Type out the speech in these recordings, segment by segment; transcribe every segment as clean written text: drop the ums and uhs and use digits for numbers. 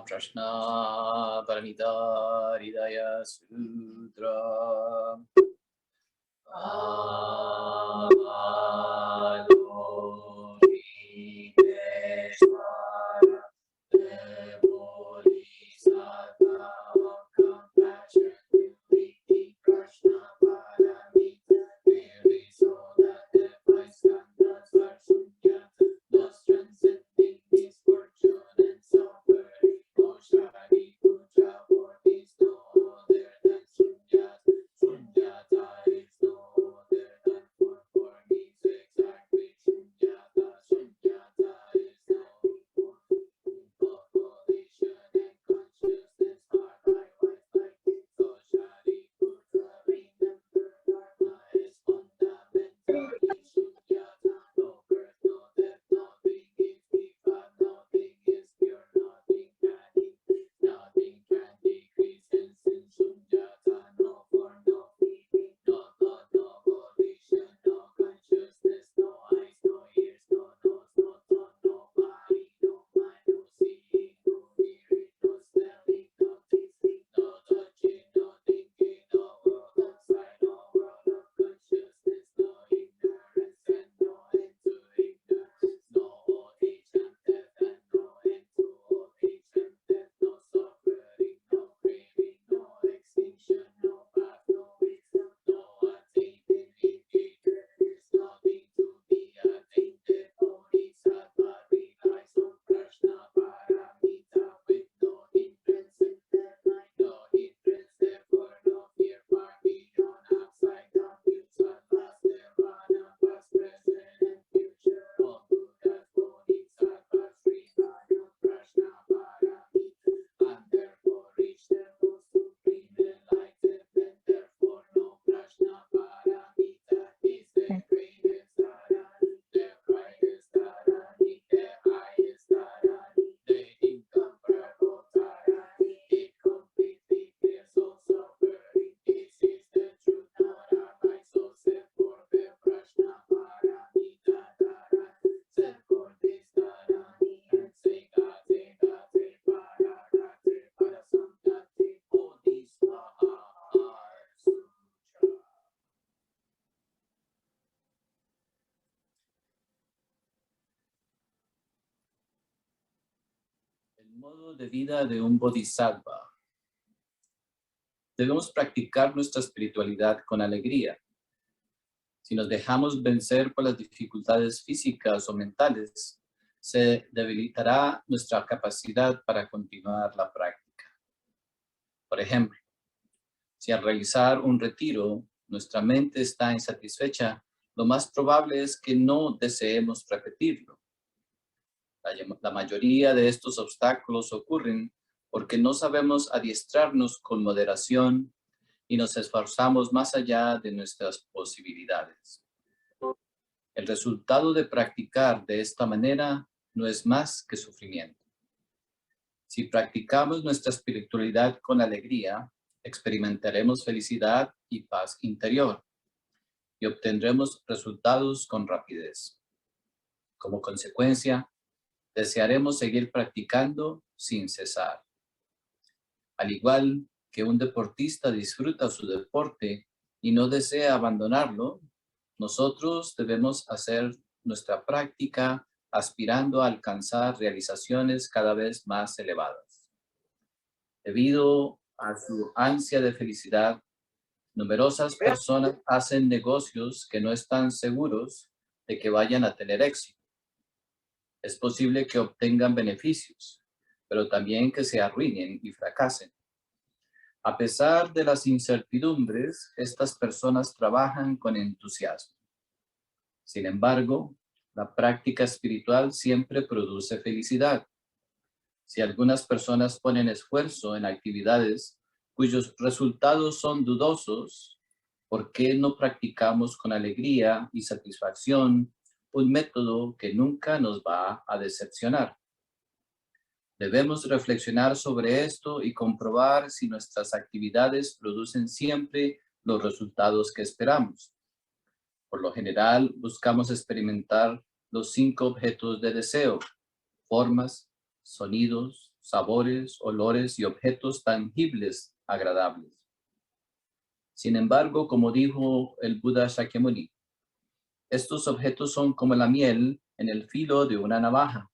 Prashna Paramita Hridaya Sutra. El modo de vida de un bodhisattva. Debemos practicar nuestra espiritualidad con alegría. Si nos dejamos vencer por las dificultades físicas o mentales, se debilitará nuestra capacidad para continuar la práctica. Por ejemplo, si al realizar un retiro nuestra mente está insatisfecha, lo más probable es que no deseemos repetirlo. La mayoría de estos obstáculos ocurren porque no sabemos adiestrarnos con moderación y nos esforzamos más allá de nuestras posibilidades. El resultado de practicar de esta manera no es más que sufrimiento. Si practicamos nuestra espiritualidad con alegría, experimentaremos felicidad y paz interior y obtendremos resultados con rapidez. Como consecuencia, desearemos seguir practicando sin cesar. Al igual que un deportista disfruta su deporte y no desea abandonarlo, nosotros debemos hacer nuestra práctica aspirando a alcanzar realizaciones cada vez más elevadas. Debido a su ansia de felicidad, numerosas personas hacen negocios que no están seguros de que vayan a tener éxito. Es posible que obtengan beneficios, pero también que se arruinen y fracasen. A pesar de las incertidumbres, estas personas trabajan con entusiasmo. Sin embargo, la práctica espiritual siempre produce felicidad. Si algunas personas ponen esfuerzo en actividades cuyos resultados son dudosos, ¿por qué no practicamos con alegría y satisfacción un método que nunca nos va a decepcionar? Debemos reflexionar sobre esto y comprobar si nuestras actividades producen siempre los resultados que esperamos. Por lo general, buscamos experimentar los 5 objetos de deseo: formas, sonidos, sabores, olores y objetos tangibles agradables. Sin embargo, como dijo el Buda Shakyamuni, estos objetos son como la miel en el filo de una navaja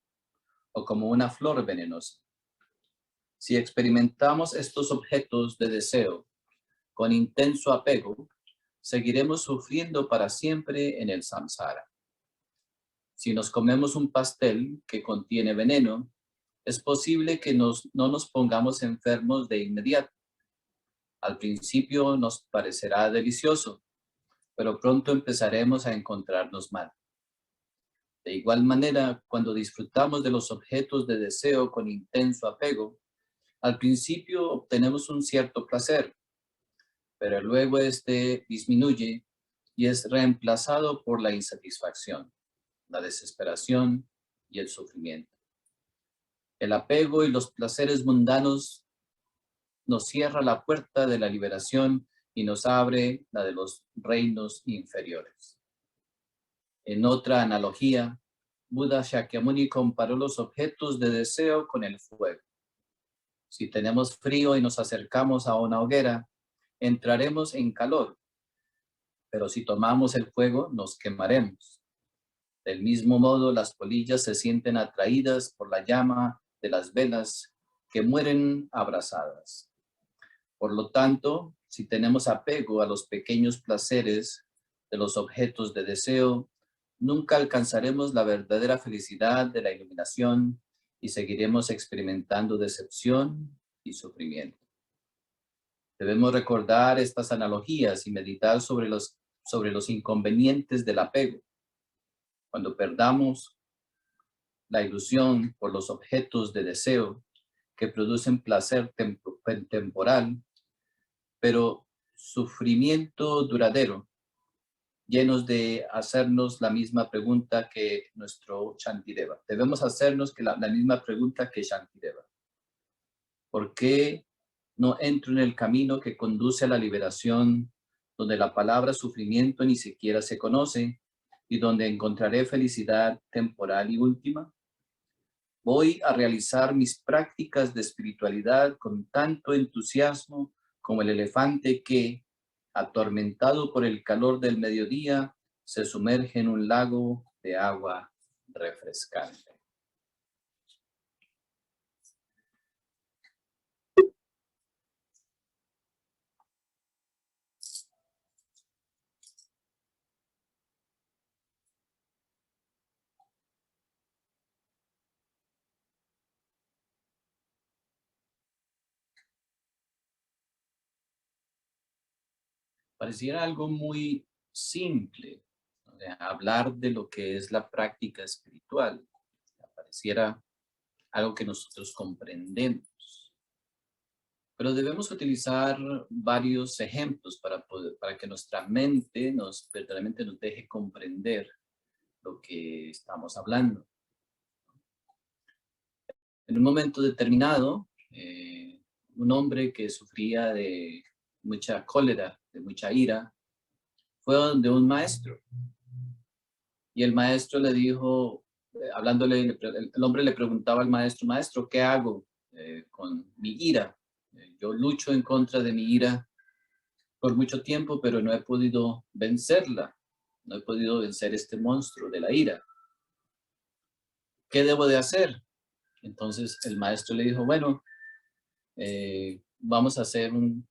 o como una flor venenosa. Si experimentamos estos objetos de deseo con intenso apego, seguiremos sufriendo para siempre en el samsara. Si nos comemos un pastel que contiene veneno, es posible que no nos pongamos enfermos de inmediato. Al principio nos parecerá delicioso, pero pronto empezaremos a encontrarnos mal. De igual manera, cuando disfrutamos de los objetos de deseo con intenso apego, al principio obtenemos un cierto placer, pero luego este disminuye y es reemplazado por la insatisfacción, la desesperación y el sufrimiento. El apego y los placeres mundanos nos cierra la puerta de la liberación y nos abre la de los reinos inferiores. En otra analogía, Buda Shakyamuni comparó los objetos de deseo con el fuego. Si tenemos frío y nos acercamos a una hoguera, entraremos en calor, pero si tomamos el fuego, nos quemaremos. Del mismo modo, las polillas se sienten atraídas por la llama de las velas que mueren abrasadas. Por lo tanto, si tenemos apego a los pequeños placeres de los objetos de deseo, nunca alcanzaremos la verdadera felicidad de la iluminación y seguiremos experimentando decepción y sufrimiento. Debemos recordar estas analogías y meditar sobre los inconvenientes del apego. Cuando perdamos la ilusión por los objetos de deseo que producen placer temporal, pero sufrimiento duradero, llenos de hacernos la misma pregunta que nuestro Shantideva. Debemos hacernos la misma pregunta que Shantideva. ¿Por qué no entro en el camino que conduce a la liberación, donde la palabra sufrimiento ni siquiera se conoce y donde encontraré felicidad temporal y última? Voy a realizar mis prácticas de espiritualidad con tanto entusiasmo como el elefante que, atormentado por el calor del mediodía, se sumerge en un lago de agua refrescante. Pareciera algo muy simple, hablar de lo que es la práctica espiritual. Pareciera algo que nosotros comprendemos. Pero debemos utilizar varios ejemplos para que nuestra mente verdaderamente nos deje comprender lo que estamos hablando. En un momento determinado, un hombre que sufría de mucha cólera, de mucha ira, fue donde un maestro. Y el maestro le dijo, hablándole, el hombre le preguntaba al maestro, maestro, ¿qué hago con mi ira? Yo lucho en contra de mi ira por mucho tiempo, pero no he podido vencerla. No he podido vencer este monstruo de la ira. ¿Qué debo de hacer? Entonces el maestro le dijo, bueno, vamos a hacer un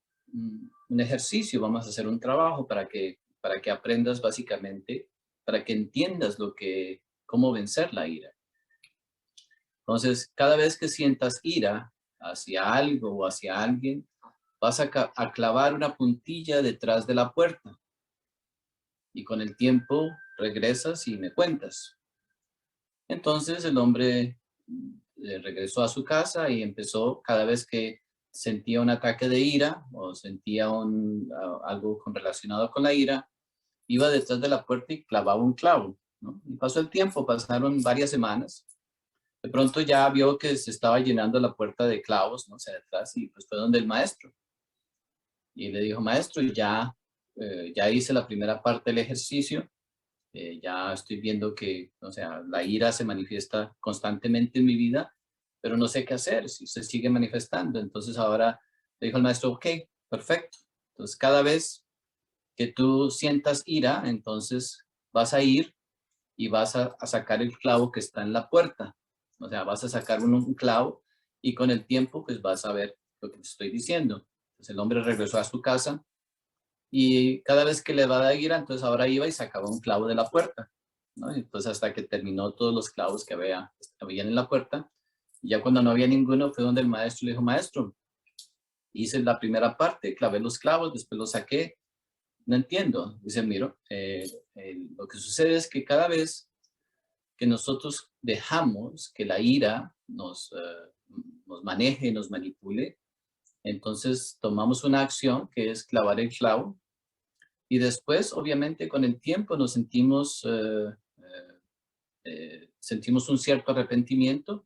ejercicio, vamos a hacer un trabajo para que aprendas básicamente, para que entiendas cómo vencer la ira. Entonces, cada vez que sientas ira hacia algo o hacia alguien, vas a clavar una puntilla detrás de la puerta. Y con el tiempo regresas y me cuentas. Entonces el hombre regresó a su casa y empezó, cada vez que sentía un ataque de ira o sentía algo relacionado con la ira, iba detrás de la puerta y clavaba un clavo, ¿no? Y pasó el tiempo, pasaron varias semanas. De pronto ya vio que se estaba llenando la puerta de clavos, ¿no? Hacia detrás, y pues fue donde el maestro. Y le dijo, maestro, ya hice la primera parte del ejercicio, ya estoy viendo que, o sea, la ira se manifiesta constantemente en mi vida pero no sé qué hacer si se sigue manifestando. Entonces ahora le dijo el maestro, ok, perfecto. Entonces cada vez que tú sientas ira, entonces vas a ir y vas a sacar el clavo que está en la puerta. O sea, vas a sacar un clavo y con el tiempo pues vas a ver lo que te estoy diciendo. Entonces el hombre regresó a su casa y cada vez que le va a dar ira, entonces ahora iba y sacaba un clavo de la puerta, ¿no? Entonces hasta que terminó todos los clavos que habían en la puerta, y ya cuando no había ninguno fue donde el maestro le dijo, maestro, hice la primera parte, clavé los clavos, después los saqué, no entiendo. Dice, miro, lo que sucede es que cada vez que nosotros dejamos que la ira nos maneje, nos manipule, entonces tomamos una acción que es clavar el clavo y después, obviamente, con el tiempo nos sentimos un cierto arrepentimiento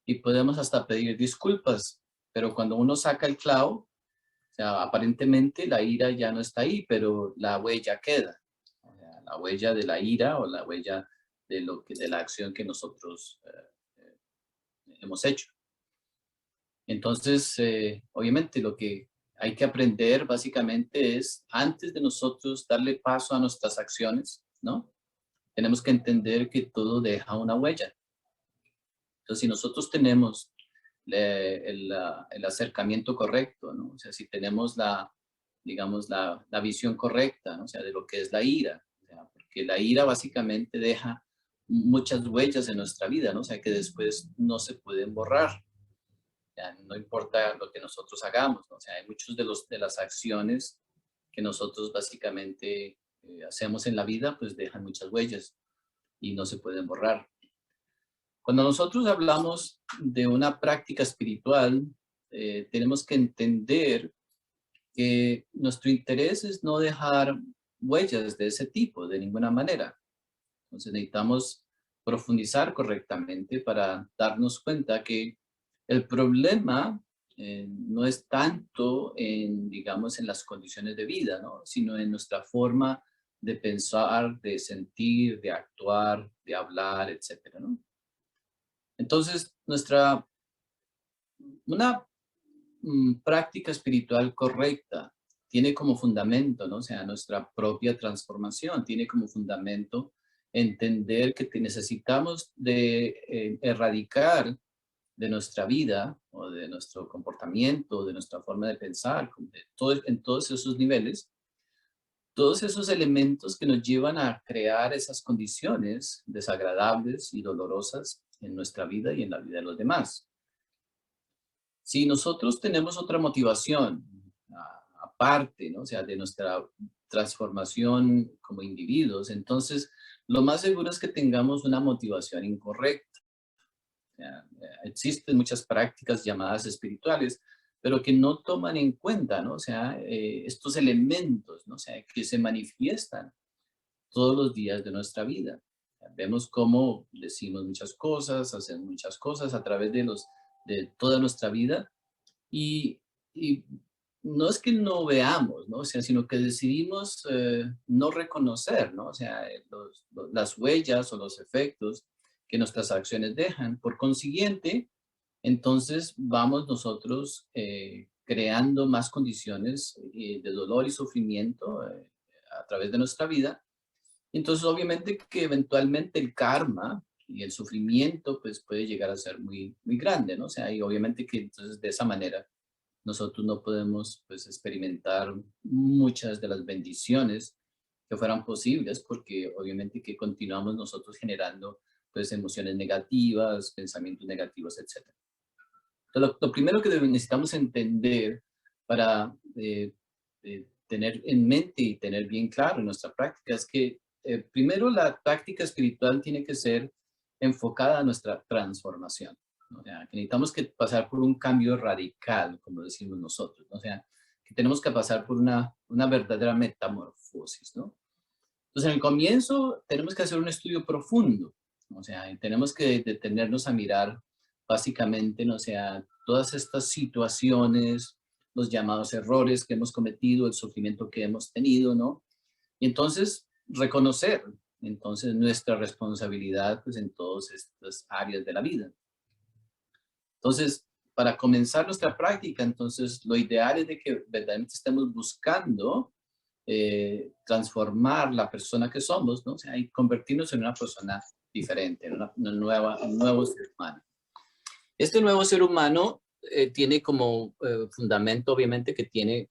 y podemos hasta pedir disculpas, pero cuando uno saca el clavo, o sea, aparentemente la ira ya no está ahí, pero la huella queda. O sea, la huella de la ira o la huella de la acción que nosotros hemos hecho. Entonces, obviamente lo que hay que aprender básicamente es, antes de nosotros darle paso a nuestras acciones, ¿no? Tenemos que entender que todo deja una huella. Entonces, si nosotros tenemos el acercamiento correcto, ¿no? O sea, si tenemos digamos, la visión correcta, ¿no? O sea, de lo que es la ira, o sea, porque la ira básicamente deja muchas huellas en nuestra vida, ¿no? O sea, que después no se pueden borrar. Ya, no importa lo que nosotros hagamos, ¿no? O sea, hay muchos de las acciones que nosotros básicamente hacemos en la vida, pues dejan muchas huellas y no se pueden borrar. Cuando nosotros hablamos de una práctica espiritual, tenemos que entender que nuestro interés es no dejar huellas de ese tipo, de ninguna manera. Entonces necesitamos profundizar correctamente para darnos cuenta que el problema no es tanto en, digamos, en las condiciones de vida, ¿no? Sino en nuestra forma de pensar, de sentir, de actuar, de hablar, etcétera, ¿no? Entonces, una práctica espiritual correcta tiene como fundamento, ¿no? O sea, nuestra propia transformación, tiene como fundamento entender que necesitamos de erradicar de nuestra vida o de nuestro comportamiento, de nuestra forma de pensar, en todos esos niveles, todos esos elementos que nos llevan a crear esas condiciones desagradables y dolorosas en nuestra vida y en la vida de los demás. Si nosotros tenemos otra motivación aparte, ¿no? O sea, de nuestra transformación como individuos, entonces lo más seguro es que tengamos una motivación incorrecta. O sea, existen muchas prácticas llamadas espirituales, pero que no toman en cuenta, ¿no? O sea, estos elementos, ¿no? O sea, que se manifiestan todos los días de nuestra vida. Vemos cómo decimos muchas cosas, hacemos muchas cosas a través de toda nuestra vida y no es que no veamos, ¿no? O sea, sino que decidimos no reconocer, ¿no? O sea, las huellas o los efectos que nuestras acciones dejan. Por consiguiente, entonces vamos nosotros creando más condiciones de dolor y sufrimiento a través de nuestra vida. Entonces, obviamente que eventualmente el karma y el sufrimiento pues puede llegar a ser muy, muy grande, ¿no? O sea, y obviamente que entonces de esa manera nosotros no podemos pues experimentar muchas de las bendiciones que fueran posibles porque obviamente que continuamos nosotros generando pues emociones negativas, pensamientos negativos, etc. Entonces, lo primero que necesitamos entender para tener en mente y tener bien claro en nuestra práctica es que primero la práctica espiritual tiene que ser enfocada a nuestra transformación, ¿no? O sea, que necesitamos que pasar por un cambio radical, como decimos nosotros, ¿no? O sea, que tenemos que pasar por una verdadera metamorfosis, ¿no? Entonces, en el comienzo tenemos que hacer un estudio profundo, ¿no? O sea, y tenemos que detenernos a mirar básicamente, ¿no? O sea, todas estas situaciones, los llamados errores que hemos cometido, el sufrimiento que hemos tenido, ¿no? Y entonces reconocer, entonces nuestra responsabilidad, pues en todas estas áreas de la vida. Entonces, para comenzar nuestra práctica, entonces lo ideal es de que verdaderamente estemos buscando transformar la persona que somos, ¿no? O sea, y convertirnos en una persona diferente, en un nuevo ser humano. Este nuevo ser humano tiene como fundamento, obviamente, que tiene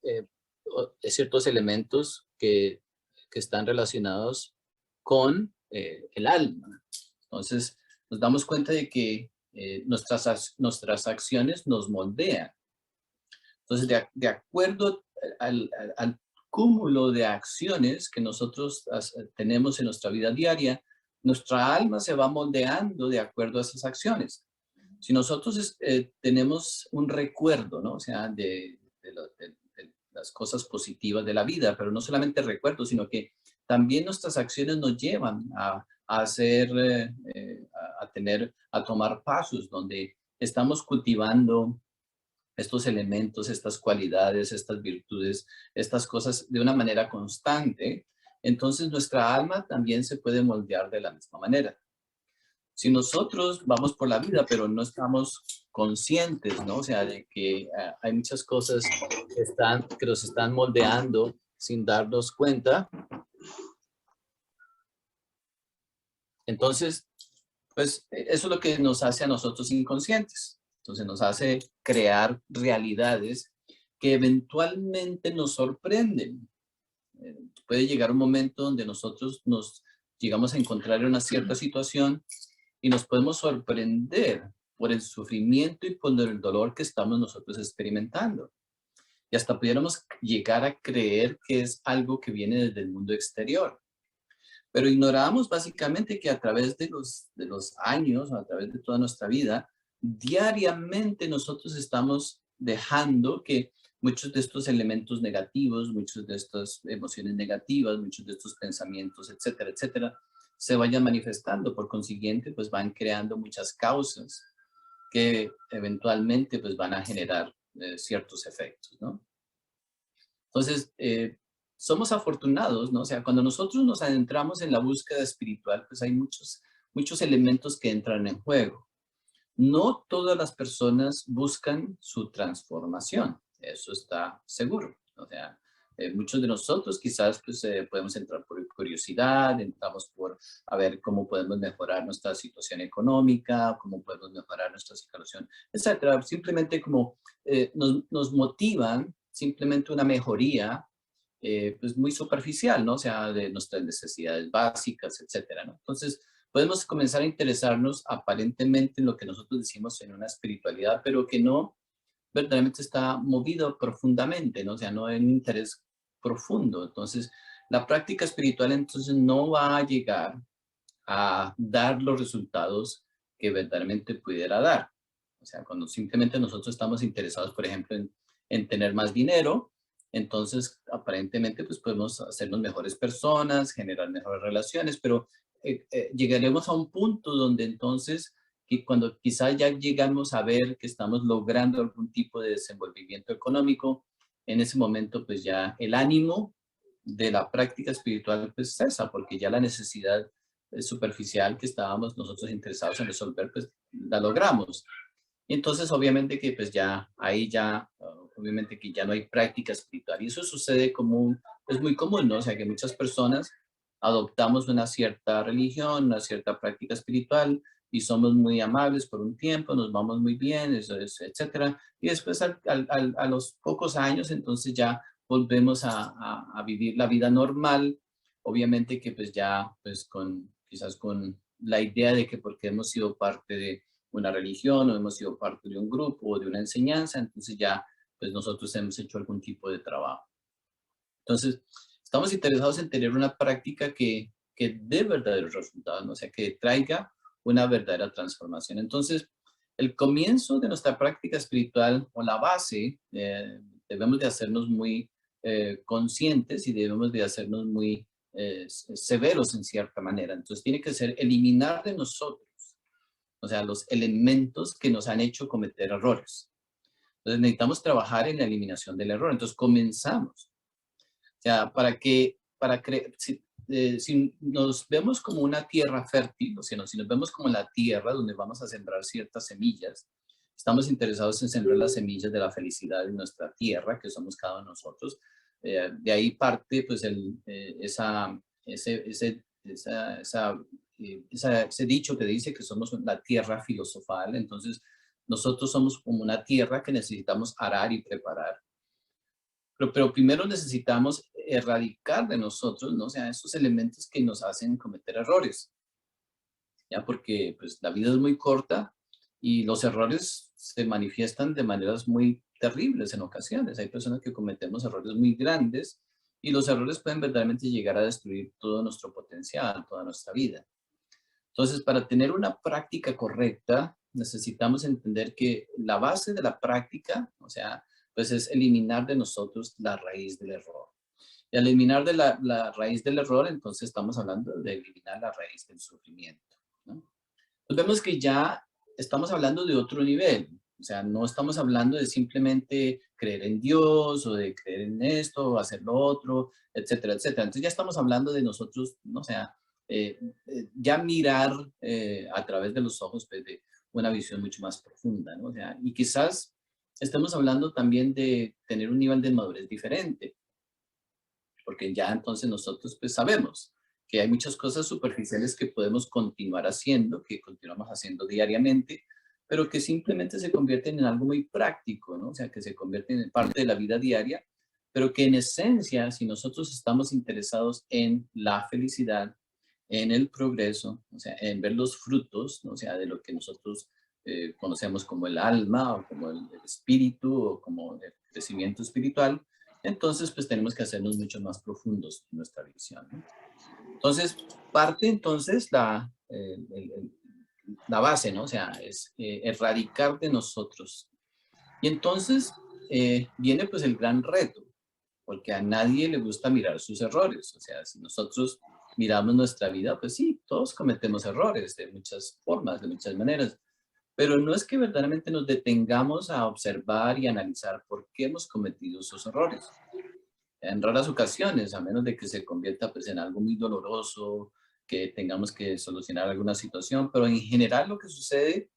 ciertos elementos que están relacionados con el alma. Entonces, nos damos cuenta de que nuestras acciones nos moldean. Entonces, de acuerdo al cúmulo de acciones que nosotros tenemos en nuestra vida diaria, nuestra alma se va moldeando de acuerdo a esas acciones. Si nosotros tenemos un recuerdo, ¿no? O sea, de las cosas positivas de la vida, pero no solamente recuerdos, sino que también nuestras acciones nos llevan a hacer, a tomar pasos donde estamos cultivando estos elementos, estas cualidades, estas virtudes, estas cosas de una manera constante, entonces nuestra alma también se puede moldear de la misma manera. Si nosotros vamos por la vida, pero no estamos conscientes, ¿no? O sea, de que hay muchas cosas que nos están moldeando sin darnos cuenta. Entonces, pues eso es lo que nos hace a nosotros inconscientes. Entonces nos hace crear realidades que eventualmente nos sorprenden. Puede llegar un momento donde nosotros nos llegamos a encontrar en una cierta situación y nos podemos sorprender por el sufrimiento y por el dolor que estamos nosotros experimentando. Y hasta pudiéramos llegar a creer que es algo que viene desde el mundo exterior. Pero ignoramos básicamente que a través de los años, a través de toda nuestra vida, diariamente nosotros estamos dejando que muchos de estos elementos negativos, muchas de estas emociones negativas, muchos de estos pensamientos, etcétera, etcétera, se vayan manifestando. Por consiguiente, pues van creando muchas causas que eventualmente pues van a generar ciertos efectos, ¿no? Entonces, somos afortunados, ¿no? O sea, cuando nosotros nos adentramos en la búsqueda espiritual, pues hay muchos elementos que entran en juego. No todas las personas buscan su transformación, eso está seguro. O sea, muchos de nosotros quizás pues, podemos entrar por curiosidad, entramos por a ver cómo podemos mejorar nuestra situación económica, cómo podemos mejorar nuestra situación, etcétera. Simplemente como nos motivan simplemente una mejoría pues muy superficial, ¿no? O sea, de nuestras necesidades básicas, etcétera, ¿no? Entonces, podemos comenzar a interesarnos aparentemente en lo que nosotros decimos en una espiritualidad, pero que no verdaderamente está movido profundamente, ¿no? O sea, no hay un interés profundo. Entonces, la práctica espiritual entonces no va a llegar a dar los resultados que verdaderamente pudiera dar. O sea, cuando simplemente nosotros estamos interesados, por ejemplo, en tener más dinero, entonces aparentemente pues podemos hacernos mejores personas, generar mejores relaciones, pero llegaremos a un punto donde entonces, que cuando quizás ya llegamos a ver que estamos logrando algún tipo de desenvolvimiento económico, en ese momento pues ya el ánimo de la práctica espiritual pues cesa, porque ya la necesidad superficial que estábamos nosotros interesados en resolver, pues la logramos. Y entonces obviamente que pues ya, ahí ya, obviamente que ya no hay práctica espiritual. Y eso sucede como, es muy común, ¿no? O sea que muchas personas adoptamos una cierta religión, una cierta práctica espiritual y somos muy amables por un tiempo, nos vamos muy bien, etcétera. Y después a los pocos años entonces ya volvemos a vivir la vida normal, obviamente que pues ya pues quizás con la idea de que porque hemos sido parte de una religión o hemos sido parte de un grupo o de una enseñanza, entonces ya pues nosotros hemos hecho algún tipo de trabajo. Entonces, estamos interesados en tener una práctica que dé verdaderos resultados, ¿no? O sea, que traiga una verdadera transformación. Entonces, el comienzo de nuestra práctica espiritual o la base, debemos de hacernos muy conscientes y debemos de hacernos muy severos en cierta manera. Entonces, tiene que ser eliminar de nosotros, o sea, los elementos que nos han hecho cometer errores. Entonces, necesitamos trabajar en la eliminación del error. Entonces, comenzamos. O sea, si nos vemos como una tierra fértil, o sea, si nos vemos como la tierra donde vamos a sembrar ciertas semillas, estamos interesados en sembrar las semillas de la felicidad en nuestra tierra, que somos cada uno de nosotros. De ahí parte pues ese dicho que dice que somos la tierra filosofal. Entonces nosotros somos como una tierra que necesitamos arar y preparar. Pero primero necesitamos erradicar de nosotros, ¿no? O sea, esos elementos que nos hacen cometer errores, ¿ya? Porque pues la vida es muy corta y los errores se manifiestan de maneras muy terribles en ocasiones. Hay personas que cometemos errores muy grandes y los errores pueden verdaderamente llegar a destruir todo nuestro potencial, toda nuestra vida. Entonces, para tener una práctica correcta, necesitamos entender que la base de la práctica, o sea, pues es eliminar de nosotros la raíz del error. Y al eliminar de la raíz del error, entonces estamos hablando de eliminar la raíz del sufrimiento, ¿no? Pues vemos que ya estamos hablando de otro nivel. O sea, no estamos hablando de simplemente creer en Dios o de creer en esto o hacer lo otro, etcétera, etcétera. Entonces ya estamos hablando de nosotros, ¿no? O sea, ya mirar a través de los ojos pues, de una visión mucho más profunda, ¿no? O sea, y quizás estemos hablando también de tener un nivel de madurez diferente, porque ya entonces nosotros pues sabemos que hay muchas cosas superficiales que podemos continuar haciendo, que continuamos haciendo diariamente, pero que simplemente se convierten en algo muy práctico, ¿no? O sea, que se convierten en parte de la vida diaria, pero que en esencia, si nosotros estamos interesados en la felicidad, en el progreso, o sea, en ver los frutos, ¿no? O sea, de lo que nosotros conocemos como el alma o como el espíritu o como el crecimiento espiritual, entonces pues tenemos que hacernos mucho más profundos en nuestra visión, ¿no? Entonces, parte entonces la base, ¿no? O sea, es erradicar de nosotros. Y entonces viene pues el gran reto, porque a nadie le gusta mirar sus errores. O sea, si nosotros miramos nuestra vida, pues sí, todos cometemos errores de muchas formas, de muchas maneras. Pero no es que verdaderamente nos detengamos a observar y analizar por qué hemos cometido esos errores. En raras ocasiones, a menos de que se convierta pues, en algo muy doloroso, que tengamos que solucionar alguna situación, pero en general lo que sucede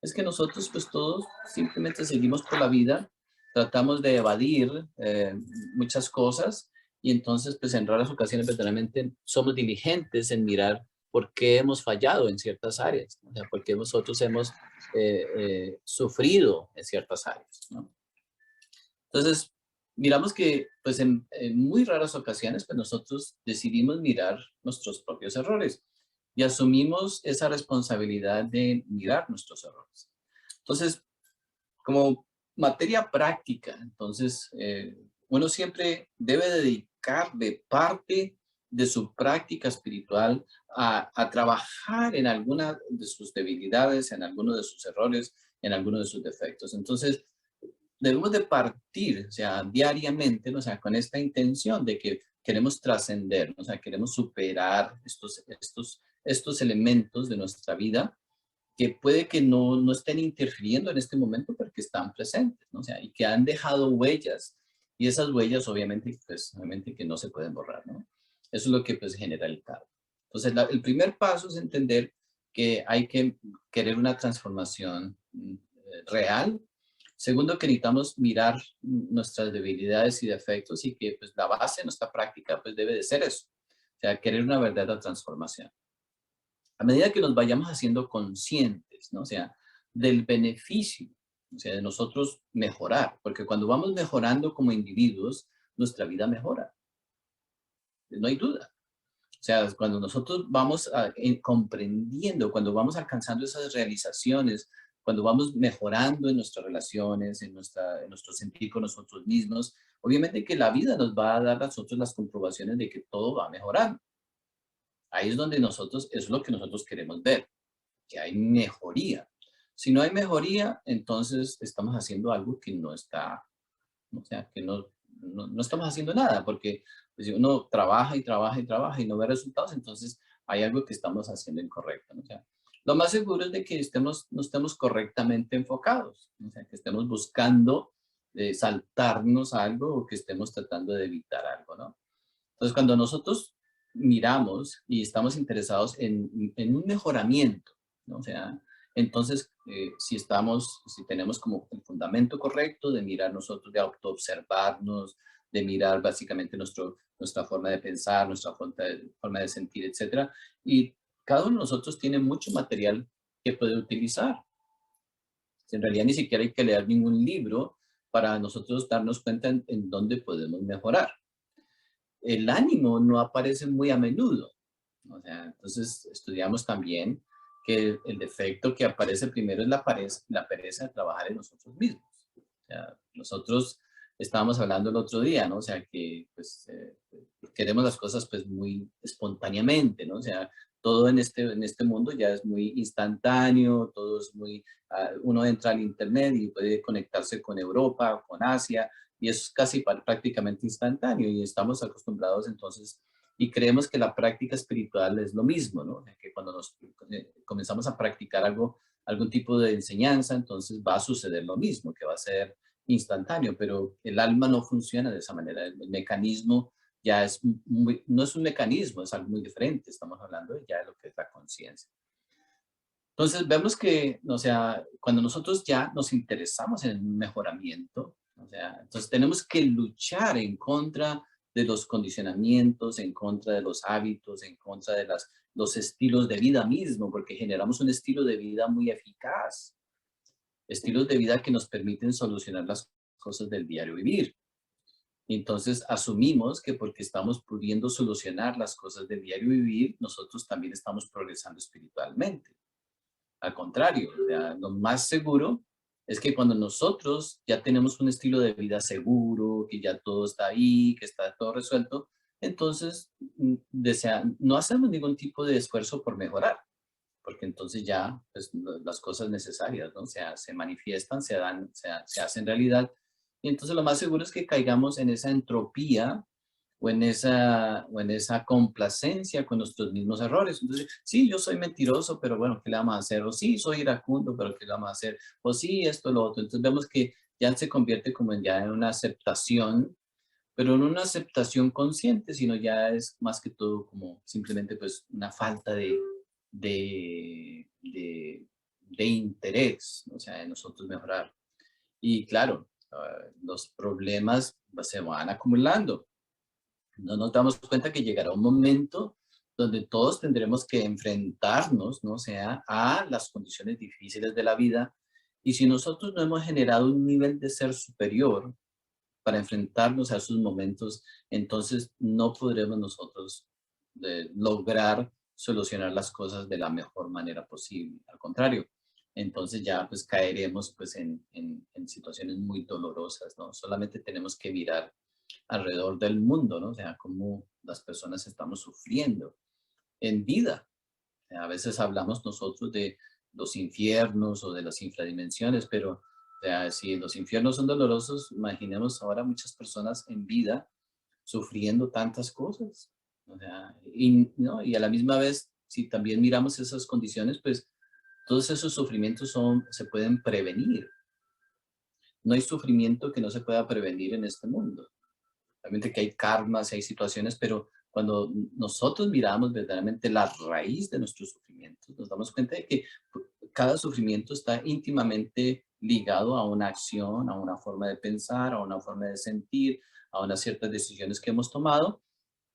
es que nosotros pues todos simplemente seguimos por la vida, tratamos de evadir muchas cosas y entonces pues en raras ocasiones verdaderamente somos diligentes en mirar por qué hemos fallado en ciertas áreas, o sea, por qué nosotros hemos sufrido en ciertas áreas, ¿no? Entonces, miramos que pues en muy raras ocasiones pues nosotros decidimos mirar nuestros propios errores y asumimos esa responsabilidad de mirar nuestros errores. Entonces, como materia práctica, entonces uno siempre debe dedicar de parte de su práctica espiritual a trabajar en alguna de sus debilidades, en alguno de sus errores, en alguno de sus defectos. Entonces, debemos de partir, o sea, diariamente, ¿no? O sea, con esta intención de que queremos trascender, o sea, queremos superar estos elementos de nuestra vida que puede que no estén interfiriendo en este momento, pero que están presentes, ¿no? O sea, y que han dejado huellas, y esas huellas obviamente, pues, obviamente que no se pueden borrar, ¿no? Eso es lo que, pues, genera el karma. Entonces, el primer paso es entender que hay que querer una transformación real. Segundo, que necesitamos mirar nuestras debilidades y defectos y que, pues, la base de nuestra práctica, pues, debe de ser eso. O sea, querer una verdadera transformación. A medida que nos vayamos haciendo conscientes, ¿no? O sea, del beneficio, o sea, de nosotros mejorar, porque cuando vamos mejorando como individuos, nuestra vida mejora, no hay duda. O sea, cuando nosotros vamos comprendiendo, cuando vamos alcanzando esas realizaciones, cuando vamos mejorando en nuestras relaciones, en nuestro sentir con nosotros mismos, obviamente que la vida nos va a dar a nosotros las comprobaciones de que todo va mejorando. Ahí es donde nosotros, eso es lo que nosotros queremos ver, que hay mejoría. Si no hay mejoría, entonces estamos haciendo algo que no está, o sea, que no estamos haciendo nada, porque pues, si uno trabaja y trabaja y trabaja y no ve resultados, entonces hay algo que estamos haciendo incorrecto, ¿no? O sea, lo más seguro es de que no estemos correctamente enfocados, o sea, que estemos buscando saltarnos algo o que estemos tratando de evitar algo, ¿no? Entonces, cuando nosotros miramos y estamos interesados en un mejoramiento, ¿no? O sea, Entonces, si tenemos como el fundamento correcto de mirar nosotros, de autoobservarnos, de mirar básicamente nuestra forma de pensar, nuestra forma de sentir, etcétera, y cada uno de nosotros tiene mucho material que puede utilizar. En realidad ni siquiera hay que leer ningún libro para nosotros darnos cuenta en dónde podemos mejorar. El ánimo no aparece muy a menudo. O sea, entonces estudiamos también que el defecto que aparece primero es la pereza de trabajar en nosotros mismos. O sea, nosotros estábamos hablando el otro día, ¿no? O sea, que pues, queremos las cosas pues muy espontáneamente, ¿no? O sea, todo en este mundo ya es muy instantáneo, todo es muy, uno entra al internet y puede conectarse con Europa, con Asia, y es casi prácticamente instantáneo y estamos acostumbrados entonces y creemos que la práctica espiritual es lo mismo, ¿no? Que cuando comenzamos a practicar algún tipo de enseñanza, entonces va a suceder lo mismo, que va a ser instantáneo, pero el alma no funciona de esa manera. El mecanismo ya es no es un mecanismo, es algo muy diferente. Estamos hablando ya de lo que es la conciencia. Entonces vemos que, o sea, cuando nosotros ya nos interesamos en el mejoramiento, o sea, entonces tenemos que luchar en contra de los condicionamientos, en contra de los hábitos, en contra de los estilos de vida mismo, porque generamos un estilo de vida muy eficaz, estilos de vida que nos permiten solucionar las cosas del diario vivir. Entonces asumimos que porque estamos pudiendo solucionar las cosas del diario vivir, nosotros también estamos progresando espiritualmente. Al contrario, o sea, lo más seguro es que cuando nosotros ya tenemos un estilo de vida seguro, que ya todo está ahí, que está todo resuelto, entonces no hacemos ningún tipo de esfuerzo por mejorar, porque entonces ya pues, las cosas necesarias, ¿no? O sea, se manifiestan, se dan, se hacen realidad. Y entonces lo más seguro es que caigamos en esa entropía o en esa complacencia con nuestros mismos errores. Entonces, sí, yo soy mentiroso, pero bueno, ¿qué le vamos a hacer? O sí, soy iracundo, pero ¿qué le vamos a hacer? O sí, esto, lo otro. Entonces vemos que ya se convierte como ya en una aceptación, pero no una aceptación consciente, sino ya es más que todo como simplemente pues una falta de, de, de interés, o sea, de nosotros mejorar. Y claro, los problemas pues, se van acumulando. No nos damos cuenta que llegará un momento donde todos tendremos que enfrentarnos, ¿no? O sea, a las condiciones difíciles de la vida. Y si nosotros no hemos generado un nivel de ser superior para enfrentarnos a esos momentos, entonces no podremos nosotros lograr solucionar las cosas de la mejor manera posible. Al contrario, entonces ya pues caeremos pues en situaciones muy dolorosas, ¿no? Solamente tenemos que mirar alrededor del mundo, ¿no? O sea, cómo las personas estamos sufriendo en vida. A veces hablamos nosotros de los infiernos o de las infradimensiones, pero o sea, si los infiernos son dolorosos, imaginemos ahora muchas personas en vida sufriendo tantas cosas. O sea, ¿no? Y a la misma vez, si también miramos esas condiciones, pues todos esos sufrimientos se pueden prevenir. No hay sufrimiento que no se pueda prevenir en este mundo. Obviamente que hay karmas, hay situaciones, pero cuando nosotros miramos verdaderamente la raíz de nuestros sufrimientos, nos damos cuenta de que cada sufrimiento está íntimamente ligado a una acción, a una forma de pensar, a una forma de sentir, a unas ciertas decisiones que hemos tomado.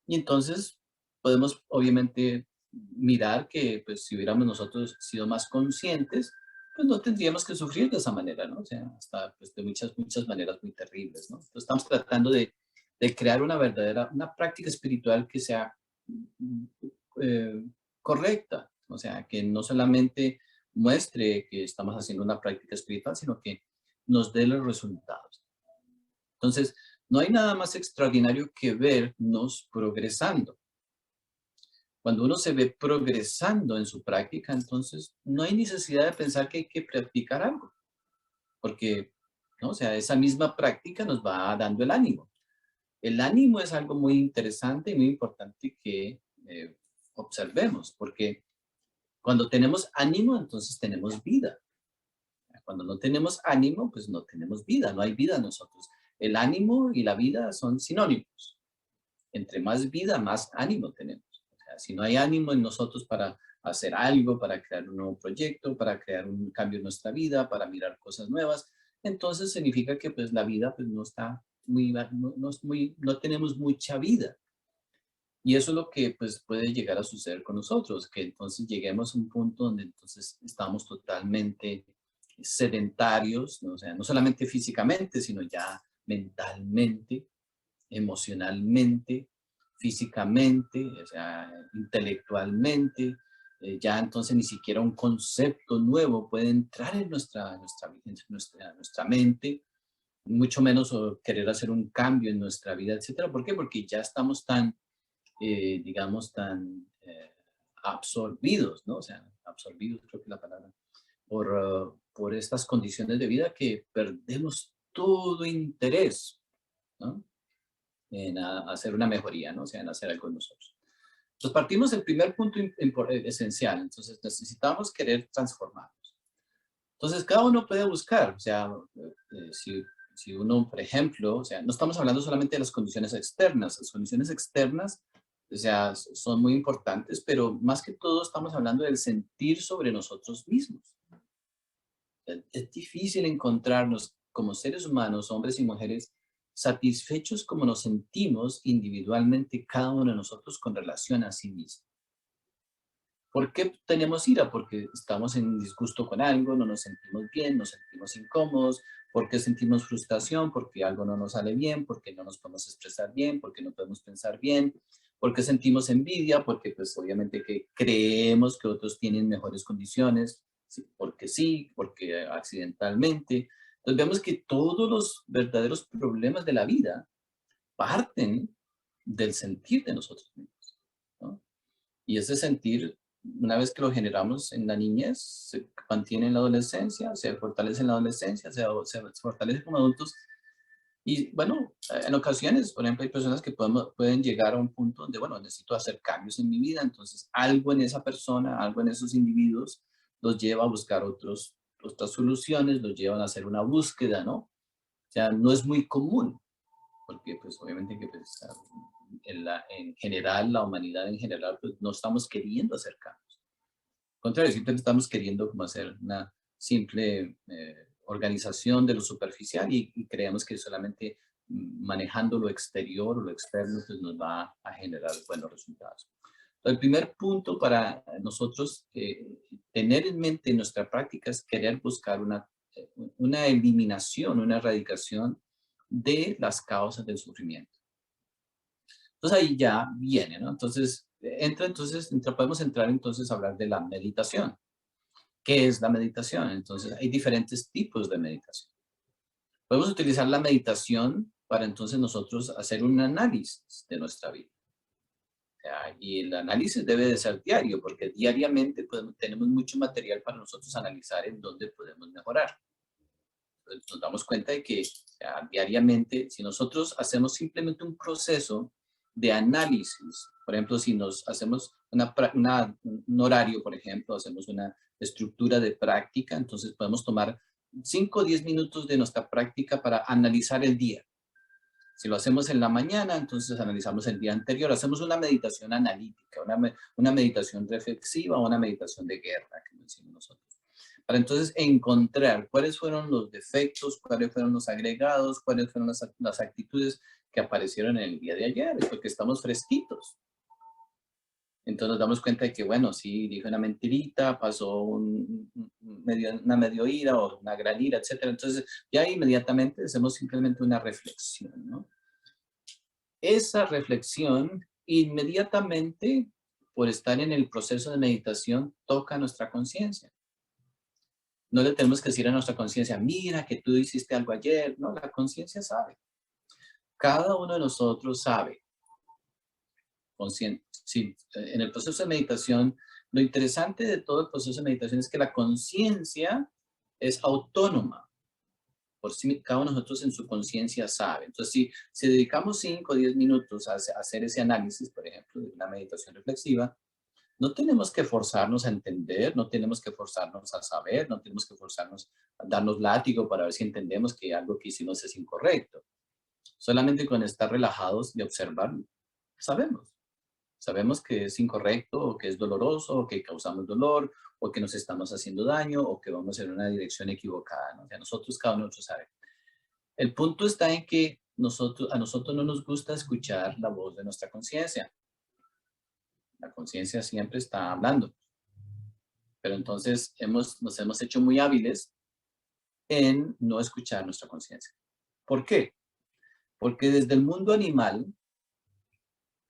Y entonces podemos obviamente mirar que pues, si hubiéramos nosotros sido más conscientes, pues no tendríamos que sufrir de esa manera, ¿no? O sea, hasta pues, de muchas maneras muy terribles, ¿no? Entonces estamos tratando de crear una práctica espiritual que sea eh, correcta, o sea, que no solamente muestre que estamos haciendo una práctica espiritual, sino que nos dé los resultados. Entonces, no hay nada más extraordinario que vernos progresando. Cuando uno se ve progresando en su práctica, entonces no hay necesidad de pensar que hay que practicar algo, porque, ¿no? O sea, esa misma práctica nos va dando el ánimo. El ánimo es algo muy interesante y muy importante que observemos, porque cuando tenemos ánimo, entonces tenemos vida. Cuando no tenemos ánimo, pues no tenemos vida, no hay vida en nosotros. El ánimo y la vida son sinónimos. Entre más vida, más ánimo tenemos. O sea, si no hay ánimo en nosotros para hacer algo, para crear un nuevo proyecto, para crear un cambio en nuestra vida, para mirar cosas nuevas. Entonces significa que pues la vida pues no está no tenemos mucha vida. Y eso es lo que pues puede llegar a suceder con nosotros, que entonces lleguemos a un punto donde entonces estamos totalmente sedentarios, ¿no? O sea, no solamente físicamente, sino ya mentalmente, emocionalmente, físicamente, o sea, intelectualmente. Ya entonces ni siquiera un concepto nuevo puede entrar en nuestra mente, mucho menos querer hacer un cambio en nuestra vida, etcétera. ¿Por qué? Porque ya estamos tan digamos, tan absorbidos, ¿no? O sea, absorbidos creo que es la palabra, por estas condiciones de vida que perdemos todo interés, ¿no? En hacer una mejoría, ¿no? O sea, en hacer algo en nosotros. Entonces partimos del primer punto esencial, entonces necesitamos querer transformarnos. Entonces cada uno puede buscar, o sea, si uno, por ejemplo, o sea, no estamos hablando solamente de las condiciones externas, o sea, son muy importantes, pero más que todo estamos hablando del sentir sobre nosotros mismos. Es difícil encontrarnos como seres humanos, hombres y mujeres, satisfechos como nos sentimos individualmente cada uno de nosotros con relación a sí mismo. ¿Por qué tenemos ira? Porque estamos en disgusto con algo, no nos sentimos bien, nos sentimos incómodos, porque sentimos frustración, porque algo no nos sale bien, porque no nos podemos expresar bien, porque no podemos pensar bien, porque sentimos envidia, porque pues obviamente que creemos que otros tienen mejores condiciones, sí, porque accidentalmente. Entonces vemos que todos los verdaderos problemas de la vida parten del sentir de nosotros mismos, ¿no? Y ese sentir, una vez que lo generamos en la niñez, se mantiene en la adolescencia, se fortalece en la adolescencia, se fortalece como adultos. Y bueno, en ocasiones, por ejemplo, hay personas que pueden llegar a un punto donde, bueno, necesito hacer cambios en mi vida, entonces algo en esa persona, algo en esos individuos los lleva a buscar otras soluciones, los llevan a hacer una búsqueda, ¿no? O sea, no es muy común, porque pues obviamente que pues, en general, la humanidad en general, pues no estamos queriendo hacer cambios. Al contrario, simplemente estamos queriendo como hacer una simple organización de lo superficial y creemos que solamente manejando lo exterior o lo externo pues nos va a generar buenos resultados. El primer punto para nosotros tener en mente en nuestra práctica es querer buscar una eliminación, una erradicación de las causas del sufrimiento. Entonces ahí ya viene, ¿no? Entonces, podemos entrar entonces a hablar de la meditación. ¿Qué es la meditación? Entonces hay diferentes tipos de meditación. Podemos utilizar la meditación para entonces nosotros hacer un análisis de nuestra vida. Y el análisis debe de ser diario, porque diariamente tenemos mucho material para nosotros analizar en dónde podemos mejorar. Entonces, nos damos cuenta de que diariamente, si nosotros hacemos simplemente un proceso de análisis, por ejemplo, si nos hacemos un horario, por ejemplo, hacemos una estructura de práctica, entonces podemos tomar 5 o 10 minutos de nuestra práctica para analizar el día. Si lo hacemos en la mañana, entonces analizamos el día anterior, hacemos una meditación analítica, una meditación reflexiva o una meditación de guerra, que decimos nosotros. Para entonces encontrar cuáles fueron los defectos, cuáles fueron los agregados, cuáles fueron las actitudes que aparecieron en el día de ayer, porque estamos fresquitos. Entonces nos damos cuenta de que, bueno, sí, dije una mentirita, pasó una medio ira o una gran ira, etc. Entonces ya inmediatamente hacemos simplemente una reflexión, ¿no? Esa reflexión inmediatamente, por estar en el proceso de meditación, toca nuestra conciencia. No le tenemos que decir a nuestra conciencia, mira que tú hiciste algo ayer. No, la conciencia sabe. Cada uno de nosotros sabe. Sí, en el proceso de meditación, lo interesante de todo el proceso de meditación es que la conciencia es autónoma. Por sí, cada uno de nosotros en su conciencia sabe. Entonces, si dedicamos 5 o 10 minutos a hacer ese análisis, por ejemplo, de una meditación reflexiva, no tenemos que forzarnos a entender, no tenemos que forzarnos a saber, no tenemos que forzarnos a darnos látigo para ver si entendemos que algo que hicimos es incorrecto. Solamente con estar relajados y observar, sabemos. Sabemos que es incorrecto, o que es doloroso, o que causamos dolor, o que nos estamos haciendo daño, o que vamos en una dirección equivocada, ¿no? O sea, nosotros, cada uno de nosotros sabe. El punto está en que a nosotros no nos gusta escuchar la voz de nuestra conciencia. La conciencia siempre está hablando. Pero entonces nos hemos hecho muy hábiles en no escuchar nuestra conciencia. ¿Por qué? Porque desde el mundo animal,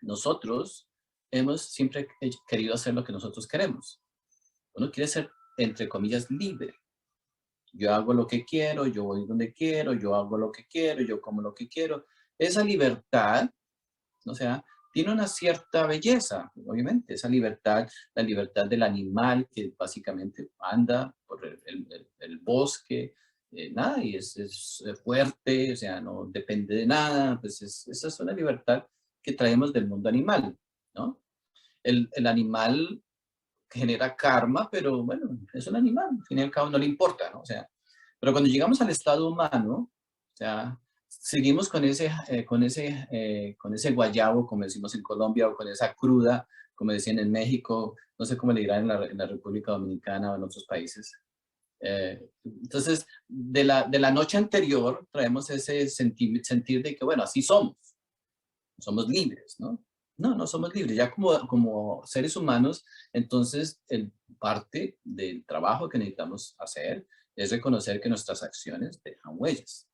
nosotros hemos siempre querido hacer lo que nosotros queremos. Uno quiere ser, entre comillas, libre. Yo hago lo que quiero, yo voy donde quiero, yo hago lo que quiero, yo como lo que quiero. Esa libertad, o sea, tiene una cierta belleza, obviamente. Esa libertad, la libertad del animal que básicamente anda por el bosque, nada, y es fuerte, o sea, no depende de nada. Pues esa es una libertad que traemos del mundo animal, ¿no? El animal genera karma, pero bueno, es un animal, al fin y al cabo no le importa, ¿no? O sea, pero cuando llegamos al estado humano, o sea, seguimos con ese guayabo, como decimos en Colombia, o con esa cruda, como decían en México, no sé cómo le dirán en la República Dominicana o en otros países. Entonces, de la noche anterior traemos ese sentir de que, bueno, así somos libres, ¿no? No, no somos libres. Ya como seres humanos, entonces parte del trabajo que necesitamos hacer es reconocer que nuestras acciones dejan huellas.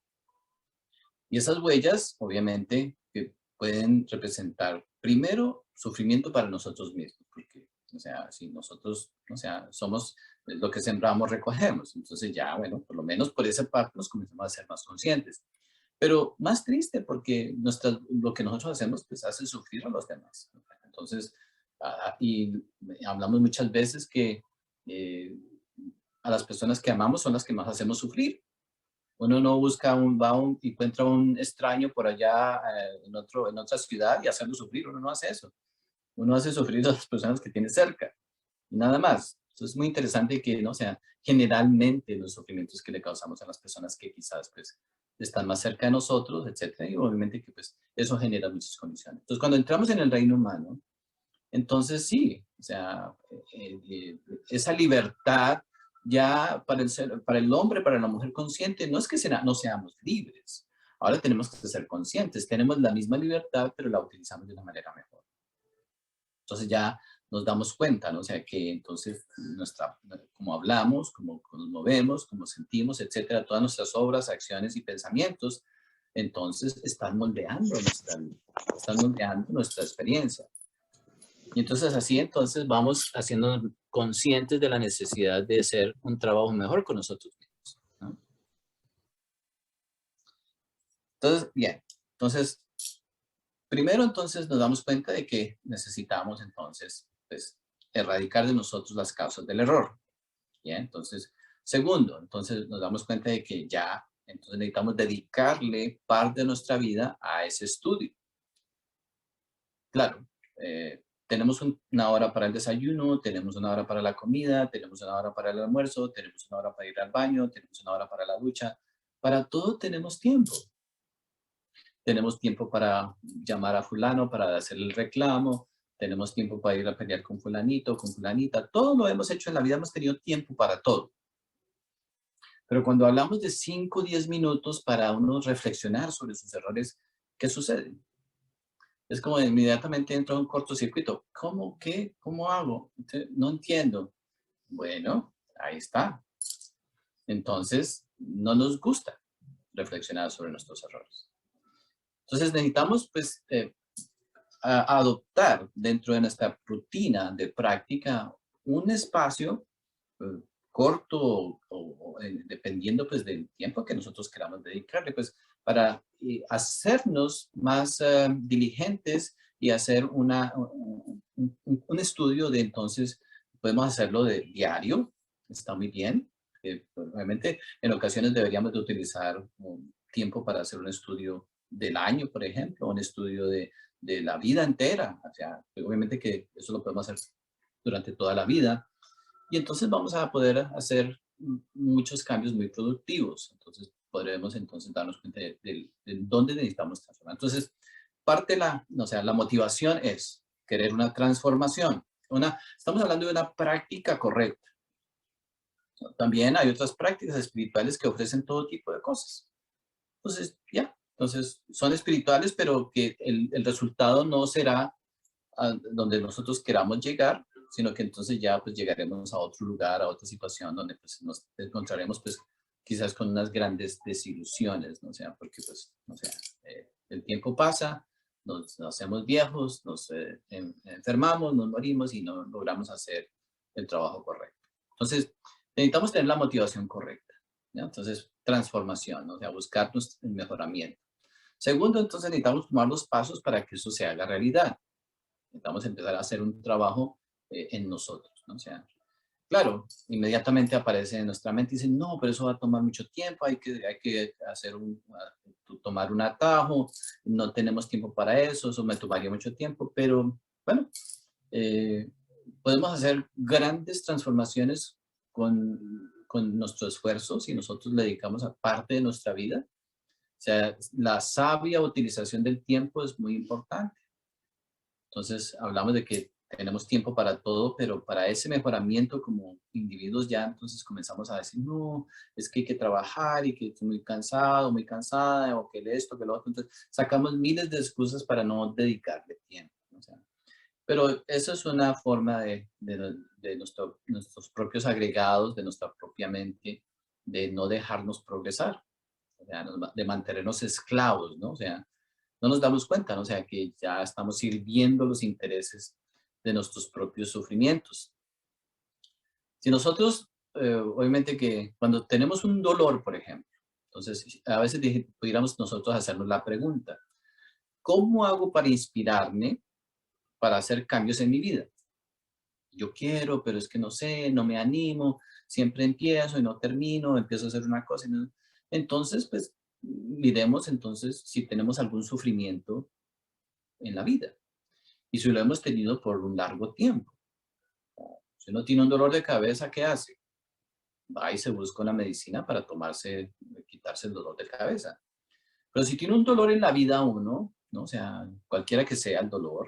Y esas huellas, obviamente, que pueden representar, primero, sufrimiento para nosotros mismos, porque, o sea, si nosotros, o sea, somos lo que sembramos, recogemos. Entonces ya, bueno, por lo menos por esa parte nos comenzamos a ser más conscientes. Pero más triste porque lo que nosotros hacemos pues hace sufrir a los demás. Entonces, y hablamos muchas veces que eh, a las personas que amamos son las que más hacemos sufrir. Uno no busca encuentra un extraño por allá en otra ciudad y hacerlo sufrir. Uno no hace eso. Uno hace sufrir a las personas que tiene cerca. Y nada más. Entonces es muy interesante que, ¿no? O sea, generalmente los sufrimientos que le causamos a las personas que quizás pues están más cerca de nosotros, etcétera, y obviamente que pues eso genera muchas condiciones. Entonces cuando entramos en el reino humano, entonces sí, o sea, esa libertad ya para el hombre, para la mujer consciente, no es que no seamos libres. Ahora tenemos que ser conscientes, tenemos la misma libertad, pero la utilizamos de una manera mejor. Entonces ya nos damos cuenta, ¿no? O sea, que entonces como hablamos, como nos movemos, como sentimos, etcétera, todas nuestras obras, acciones y pensamientos, entonces están moldeando nuestra vida, están moldeando nuestra experiencia. Y entonces así entonces vamos haciendo conscientes de la necesidad de hacer un trabajo mejor con nosotros mismos, ¿no? Entonces, bien, entonces, primero entonces nos damos cuenta de que necesitamos entonces, pues, erradicar de nosotros las causas del error. Bien, entonces, segundo, entonces nos damos cuenta de que ya, entonces necesitamos dedicarle parte de nuestra vida a ese estudio. Claro, tenemos una hora para el desayuno, tenemos una hora para la comida, tenemos una hora para el almuerzo, tenemos una hora para ir al baño, tenemos una hora para la ducha. Para todo tenemos tiempo. Tenemos tiempo para llamar a fulano, para hacer el reclamo, tenemos tiempo para ir a pelear con fulanito, con fulanita. Todo lo hemos hecho en la vida, hemos tenido tiempo para todo. Pero cuando hablamos de 5 o 10 minutos para uno reflexionar sobre sus errores, ¿qué sucede? Es como inmediatamente entra un cortocircuito. ¿Cómo? ¿Qué? ¿Cómo hago? No entiendo. Bueno, ahí está. Entonces, no nos gusta reflexionar sobre nuestros errores. Entonces, necesitamos, pues, adoptar dentro de nuestra rutina de práctica un espacio eh, corto dependiendo pues del tiempo que nosotros queramos dedicarle, pues para hacernos más diligentes y hacer un estudio de entonces, podemos hacerlo de diario, está muy bien. Obviamente en ocasiones deberíamos de utilizar un tiempo para hacer un estudio del año, por ejemplo, un estudio de la vida entera. O sea, obviamente que eso lo podemos hacer durante toda la vida. Y entonces vamos a poder hacer muchos cambios muy productivos. Entonces podremos entonces darnos cuenta de dónde necesitamos transformar. Entonces, o sea, la motivación es querer una transformación. Estamos hablando de una práctica correcta. También hay otras prácticas espirituales que ofrecen todo tipo de cosas. Entonces, entonces son espirituales, pero que el resultado no será a donde nosotros queramos llegar, sino que entonces ya pues llegaremos a otro lugar, a otra situación donde pues nos encontraremos pues quizás con unas grandes desilusiones, ¿no? O sea, porque pues, o sea, el tiempo pasa, nos hacemos viejos, nos enfermamos, nos morimos y no logramos hacer el trabajo correcto. Entonces, necesitamos tener la motivación correcta, ¿no? Entonces, transformación, ¿no? O sea, buscar el mejoramiento. Segundo, entonces necesitamos tomar los pasos para que eso se haga realidad. Necesitamos empezar a hacer un trabajo en nosotros, ¿no? O sea, claro, inmediatamente aparece en nuestra mente y dicen, no, pero eso va a tomar mucho tiempo, hay que tomar un atajo, no tenemos tiempo para eso me tomaría mucho tiempo, pero bueno, eh, podemos hacer grandes transformaciones con nuestro esfuerzo si nosotros le dedicamos a parte de nuestra vida. O sea, la sabia utilización del tiempo es muy importante. Entonces, hablamos de que tenemos tiempo para todo, pero para ese mejoramiento como individuos ya entonces comenzamos a decir, no, es que hay que trabajar y que estoy muy cansado, muy cansada, o que esto, que lo otro. Entonces, sacamos miles de excusas para no dedicarle tiempo, ¿no? O sea, pero eso es una forma de nuestros propios agregados, de nuestra propia mente, de no dejarnos progresar, o sea, de mantenernos esclavos, ¿no? O sea, no nos damos cuenta, ¿no? O sea, que ya estamos sirviendo los intereses de nuestros propios sufrimientos. Si nosotros, obviamente que cuando tenemos un dolor, por ejemplo, entonces a veces pudiéramos nosotros hacernos la pregunta, ¿cómo hago para inspirarme para hacer cambios en mi vida? Yo quiero, pero es que no sé, no me animo, siempre empiezo y no termino, empiezo a hacer una cosa y no. Entonces, pues, miremos entonces si tenemos algún sufrimiento en la vida. Y si lo hemos tenido por un largo tiempo. Si uno tiene un dolor de cabeza, ¿qué hace? Va y se busca una medicina para quitarse el dolor de cabeza. Pero si tiene un dolor en la vida uno, ¿no? O sea, cualquiera que sea el dolor,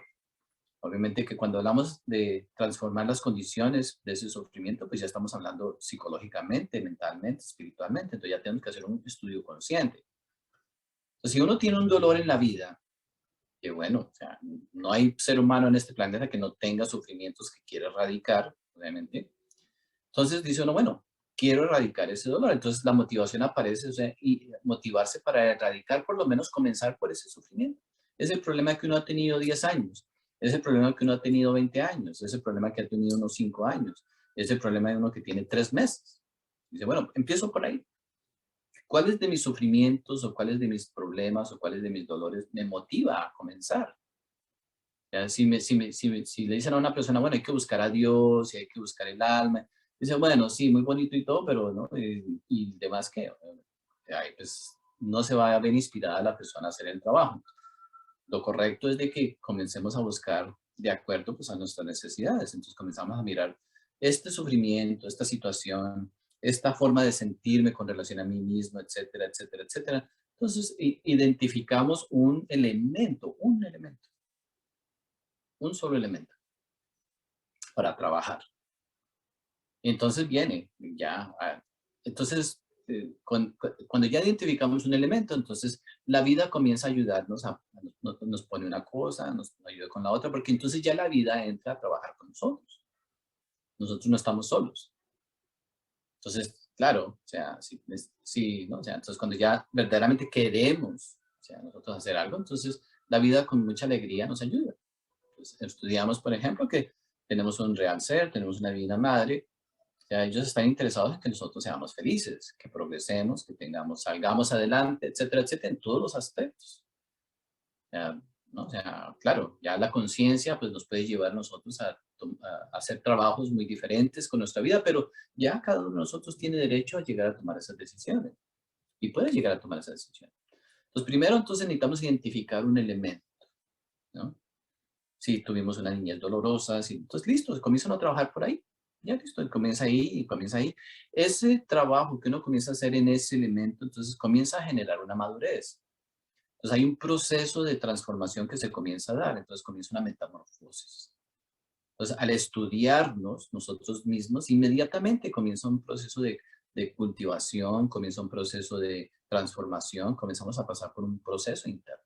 obviamente que cuando hablamos de transformar las condiciones de ese sufrimiento, pues ya estamos hablando psicológicamente, mentalmente, espiritualmente. Entonces ya tenemos que hacer un estudio consciente. Entonces, si uno tiene un dolor en la vida, que bueno, o sea, no hay ser humano en este planeta que no tenga sufrimientos que quiera erradicar, obviamente. Entonces dice uno, bueno, quiero erradicar ese dolor. Entonces la motivación aparece, o sea, y motivarse para erradicar, por lo menos comenzar por ese sufrimiento. Es el problema que uno ha tenido 10 años, es el problema que uno ha tenido 20 años, es el problema que ha tenido unos 5 años, es el problema de uno que tiene 3 meses. Dice, bueno, empiezo por ahí. ¿Cuáles de mis sufrimientos o cuáles de mis problemas o cuáles de mis dolores me motiva a comenzar? Ya, si le dicen a una persona, bueno, hay que buscar a Dios y hay que buscar el alma, dice, bueno, sí, muy bonito y todo, pero ¿no? Y demás que, ay, pues no se va a ver inspirada la persona a hacer el trabajo. Lo correcto es de que comencemos a buscar de acuerdo pues a nuestras necesidades. Entonces comenzamos a mirar este sufrimiento, esta situación, esta forma de sentirme con relación a mí mismo, etcétera, etcétera, etcétera. Entonces identificamos un solo elemento para trabajar. Entonces viene ya, entonces cuando ya identificamos un elemento, entonces la vida comienza a ayudarnos, nos pone una cosa, nos ayuda con la otra, porque entonces ya la vida entra a trabajar con nosotros. Nosotros no estamos solos. Entonces, claro, o sea, sí, ¿no? O sea, entonces cuando ya verdaderamente queremos, o sea, nosotros hacer algo, entonces la vida con mucha alegría nos ayuda. Entonces, estudiamos, por ejemplo, que tenemos un real ser, tenemos una divina madre. O sea, ellos están interesados en que nosotros seamos felices, que progresemos, que salgamos adelante, etcétera, etcétera, en todos los aspectos. O sea, ¿no? O sea, claro, ya la conciencia pues nos puede llevar a nosotros a hacer trabajos muy diferentes con nuestra vida, pero ya cada uno de nosotros tiene derecho a llegar a tomar esas decisiones y puede llegar a tomar esas decisiones. Entonces, primero entonces necesitamos identificar un elemento, ¿no? Si tuvimos una niñez dolorosa, entonces listo, comienzan a trabajar por ahí. Ya listo, comienza ahí y comienza ahí. Ese trabajo que uno comienza a hacer en ese elemento, entonces comienza a generar una madurez. Entonces hay un proceso de transformación que se comienza a dar, entonces comienza una metamorfosis. Entonces, al estudiarnos nosotros mismos, inmediatamente comienza un proceso de cultivación, comienza un proceso de transformación, comenzamos a pasar por un proceso interno.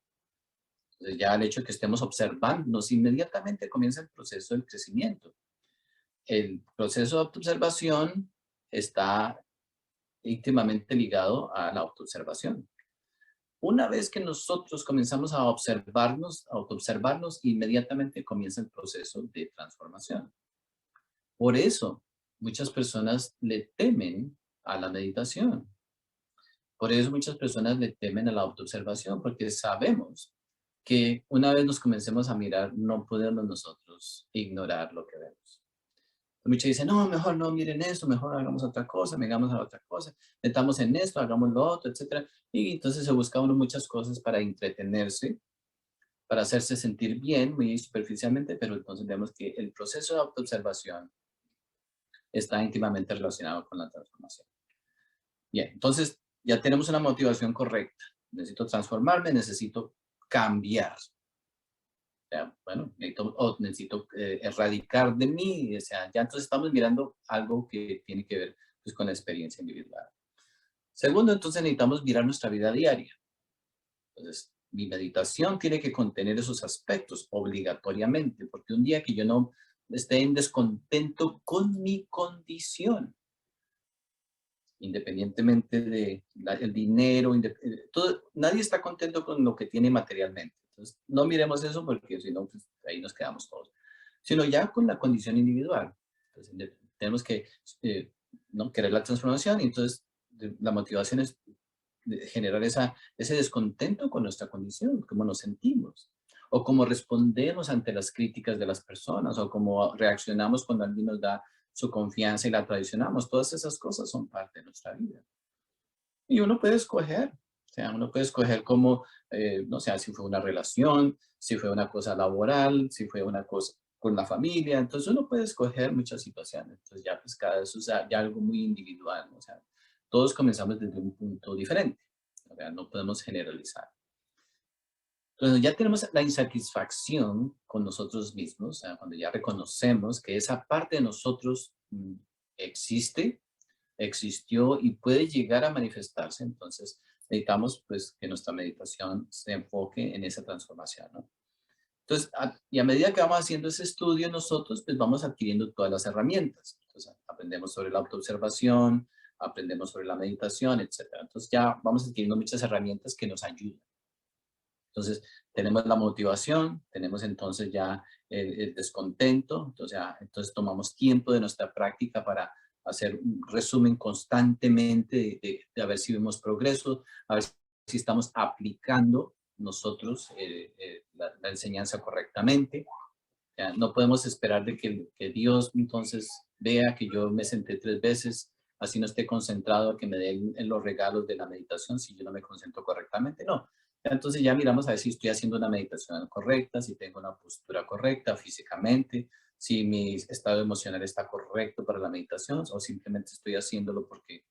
Entonces, ya el hecho de que estemos observándonos, inmediatamente comienza el proceso del crecimiento. El proceso de autoobservación está íntimamente ligado a la autoobservación. Una vez que nosotros comenzamos a observarnos, a autoobservarnos, inmediatamente comienza el proceso de transformación. Por eso, muchas personas le temen a la meditación. Por eso muchas personas le temen a la autoobservación, porque sabemos que una vez nos comencemos a mirar, no podemos nosotros ignorar lo que vemos. Muchos dicen, no, mejor no miren esto, mejor hagamos otra cosa, hagamos a otra cosa, metamos en esto, hagamos lo otro, etcétera. Y entonces se busca uno muchas cosas para entretenerse, para hacerse sentir bien, muy superficialmente, pero entonces vemos que el proceso de autoobservación está íntimamente relacionado con la transformación. Bien, entonces ya tenemos una motivación correcta. Necesito transformarme, necesito cambiar. O sea, bueno, necesito erradicar de mí. O sea, ya entonces estamos mirando algo que tiene que ver pues, con la experiencia individual. Segundo, entonces necesitamos mirar nuestra vida diaria. Entonces, mi meditación tiene que contener esos aspectos obligatoriamente, porque un día que yo no esté en descontento con mi condición, independientemente de el dinero, todo, nadie está contento con lo que tiene materialmente. Entonces, no miremos eso porque si no, pues, ahí nos quedamos todos. Sino ya con la condición individual. Entonces, tenemos que ¿no? querer la transformación y entonces la motivación es generar ese descontento con nuestra condición, cómo nos sentimos, o cómo respondemos ante las críticas de las personas, o cómo reaccionamos cuando alguien nos da su confianza y la traicionamos. Todas esas cosas son parte de nuestra vida. Y uno puede escoger, o sea, uno puede escoger cómo, no sé, si fue una relación, si fue una cosa laboral, si fue una cosa con la familia. Entonces uno puede escoger muchas situaciones. Entonces ya pues cada eso es ya algo muy individual, ¿no? O sea, todos comenzamos desde un punto diferente. O sea, no podemos generalizar. Entonces ya tenemos la insatisfacción con nosotros mismos, o sea, cuando ya reconocemos que esa parte de nosotros existe, existió y puede llegar a manifestarse, entonces necesitamos pues que nuestra meditación se enfoque en esa transformación, ¿no? Entonces, y a medida que vamos haciendo ese estudio nosotros, pues vamos adquiriendo todas las herramientas. Entonces, aprendemos sobre la autoobservación, aprendemos sobre la meditación, etcétera. Entonces, ya vamos adquiriendo muchas herramientas que nos ayudan. Entonces, tenemos la motivación, tenemos entonces ya el descontento, entonces tomamos tiempo de nuestra práctica para hacer un resumen constantemente de a ver si vemos progreso, a ver si estamos aplicando nosotros la enseñanza correctamente. Ya, no podemos esperar de que Dios entonces vea que yo me senté 3 veces, así no esté concentrado a que me den los regalos de la meditación si yo no me concentro correctamente. No. Entonces ya miramos a ver si estoy haciendo una meditación correcta, si tengo una postura correcta físicamente, si mi estado emocional está correcto para la meditación o simplemente estoy haciéndolo porque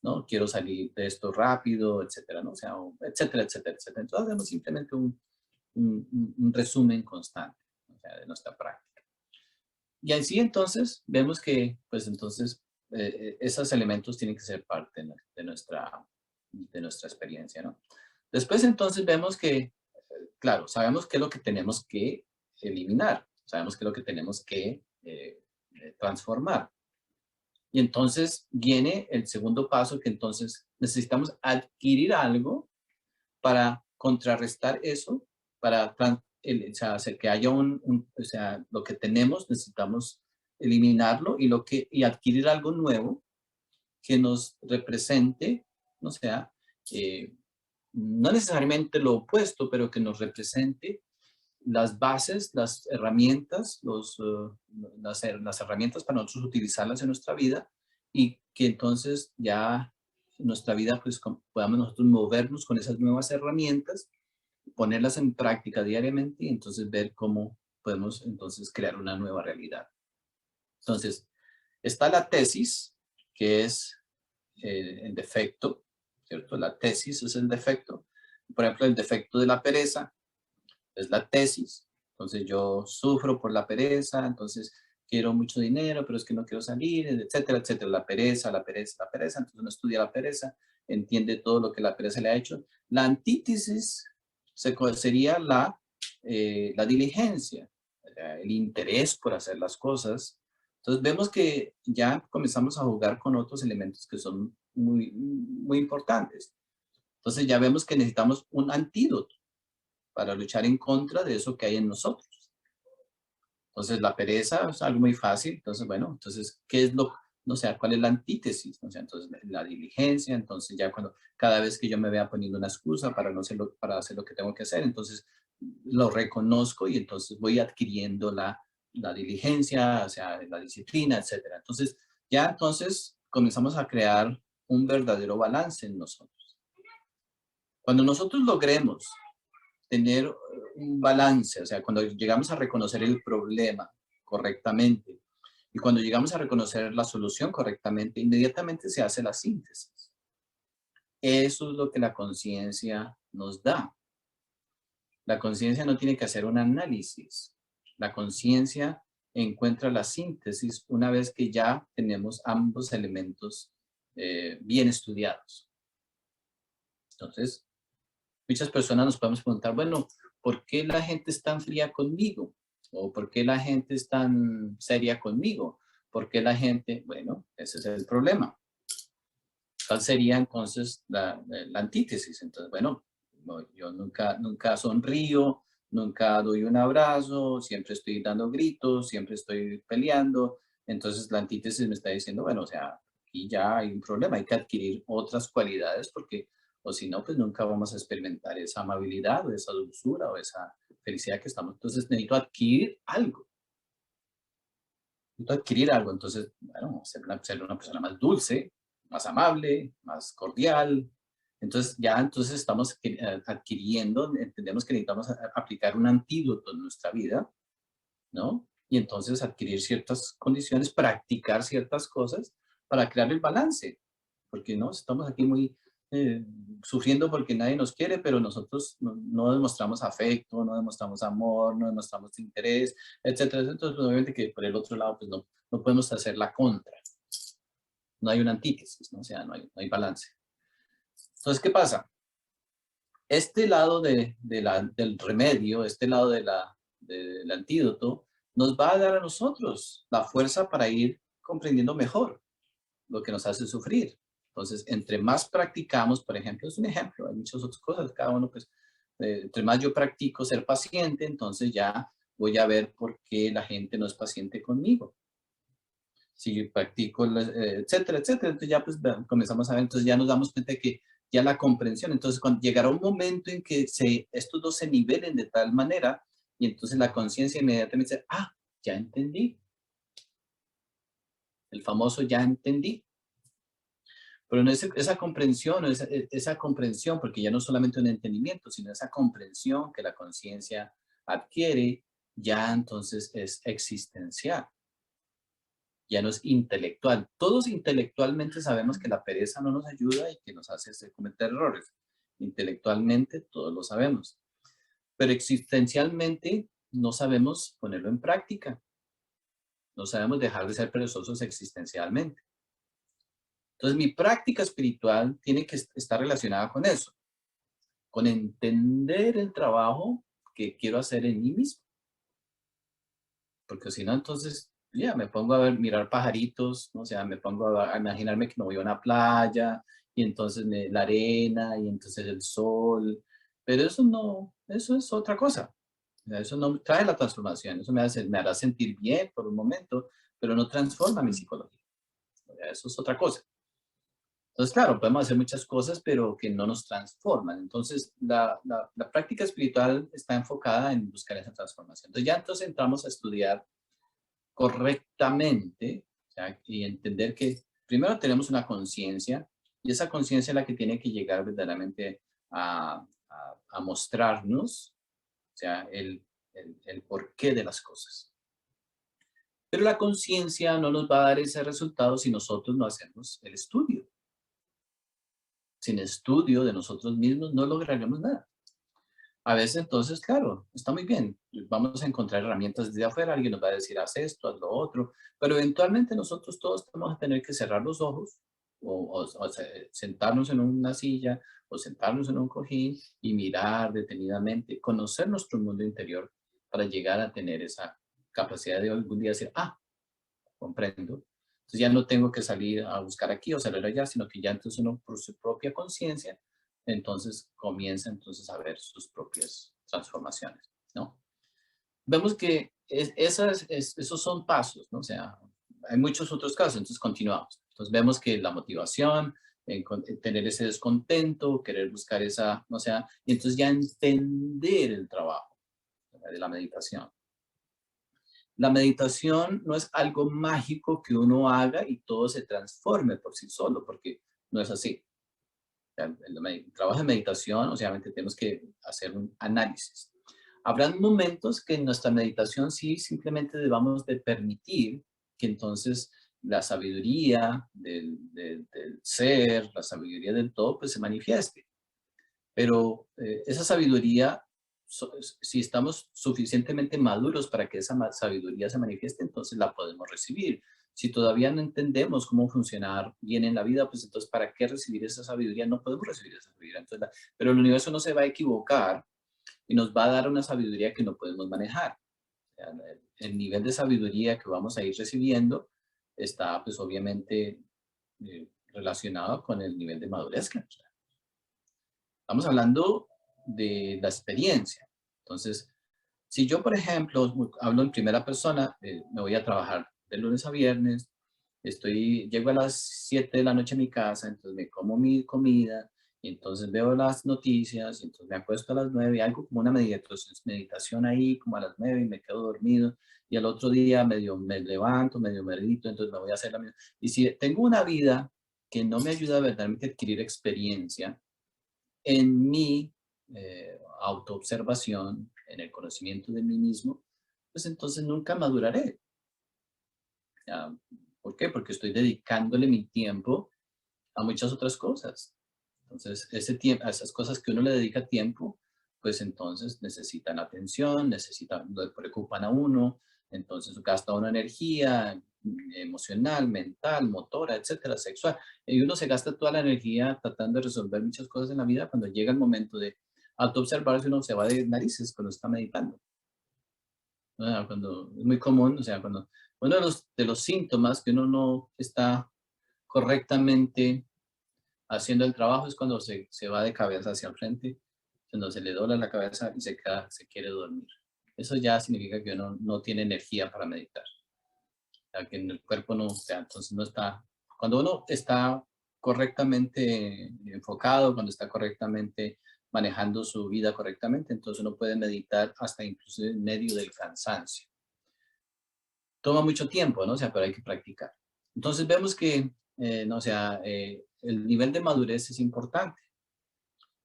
no quiero salir de esto rápido, etcétera, ¿no? O sea, etcétera, etcétera, etcétera. Entonces hacemos simplemente un resumen constante, o sea, de nuestra práctica. Y así entonces vemos que, pues entonces, esos elementos tienen que ser parte de nuestra experiencia, ¿no? Después entonces vemos que, claro, sabemos qué es lo que tenemos que eliminar, sabemos qué es lo que tenemos que transformar. Y entonces viene el segundo paso, que entonces necesitamos adquirir algo para contrarrestar eso, para o sea, hacer que haya o sea, lo que tenemos necesitamos eliminarlo y adquirir algo nuevo que nos represente, o sea, no necesariamente lo opuesto, pero que nos represente las bases, las herramientas, las herramientas para nosotros utilizarlas en nuestra vida y que entonces ya en nuestra vida pues podamos nosotros movernos con esas nuevas herramientas, ponerlas en práctica diariamente y entonces ver cómo podemos entonces crear una nueva realidad. Entonces, está la tesis, que es el defecto, ¿cierto? La tesis es el defecto. por ejemplo, el defecto de la pereza es la tesis. Entonces yo sufro por la pereza, entonces quiero mucho dinero, pero es que no quiero salir, etcétera, etcétera. La pereza, la pereza, la pereza. Entonces uno estudia la pereza, entiende todo lo que la pereza le ha hecho. La antítesis sería la diligencia, el interés por hacer las cosas. Entonces vemos que ya comenzamos a jugar con otros elementos que son muy, muy importantes. Entonces ya vemos que necesitamos un antídoto para luchar en contra de eso que hay en nosotros. Entonces la pereza es algo muy fácil. Entonces, bueno, entonces, ¿qué es lo, no sé, cuál es la antítesis? O sea, entonces la diligencia, entonces ya cuando, cada vez que yo me vea poniendo una excusa para no hacerlo, para hacer lo que tengo que hacer, entonces lo reconozco y entonces voy adquiriendo la diligencia, o sea, la disciplina, etcétera. Entonces, ya entonces comenzamos a crear un verdadero balance en nosotros. Cuando nosotros logremos tener un balance, o sea, cuando llegamos a reconocer el problema correctamente y cuando llegamos a reconocer la solución correctamente, inmediatamente se hace la síntesis. Eso es lo que la conciencia nos da. La conciencia no tiene que hacer un análisis. La conciencia encuentra la síntesis una vez que ya tenemos ambos elementos bien estudiados. Entonces, muchas personas nos podemos preguntar, bueno, ¿por qué la gente es tan fría conmigo? ¿O por qué la gente es tan seria conmigo? ¿Por qué la gente? Bueno, ese es el problema. ¿Cuál sería entonces la antítesis? Entonces, bueno, yo nunca sonrío, nunca doy un abrazo, siempre estoy dando gritos, siempre estoy peleando. Entonces la antítesis me está diciendo, bueno, o sea, aquí ya hay un problema, hay que adquirir otras cualidades porque, o si no, pues nunca vamos a experimentar esa amabilidad o esa dulzura o esa felicidad que estamos. Entonces necesito adquirir algo. Necesito adquirir algo. Entonces, bueno, ser una persona más dulce, más amable, más cordial. Entonces, ya entonces estamos adquiriendo, entendemos que necesitamos aplicar un antídoto en nuestra vida, ¿no? Y entonces adquirir ciertas condiciones, practicar ciertas cosas para crear el balance. Porque no, estamos aquí muy eh, sufriendo porque nadie nos quiere, pero nosotros no demostramos afecto, no demostramos amor, no demostramos interés, etcétera. Entonces, pues, obviamente que por el otro lado, pues no podemos hacer la contra. No hay una antítesis, ¿no? O sea, no hay balance. Entonces, ¿qué pasa? Este lado del remedio, este lado del antídoto, nos va a dar a nosotros la fuerza para ir comprendiendo mejor lo que nos hace sufrir. Entonces, entre más practicamos, por ejemplo, es un ejemplo, hay muchas otras cosas, cada uno, pues, entre más yo practico ser paciente, entonces ya voy a ver por qué la gente no es paciente conmigo. Si yo practico, etcétera, etcétera, entonces ya pues comenzamos a ver, entonces ya nos damos cuenta de que ya la comprensión, entonces cuando llegará un momento en que estos dos se nivelen de tal manera y entonces la conciencia inmediatamente dice, ah, ya entendí, el famoso ya entendí. Pero no esa comprensión, esa comprensión, porque ya no es solamente un entendimiento, sino esa comprensión que la conciencia adquiere, ya entonces es existencial, ya no es intelectual. Todos intelectualmente sabemos que la pereza no nos ayuda y que nos hace cometer errores. Intelectualmente todos lo sabemos, pero existencialmente no sabemos ponerlo en práctica. No sabemos dejar de ser perezosos existencialmente. Entonces, mi práctica espiritual tiene que estar relacionada con eso, con entender el trabajo que quiero hacer en mí mismo. Porque si no, entonces, ya me pongo a ver, mirar pajaritos, ¿no? O sea, me pongo a imaginarme que me voy a una playa y entonces la arena y entonces el sol. Pero eso no, eso es otra cosa. O sea, eso no trae la transformación. Eso me hará sentir bien por un momento, pero no transforma mi psicología. O sea, eso es otra cosa. Entonces, claro, podemos hacer muchas cosas, pero que no nos transforman. Entonces, la práctica espiritual está enfocada en buscar esa transformación. Entonces, ya entonces entramos a estudiar correctamente, o sea, y entender que primero tenemos una conciencia, y esa conciencia es la que tiene que llegar verdaderamente a mostrarnos, o sea, el porqué de las cosas. Pero la conciencia no nos va a dar ese resultado si nosotros no hacemos el estudio. sin estudio de nosotros mismos, no lograremos nada. A veces, entonces, claro, está muy bien. Vamos a encontrar herramientas desde afuera, alguien nos va a decir, haz esto, haz lo otro, pero eventualmente nosotros todos vamos a tener que cerrar los ojos sentarnos en una silla o sentarnos en un cojín y mirar detenidamente, conocer nuestro mundo interior para llegar a tener esa capacidad de algún día decir, ah, comprendo. Entonces ya no tengo que salir a buscar aquí o salir allá, sino que ya entonces uno por su propia conciencia, entonces comienza entonces a ver sus propias transformaciones, ¿no? Vemos que esos son pasos, ¿no? O sea, hay muchos otros casos, entonces continuamos. Entonces vemos que la motivación, tener ese descontento, querer buscar esa, o sea, y entonces ya entender el trabajo de la meditación. La meditación no es algo mágico que uno haga y todo se transforme por sí solo, porque no es así. O sea, el trabajo de meditación, o sea, obviamente tenemos que hacer un análisis. Habrán momentos que en nuestra meditación sí simplemente debamos de permitir que entonces la sabiduría del ser, la sabiduría del todo, pues se manifieste. Pero esa sabiduría, si estamos suficientemente maduros para que esa sabiduría se manifieste, entonces la podemos recibir. Si todavía no entendemos cómo funcionar bien en la vida, pues entonces, ¿para qué recibir esa sabiduría? No podemos recibir esa sabiduría. Entonces, pero el universo no se va a equivocar y nos va a dar una sabiduría que no podemos manejar. O sea, el nivel de sabiduría que vamos a ir recibiendo está, pues obviamente, relacionado con el nivel de madurez que nos da. Estamos hablando de la experiencia. Entonces, si yo, por ejemplo, hablo en primera persona, me voy a trabajar de lunes a viernes, llego a las 7 de la noche a mi casa, entonces me como mi comida, y entonces veo las noticias, y entonces me acuesto a las 9, y algo como una meditación ahí, como a las 9, y me quedo dormido, y al otro día medio me levanto, medio medito, entonces me voy a hacer la misma. Y si tengo una vida que no me ayuda verdaderamente a adquirir experiencia, en mi autoobservación, en el conocimiento de mí mismo, pues entonces nunca maduraré. ¿Ya? ¿Por qué? Porque estoy dedicándole mi tiempo a muchas otras cosas. Entonces, ese tiempo, a esas cosas que uno le dedica tiempo, pues entonces necesitan atención, le preocupan a uno, entonces gasta una energía emocional, mental, motora, etcétera, sexual. Y uno se gasta toda la energía tratando de resolver muchas cosas en la vida. Cuando llega el momento de autoobservarse, uno se va de narices cuando está meditando. Cuando, es muy común, o sea, cuando uno de los síntomas que uno no está correctamente haciendo el trabajo es cuando se va de cabeza hacia el frente, cuando se le dobla la cabeza y se quiere dormir. Eso ya significa que uno no tiene energía para meditar. O sea, que en el cuerpo no, o sea, entonces no está, cuando uno está correctamente enfocado, cuando está correctamente manejando su vida correctamente, entonces uno puede meditar hasta incluso en medio del cansancio. Toma mucho tiempo, ¿no? O sea, pero hay que practicar. Entonces vemos que, no, o sea, el nivel de madurez es importante.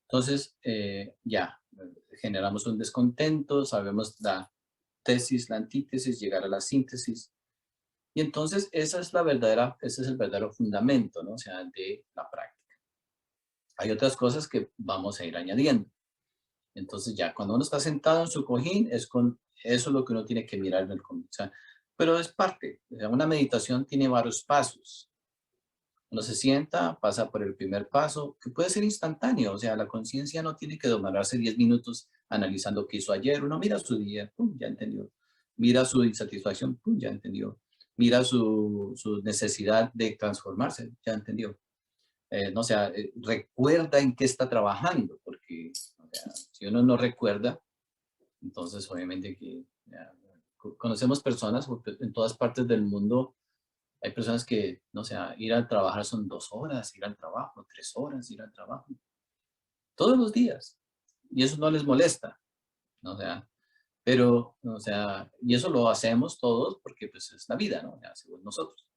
Entonces, ya, generamos un descontento, sabemos la tesis, la antítesis, llegar a la síntesis. Y entonces esa es la verdadera, ese es el verdadero fundamento, ¿no? O sea, de la práctica. Hay otras cosas que vamos a ir añadiendo. Entonces ya, cuando uno está sentado en su cojín, eso es lo que uno tiene que mirar en el cojín. O sea, pero es parte. O sea, una meditación tiene varios pasos. Uno se sienta, pasa por el primer paso, que puede ser instantáneo, o sea, la conciencia no tiene que demorarse 10 minutos analizando qué hizo ayer. Uno mira su día, pum, ya entendió. Mira su insatisfacción, pum, ya entendió. Mira su necesidad de transformarse, ya entendió. No, o sea, recuerda en qué está trabajando, porque o sea, si uno no recuerda, entonces obviamente que ya, conocemos personas en todas partes del mundo. Hay personas que, no sé, ir al trabajar son 2 horas, ir al trabajo, 3 horas, ir al trabajo, todos los días. Y eso no les molesta, ¿no? O sea, pero, o sea, y eso lo hacemos todos porque pues es la vida, ¿no? O sea, según nosotros.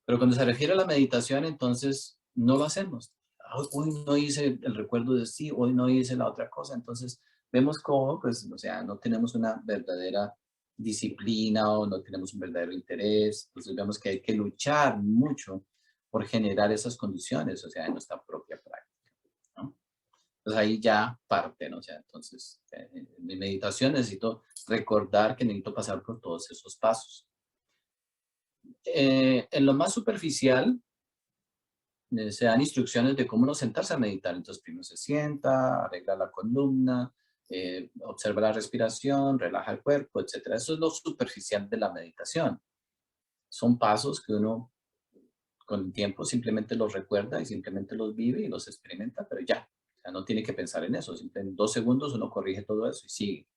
Pero cuando se refiere a la meditación, entonces no lo hacemos. Hoy no hice el recuerdo de sí, hoy no hice la otra cosa. Entonces vemos cómo, pues, o sea, no tenemos una verdadera disciplina o no tenemos un verdadero interés. Entonces vemos que hay que luchar mucho por generar esas condiciones, o sea, en nuestra propia práctica. Pues ahí ya parte, ¿no? O sea, entonces, en mi meditación necesito recordar que necesito pasar por todos esos pasos. En lo más superficial, se dan instrucciones de cómo no sentarse a meditar. Entonces, primero se sienta, arregla la columna, observa la respiración, relaja el cuerpo, etcétera. Eso es lo superficial de la meditación. Son pasos que uno con el tiempo simplemente los recuerda y simplemente los vive y los experimenta, pero ya. O sea, no tiene que pensar en eso. Simplemente en 2 segundos uno corrige todo eso y sigue.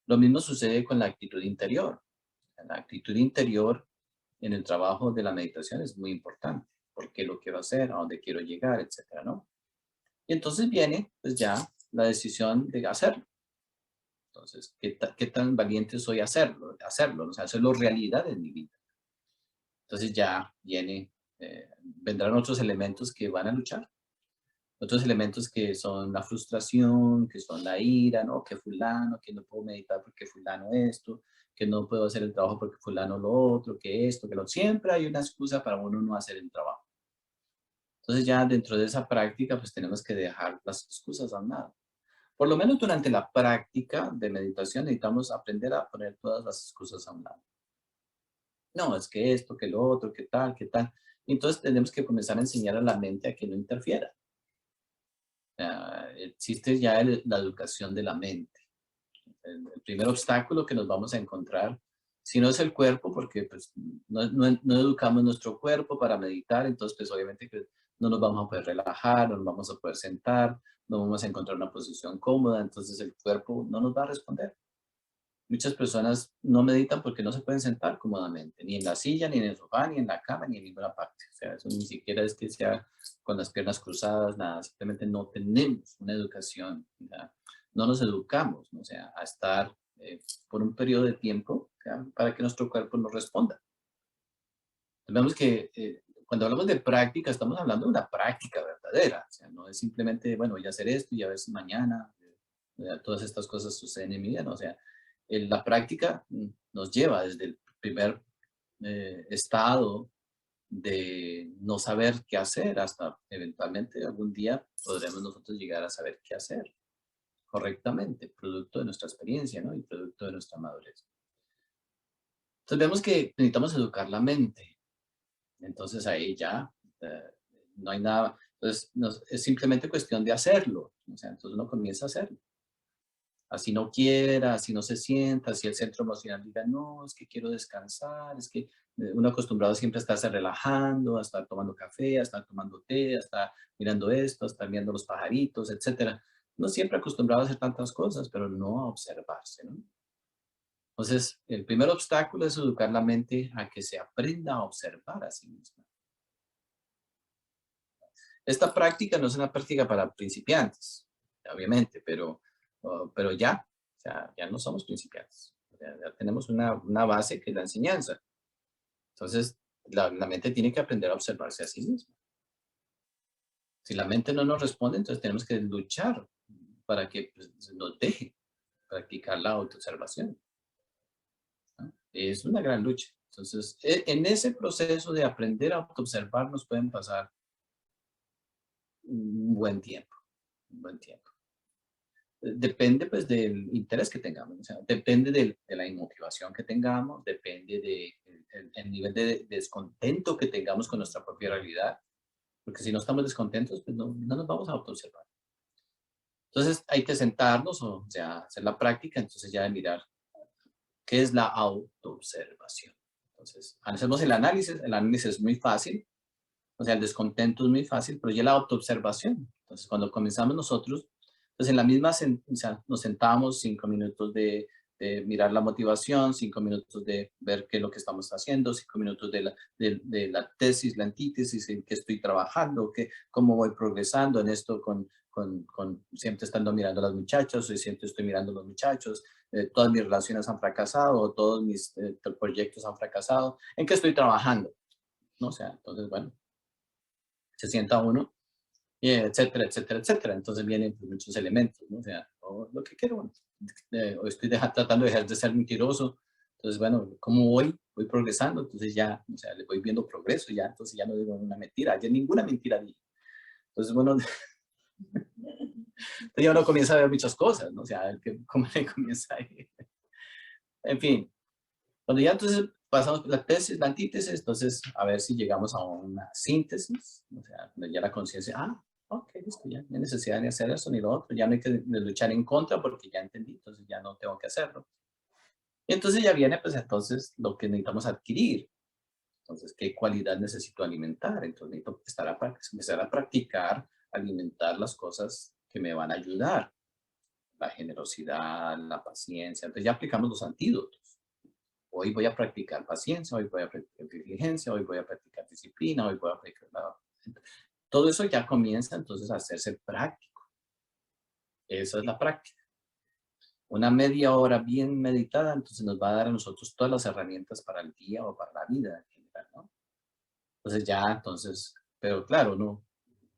Lo mismo sucede con la actitud interior. La actitud interior en el trabajo de la meditación es muy importante. ¿Por qué lo quiero hacer? ¿A dónde quiero llegar? Etcétera, ¿no? Y entonces viene, pues ya, la decisión de hacerlo. Entonces, ¿qué tan valiente soy a hacerlo, o sea, hacerlo realidad en mi vida? Entonces ya viene, vendrán otros elementos que van a luchar. Otros elementos que son la frustración, que son la ira, ¿no? Que fulano, que no puedo meditar porque fulano esto, que no puedo hacer el trabajo porque fulano lo otro, que esto, que lo... Siempre hay una excusa para uno no hacer el trabajo. Entonces ya dentro de esa práctica, pues tenemos que dejar las excusas a un lado. Por lo menos durante la práctica de meditación necesitamos aprender a poner todas las excusas a un lado. No, es que esto, que lo otro, que tal, que tal. Entonces tenemos que comenzar a enseñar a la mente a que no interfiera. Existe ya la educación de la mente. El primer obstáculo que nos vamos a encontrar, si no es el cuerpo, porque pues, no educamos nuestro cuerpo para meditar, entonces pues obviamente que no nos vamos a poder relajar, no nos vamos a poder sentar, no vamos a encontrar una posición cómoda, entonces el cuerpo no nos va a responder. Muchas personas no meditan porque no se pueden sentar cómodamente, ni en la silla, ni en el sofá, ni en la cama, ni en ninguna parte. O sea, eso ni siquiera es que sea con las piernas cruzadas, nada, simplemente no tenemos una educación, ¿ya? No nos educamos, ¿no? O sea, a estar por un periodo de tiempo, ¿ya? Para que nuestro cuerpo nos responda. Vemos que cuando hablamos de práctica, estamos hablando de una práctica verdadera, o sea, no es simplemente, bueno, voy a hacer esto y a ver si mañana todas estas cosas suceden en mi vida, ¿no? O sea, la práctica nos lleva desde el primer estado de no saber qué hacer hasta eventualmente algún día podremos nosotros llegar a saber qué hacer correctamente, producto de nuestra experiencia, ¿no? Y producto de nuestra madurez. Entonces vemos que necesitamos educar la mente. Entonces ahí ya eh, no hay nada. Entonces es simplemente cuestión de hacerlo. O sea, entonces uno comienza a hacerlo. Así no quiera, así no se sienta, así el centro emocional diga, no, es que quiero descansar, es que uno acostumbrado siempre a estarse relajando, a estar tomando café, a estar tomando té, a estar mirando esto, a estar viendo los pajaritos, etcétera. No siempre acostumbrado a hacer tantas cosas, pero no a observarse, ¿no? Entonces, el primer obstáculo es educar la mente a que se aprenda a observar a sí misma. Esta práctica no es una práctica para principiantes, obviamente, pero ya, o sea, ya no somos principiantes. Ya tenemos una base que es la enseñanza. Entonces, la mente tiene que aprender a observarse a sí misma. Si la mente no nos responde, entonces tenemos que luchar para que pues, nos deje practicar la autoobservación, ¿no? Es una gran lucha. Entonces, en ese proceso de aprender a autoobservar nos pueden pasar un buen tiempo, un buen tiempo. Depende pues del interés que tengamos, o sea, depende de la inmotivación que tengamos, depende del nivel de descontento que tengamos con nuestra propia realidad, porque si no estamos descontentos, pues no nos vamos a autoobservar. Entonces hay que sentarnos, o sea, hacer la práctica, entonces ya de mirar qué es la autoobservación. Entonces, hacemos el análisis es muy fácil, o sea, el descontento es muy fácil, pero ya la autoobservación. Entonces, cuando comenzamos nosotros, pues en la misma, o sea, nos sentamos 5 minutos de mirar la motivación, 5 minutos de ver qué es lo que estamos haciendo, 5 minutos de la tesis, la antítesis, en qué estoy trabajando, cómo voy progresando en esto siempre estando mirando a las muchachas, o siempre estoy mirando a los muchachos, todas mis relaciones han fracasado, todos mis proyectos han fracasado, ¿en qué estoy trabajando? ¿No? O sea, entonces, bueno, se sienta uno, y etcétera, etcétera, etcétera. Entonces vienen pues, muchos elementos, ¿no? O sea, lo que quiero, bueno, o estoy tratando de dejar de ser mentiroso. Entonces, bueno, ¿cómo voy? Voy progresando, entonces ya, o sea, le voy viendo progreso ya, entonces ya no digo una mentira, ya ninguna mentira dije. Entonces, bueno, Entonces ya uno comienza a ver muchas cosas, ¿no? O sea, cómo le comienza a ir. En fin, cuando ya entonces pasamos por la tesis, la antítesis, entonces a ver si llegamos a una síntesis, o sea, donde ya la conciencia, ok, listo, ya no hay necesidad de hacer eso ni lo otro, ya no hay que luchar en contra porque ya entendí, entonces ya no tengo que hacerlo. Y entonces ya viene, pues entonces, lo que necesitamos adquirir. Entonces, ¿qué cualidad necesito alimentar? Entonces necesito empezar a practicar, alimentar las cosas que me van a ayudar. La generosidad, la paciencia. Entonces ya aplicamos los antídotos. Hoy voy a practicar paciencia, hoy voy a practicar diligencia, hoy voy a practicar disciplina, hoy voy a practicar... Todo eso ya comienza entonces a hacerse práctico. Esa es la práctica. Una media hora bien meditada, entonces nos va a dar a nosotros todas las herramientas para el día o para la vida en general, ¿no? Entonces ya, entonces, pero claro, uno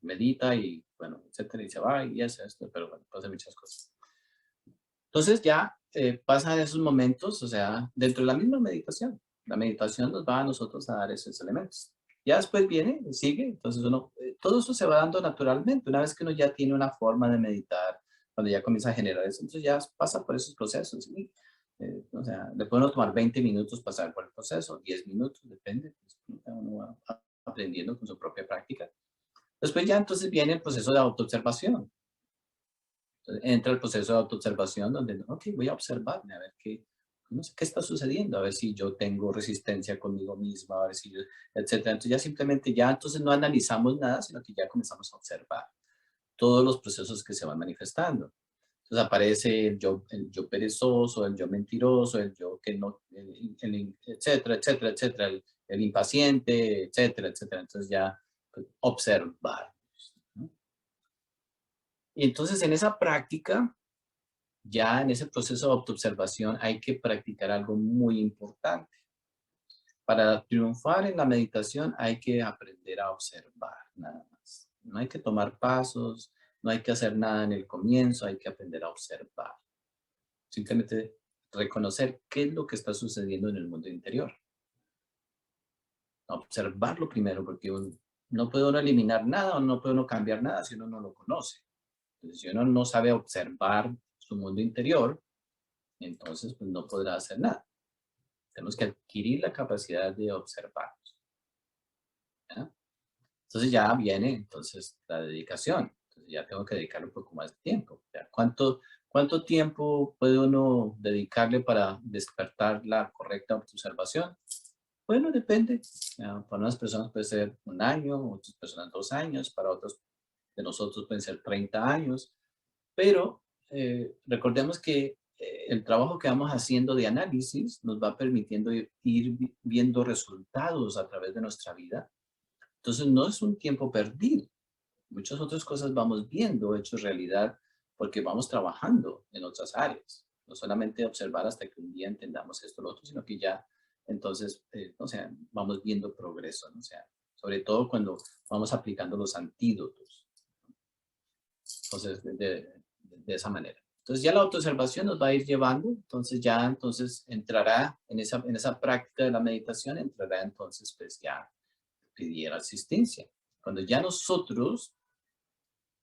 medita y, bueno, etcétera, y se va y hace esto, pero bueno, pasa muchas cosas. Entonces ya pasan esos momentos, o sea, dentro de la misma meditación. La meditación nos va a nosotros a dar esos elementos. Ya después viene, sigue, entonces uno, todo eso se va dando naturalmente. Una vez que uno ya tiene una forma de meditar, cuando ya comienza a generar eso, entonces ya pasa por esos procesos. ¿Sí? O sea, le pueden tomar 20 minutos pasar por el proceso, 10 minutos, depende. Pues, uno va aprendiendo con su propia práctica. Después ya entonces viene el proceso de autoobservación. Entonces, entra el proceso de autoobservación donde, ok, voy a observarme, a ver qué, no sé, qué está sucediendo, a ver si yo tengo resistencia conmigo misma, a ver si yo, etcétera. Entonces ya simplemente ya entonces no analizamos nada, sino que ya comenzamos a observar todos los procesos que se van manifestando. Entonces aparece el yo perezoso, el yo mentiroso, el yo que no, etcétera, etcétera, etcétera, el impaciente, etcétera, etcétera. Entonces ya pues, observar. ¿No? Y entonces en esa práctica, ya en ese proceso de autoobservación hay que practicar algo muy importante. Para triunfar en la meditación hay que aprender a observar nada más. No hay que tomar pasos, no hay que hacer nada en el comienzo, hay que aprender a observar. Simplemente reconocer qué es lo que está sucediendo en el mundo interior. Observarlo primero, porque no puede uno eliminar nada o no puede uno cambiar nada si uno no lo conoce. Entonces, si uno no sabe observar su mundo interior, entonces pues, no podrá hacer nada. Tenemos que adquirir la capacidad de observarnos. ¿Ya? Entonces ya viene entonces la dedicación. Entonces ya tengo que dedicarle un poco más de tiempo. ¿Ya? ¿Cuánto tiempo puede uno dedicarle para despertar la correcta observación? Bueno, depende. Para unas personas puede ser 1 año, otras personas 2 años, para otros de nosotros pueden ser 30 años, pero recordemos que el trabajo que vamos haciendo de análisis nos va permitiendo ir viendo resultados a través de nuestra vida. Entonces no es un tiempo perdido. Muchas otras cosas vamos viendo hechos realidad porque vamos trabajando en otras áreas. No solamente observar hasta que un día entendamos esto o lo otro, sino que ya entonces, o sea, vamos viendo progreso, ¿no? O sea, sobre todo cuando vamos aplicando los antídotos. Entonces, de esa manera. Entonces ya la autoobservación nos va a ir llevando, entonces ya entonces entrará en esa práctica de la meditación, entrará entonces pues ya pidiera asistencia. Cuando ya nosotros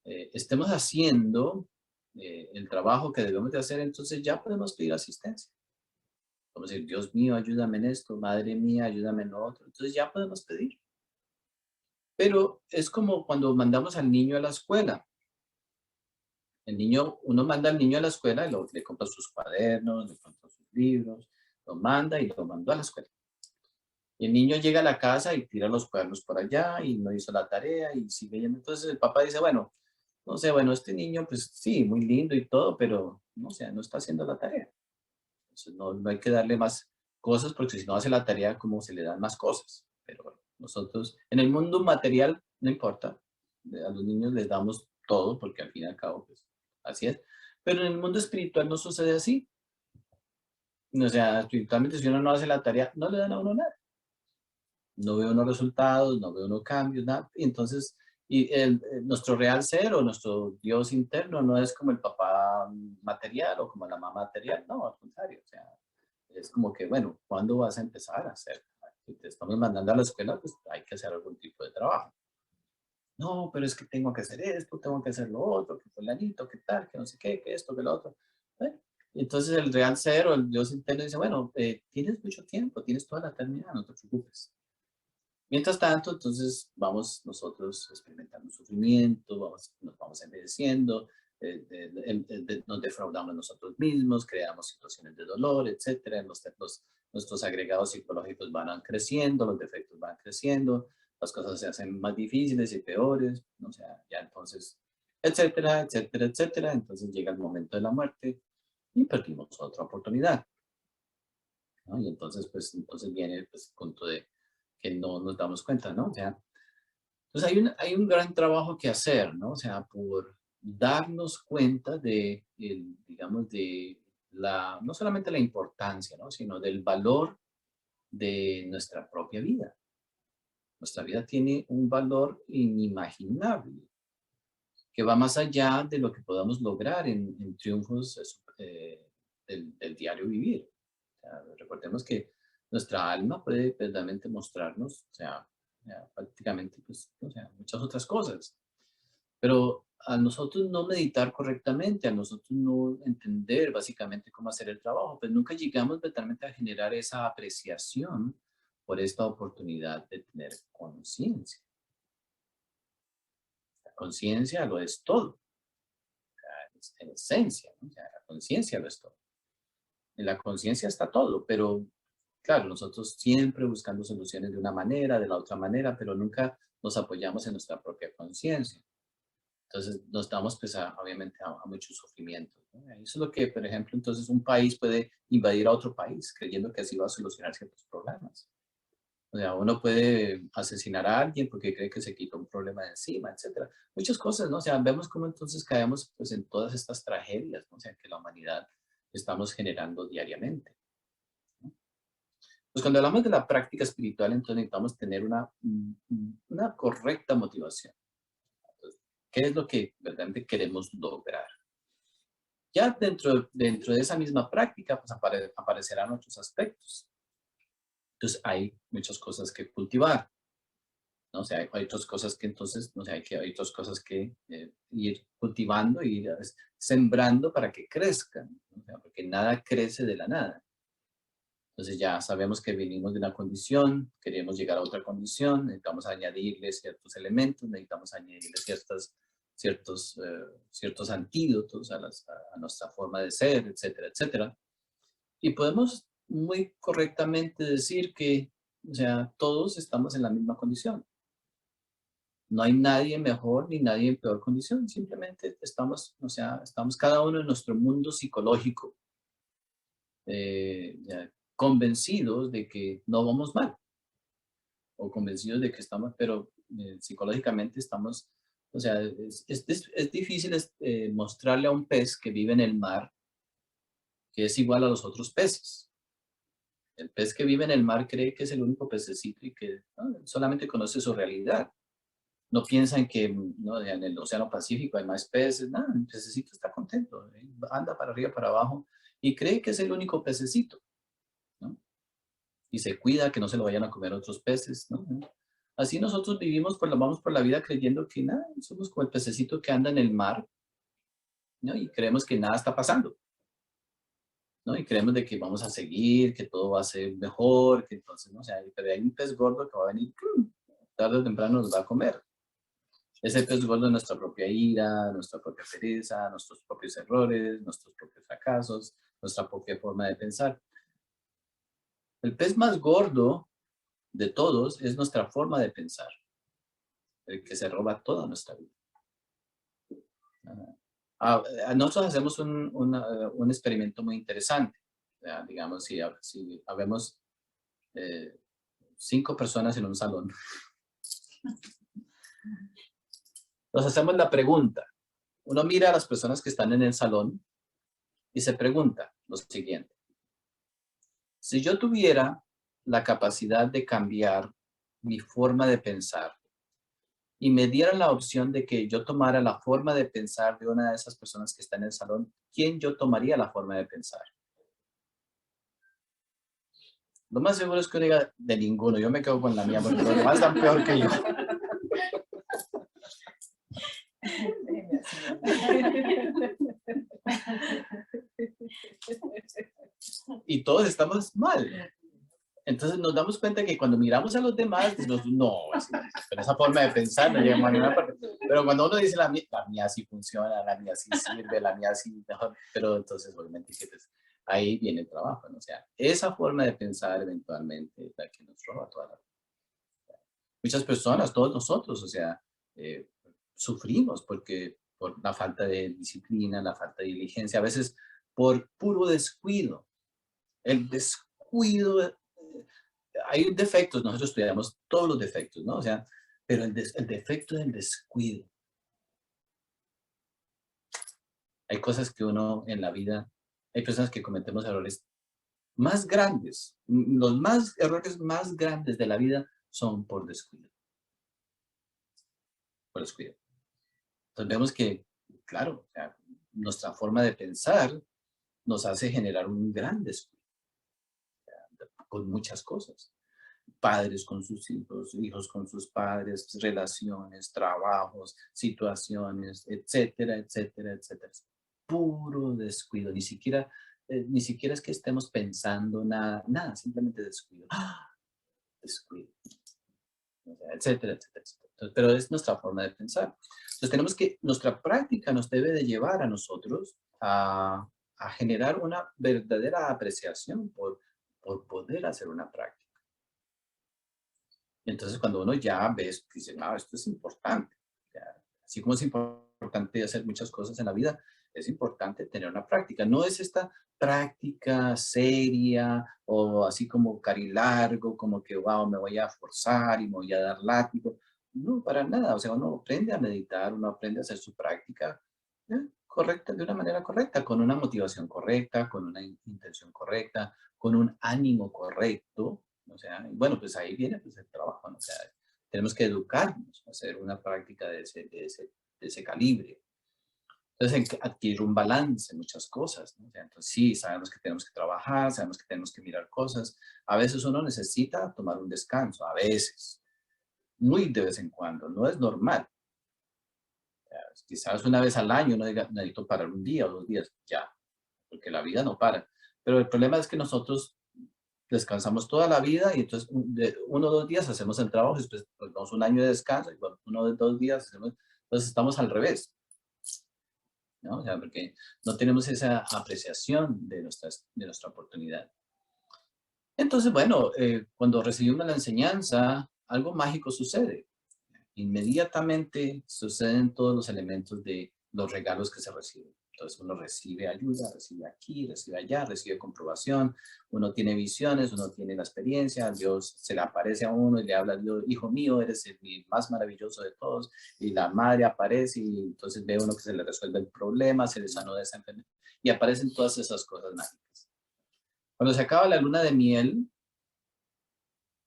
estemos haciendo el trabajo que debemos de hacer, entonces ya podemos pedir asistencia. Podemos decir, Dios mío, ayúdame en esto, Madre mía, ayúdame en lo otro. Entonces ya podemos pedir. Pero es como cuando mandamos al niño a la escuela. El niño, uno manda al niño a la escuela y le compra sus cuadernos, le compra sus libros, lo manda y lo mandó a la escuela. Y el niño llega a la casa y tira los cuadernos por allá y no hizo la tarea y sigue yendo. Entonces el papá dice, bueno, no sé, bueno, este niño pues sí, muy lindo y todo, pero no sé, no está haciendo la tarea. Entonces no hay que darle más cosas porque si no hace la tarea, como se le dan más cosas. Pero bueno, nosotros, en el mundo material, no importa, a los niños les damos todo porque al fin y al cabo, pues así es. Pero en el mundo espiritual no sucede así. O sea, espiritualmente si uno no hace la tarea, no le dan a uno nada. No veo unos resultados, no veo unos cambios, nada. Y entonces, nuestro real ser o nuestro Dios interno no es como el papá material o como la mamá material, no, al contrario. O sea, es como que, bueno, ¿cuándo vas a empezar a hacer? Si te estamos mandando a la escuela, pues hay que hacer algún tipo de trabajo. No, pero es que tengo que hacer esto, tengo que hacer lo otro, que fulanito, que tal, que no sé qué, que esto, que lo otro. ¿Eh? Y entonces el real cero, el Dios interno dice, bueno, tienes mucho tiempo, tienes toda la eternidad, no te preocupes. Mientras tanto, entonces vamos nosotros experimentando sufrimiento, nos vamos envejeciendo, nos defraudamos nosotros mismos, creamos situaciones de dolor, etcétera. Nuestros agregados psicológicos van creciendo, los defectos van creciendo, las cosas se hacen más difíciles y peores, o sea, ya entonces, etcétera, etcétera, etcétera. Entonces llega el momento de la muerte y perdimos otra oportunidad, ¿no? Y entonces, pues, entonces viene pues, el punto de que no nos damos cuenta, ¿no? O sea, entonces hay un gran trabajo que hacer, ¿no? O sea, por darnos cuenta de, digamos, de no solamente la importancia, ¿no? Sino del valor de nuestra propia vida. Nuestra vida tiene un valor inimaginable, que va más allá de lo que podamos lograr en triunfos del diario vivir. O sea, recordemos que nuestra alma puede verdaderamente mostrarnos, o sea, prácticamente, pues, o sea, muchas otras cosas. Pero a nosotros no meditar correctamente, a nosotros no entender básicamente cómo hacer el trabajo, pues nunca llegamos verdaderamente a generar esa apreciación por esta oportunidad de tener conciencia. La conciencia lo es todo, en esencia, ¿no? O sea, la conciencia lo es todo. En la conciencia está todo, pero claro, nosotros siempre buscando soluciones de una manera, de la otra manera, pero nunca nos apoyamos en nuestra propia conciencia. Entonces nos damos, pues, obviamente, a mucho sufrimiento, ¿no? Eso es lo que, por ejemplo, entonces un país puede invadir a otro país creyendo que así va a solucionar ciertos problemas. O sea, uno puede asesinar a alguien porque cree que se quitó un problema de encima, etcétera. Muchas cosas, ¿no? O sea, vemos cómo entonces caemos, pues, en todas estas tragedias, ¿no? O sea, que la humanidad estamos generando diariamente. Pues cuando hablamos de la práctica espiritual, entonces necesitamos tener una correcta motivación. Entonces, ¿qué es lo que verdaderamente queremos lograr? Ya dentro de esa misma práctica, pues aparecerán otros aspectos. Entonces, hay muchas cosas que cultivar, ¿no? O sea, hay otras cosas que entonces, no sé, hay otras cosas que ir cultivando, ir sembrando para que crezcan, ¿no? O sea, porque nada crece de la nada. Entonces ya sabemos que venimos de una condición, queremos llegar a otra condición, necesitamos añadirle ciertos elementos, necesitamos añadirle ciertos antídotos a nuestra forma de ser, etcétera, etcétera. Y podemos muy correctamente decir que, o sea, todos estamos en la misma condición. No hay nadie mejor ni nadie en peor condición, simplemente estamos, o sea, estamos cada uno en nuestro mundo psicológico, ya, convencidos de que no vamos mal o convencidos de que estamos, pero psicológicamente estamos, o sea, es difícil mostrarle a un pez que vive en el mar que es igual a los otros peces. El pez que vive en el mar cree que es el único pececito y que solamente conoce su realidad. No piensa en que, ¿no?, en el Océano Pacífico hay más peces. Nada, el pececito está contento, anda para arriba, para abajo y cree que es el único pececito, ¿no? Y se cuida que no se lo vayan a comer otros peces, ¿no? Así nosotros vamos por la vida creyendo que nada, somos como el pececito que anda en el mar, ¿no? Y creemos que nada está pasando, ¿no? Y creemos de que vamos a seguir, que todo va a ser mejor, que entonces, no sé, pero hay un pez gordo que va a venir, tarde o temprano nos va a comer. Ese pez gordo es nuestra propia ira, nuestra propia pereza, nuestros propios errores, nuestros propios fracasos, nuestra propia forma de pensar. El pez más gordo de todos es nuestra forma de pensar, el que se roba toda nuestra vida. Nosotros hacemos un experimento muy interesante. Digamos, si habemos 5 personas en un salón, nos hacemos la pregunta. Uno mira a las personas que están en el salón y se pregunta lo siguiente. Si yo tuviera la capacidad de cambiar mi forma de pensar y me dieran la opción de que yo tomara la forma de pensar de una de esas personas que está en el salón, ¿quién yo tomaría la forma de pensar? Lo más seguro es que diga de ninguno. Yo me quedo con la mía porque los demás están peor que yo. y todos estamos mal. Entonces nos damos cuenta que cuando miramos a los demás, decimos, no, con esa forma de pensar no llegamos a ninguna parte. Pero cuando uno dice, la mía sí funciona, la mía sí sirve, la mía sí mejor, pero entonces obviamente que pues, ahí viene el trabajo, ¿no? O sea, esa forma de pensar eventualmente es la que nos roba toda la vida. Muchas personas, todos nosotros, o sea, eh, sufrimos por la falta de disciplina, la falta de diligencia, a veces por puro descuido. El descuido, hay defectos, nosotros estudiamos todos los defectos, ¿no? O sea, pero el defecto del descuido. Hay cosas que uno en la vida, hay personas que cometemos errores más grandes, los errores más grandes de la vida son por descuido, por descuido. Entonces vemos que, claro, o sea, nuestra forma de pensar nos hace generar un gran descuido con muchas cosas. Padres con sus hijos, hijos con sus padres, relaciones, trabajos, situaciones, etcétera, etcétera, etcétera. Puro descuido, ni siquiera es que estemos pensando nada, nada, simplemente descuido. ¡Ah! Descuido, o sea, etcétera, etcétera, etcétera. Entonces, pero es nuestra forma de pensar. Entonces nuestra práctica nos debe de llevar a nosotros a generar una verdadera apreciación por poder hacer una práctica. Entonces, cuando uno ya ve, dice, no, esto es importante. Ya, así como es importante hacer muchas cosas en la vida, es importante tener una práctica. No es esta práctica seria o así como carilargo, como que, wow, me voy a forzar y me voy a dar látigo. No, para nada. O sea, uno aprende a meditar, uno aprende a hacer su práctica correcta, de una manera correcta, con una motivación correcta, con una intención correcta, con un ánimo correcto. O sea, bueno, pues ahí viene pues, el trabajo, ¿no? O sea, tenemos que educarnos a hacer una práctica de ese calibre. Entonces, adquirir un balance en muchas cosas, ¿no? O sea, entonces, sí, sabemos que tenemos que trabajar, sabemos que tenemos que mirar cosas. A veces uno necesita tomar un descanso, a veces, muy de vez en cuando, no es normal. O sea, quizás una vez al año uno diga, necesito parar un día o 2 días, ya, porque la vida no para. Pero el problema es que nosotros descansamos toda la vida y entonces de 1 o 2 días hacemos el trabajo y después pues, damos un año de descanso y bueno, 1 o 2 días hacemos, entonces estamos al revés, ¿no? O sea, porque no tenemos esa apreciación de nuestra oportunidad. Entonces, bueno, cuando recibimos la enseñanza, algo mágico sucede. Inmediatamente suceden todos los elementos de los regalos que se reciben. Entonces uno recibe ayuda, recibe aquí, recibe allá, recibe comprobación, uno tiene visiones, uno tiene la experiencia, Dios se le aparece a uno y le habla a Dios, hijo mío, eres el más maravilloso de todos, y la madre aparece y entonces ve uno que se le resuelve el problema, se le sanó de esa enfermedad, y aparecen todas esas cosas mágicas. Cuando se acaba la luna de miel,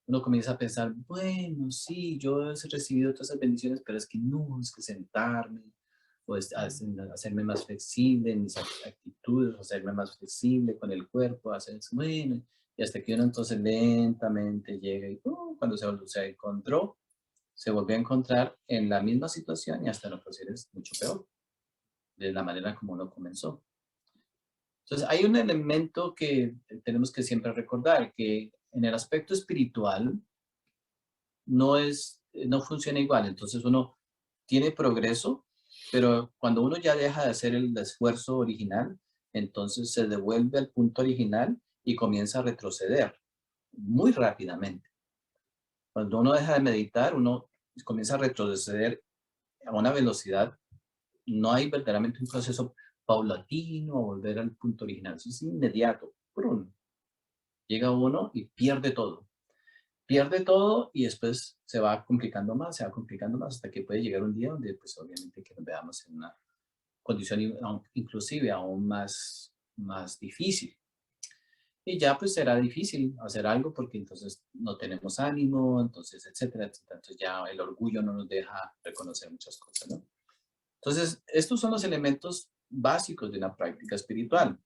uno comienza a pensar, bueno, sí, yo he recibido todas esas bendiciones, pero es que no, es que sentarme, o hacerme más flexible en mis actitudes, hacerme más flexible con el cuerpo, hacer eso, bueno, y hasta que uno entonces lentamente llega y cuando se encontró, se volvió a encontrar en la misma situación y hasta en ocasiones mucho peor, de la manera como uno comenzó. Entonces, hay un elemento que tenemos que siempre recordar, que en el aspecto espiritual, no funciona igual. Entonces uno tiene progreso, pero cuando uno ya deja de hacer el esfuerzo original, entonces se devuelve al punto original y comienza a retroceder muy rápidamente. Cuando uno deja de meditar, uno comienza a retroceder a una velocidad. No hay verdaderamente un proceso paulatino a volver al punto original. Eso es inmediato. ¡Prum! Llega uno y pierde todo y después se va complicando más hasta que puede llegar un día donde pues obviamente que nos veamos en una condición inclusive aún más difícil. Y ya pues será difícil hacer algo porque entonces no tenemos ánimo, entonces etcétera, etcétera. Entonces ya el orgullo no nos deja reconocer muchas cosas, ¿no? Entonces, estos son los elementos básicos de una práctica espiritual.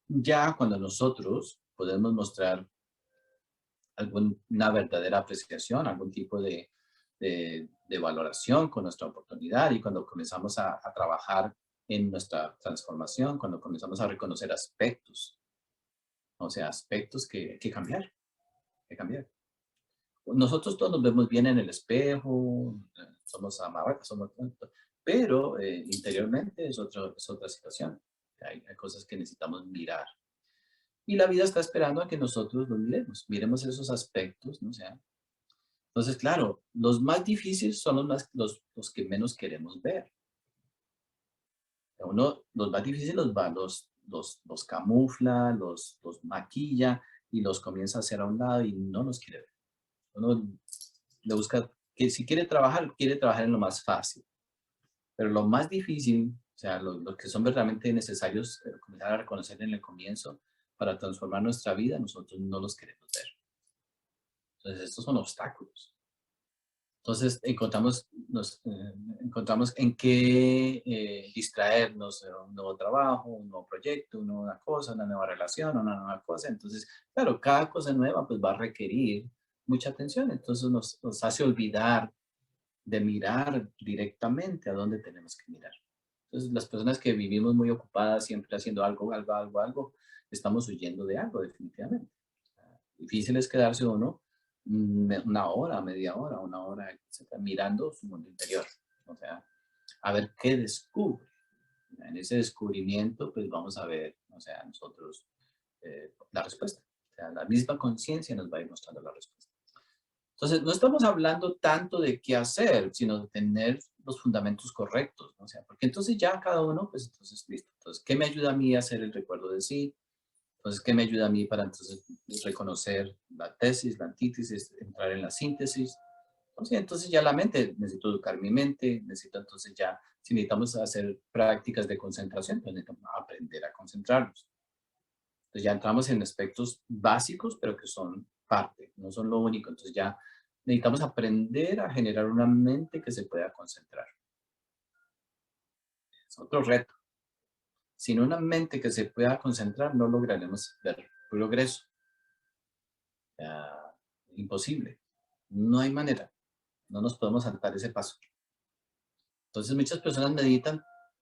Ya cuando nosotros podemos mostrar alguna verdadera apreciación, algún tipo de valoración con nuestra oportunidad y cuando comenzamos a trabajar en nuestra transformación, cuando comenzamos a reconocer aspectos O sea, aspectos que hay que cambiar, hay que cambiar. Nosotros todos nos vemos bien en el espejo, somos amables, somos, pero interiormente es otra situación. Hay cosas que necesitamos mirar. Y la vida está esperando a que nosotros los miremos, miremos esos aspectos, ¿no? O sea, entonces, claro, los más difíciles son los que menos queremos ver. Uno, los más difíciles los camufla, los maquilla y los comienza a hacer a un lado y no los quiere ver. Uno le busca, que si quiere trabajar en lo más fácil. Pero lo más difícil, o sea, lo que son verdaderamente necesarios comenzar a reconocer en el comienzo para transformar nuestra vida, nosotros no los queremos ver. Entonces, estos son obstáculos. Entonces, encontramos en qué distraernos, un nuevo trabajo, un nuevo proyecto, una nueva cosa, una nueva relación, una nueva cosa. Entonces, claro, cada cosa nueva pues va a requerir mucha atención. Entonces, nos hace olvidar de mirar directamente a dónde tenemos que mirar. Entonces, las personas que vivimos muy ocupadas, siempre haciendo algo, estamos huyendo de algo, definitivamente. Difícil es quedarse uno una hora, media hora, una hora, etcétera, mirando su mundo interior. O sea, a ver qué descubre. En ese descubrimiento, pues vamos a ver, o sea, nosotros la respuesta. O sea, la misma conciencia nos va a ir mostrando la respuesta. Entonces, no estamos hablando tanto de qué hacer, sino de tener los fundamentos correctos, ¿no? O sea, porque entonces ya cada uno, pues entonces, listo. Entonces, ¿qué me ayuda a mí a hacer el recuerdo de sí? Entonces, ¿qué me ayuda a mí para entonces reconocer la tesis, la antítesis, entrar en la síntesis? Entonces ya la mente, necesito educar mi mente, necesito entonces ya, si necesitamos hacer prácticas de concentración, pues necesitamos aprender a concentrarnos. Entonces ya entramos en aspectos básicos, pero que son parte, no son lo único. Entonces ya necesitamos aprender a generar una mente que se pueda concentrar. Es otro reto. Sin una mente que se pueda concentrar, no lograremos ver progreso. Imposible. No hay manera. No nos podemos saltar ese paso. Entonces muchas personas meditan,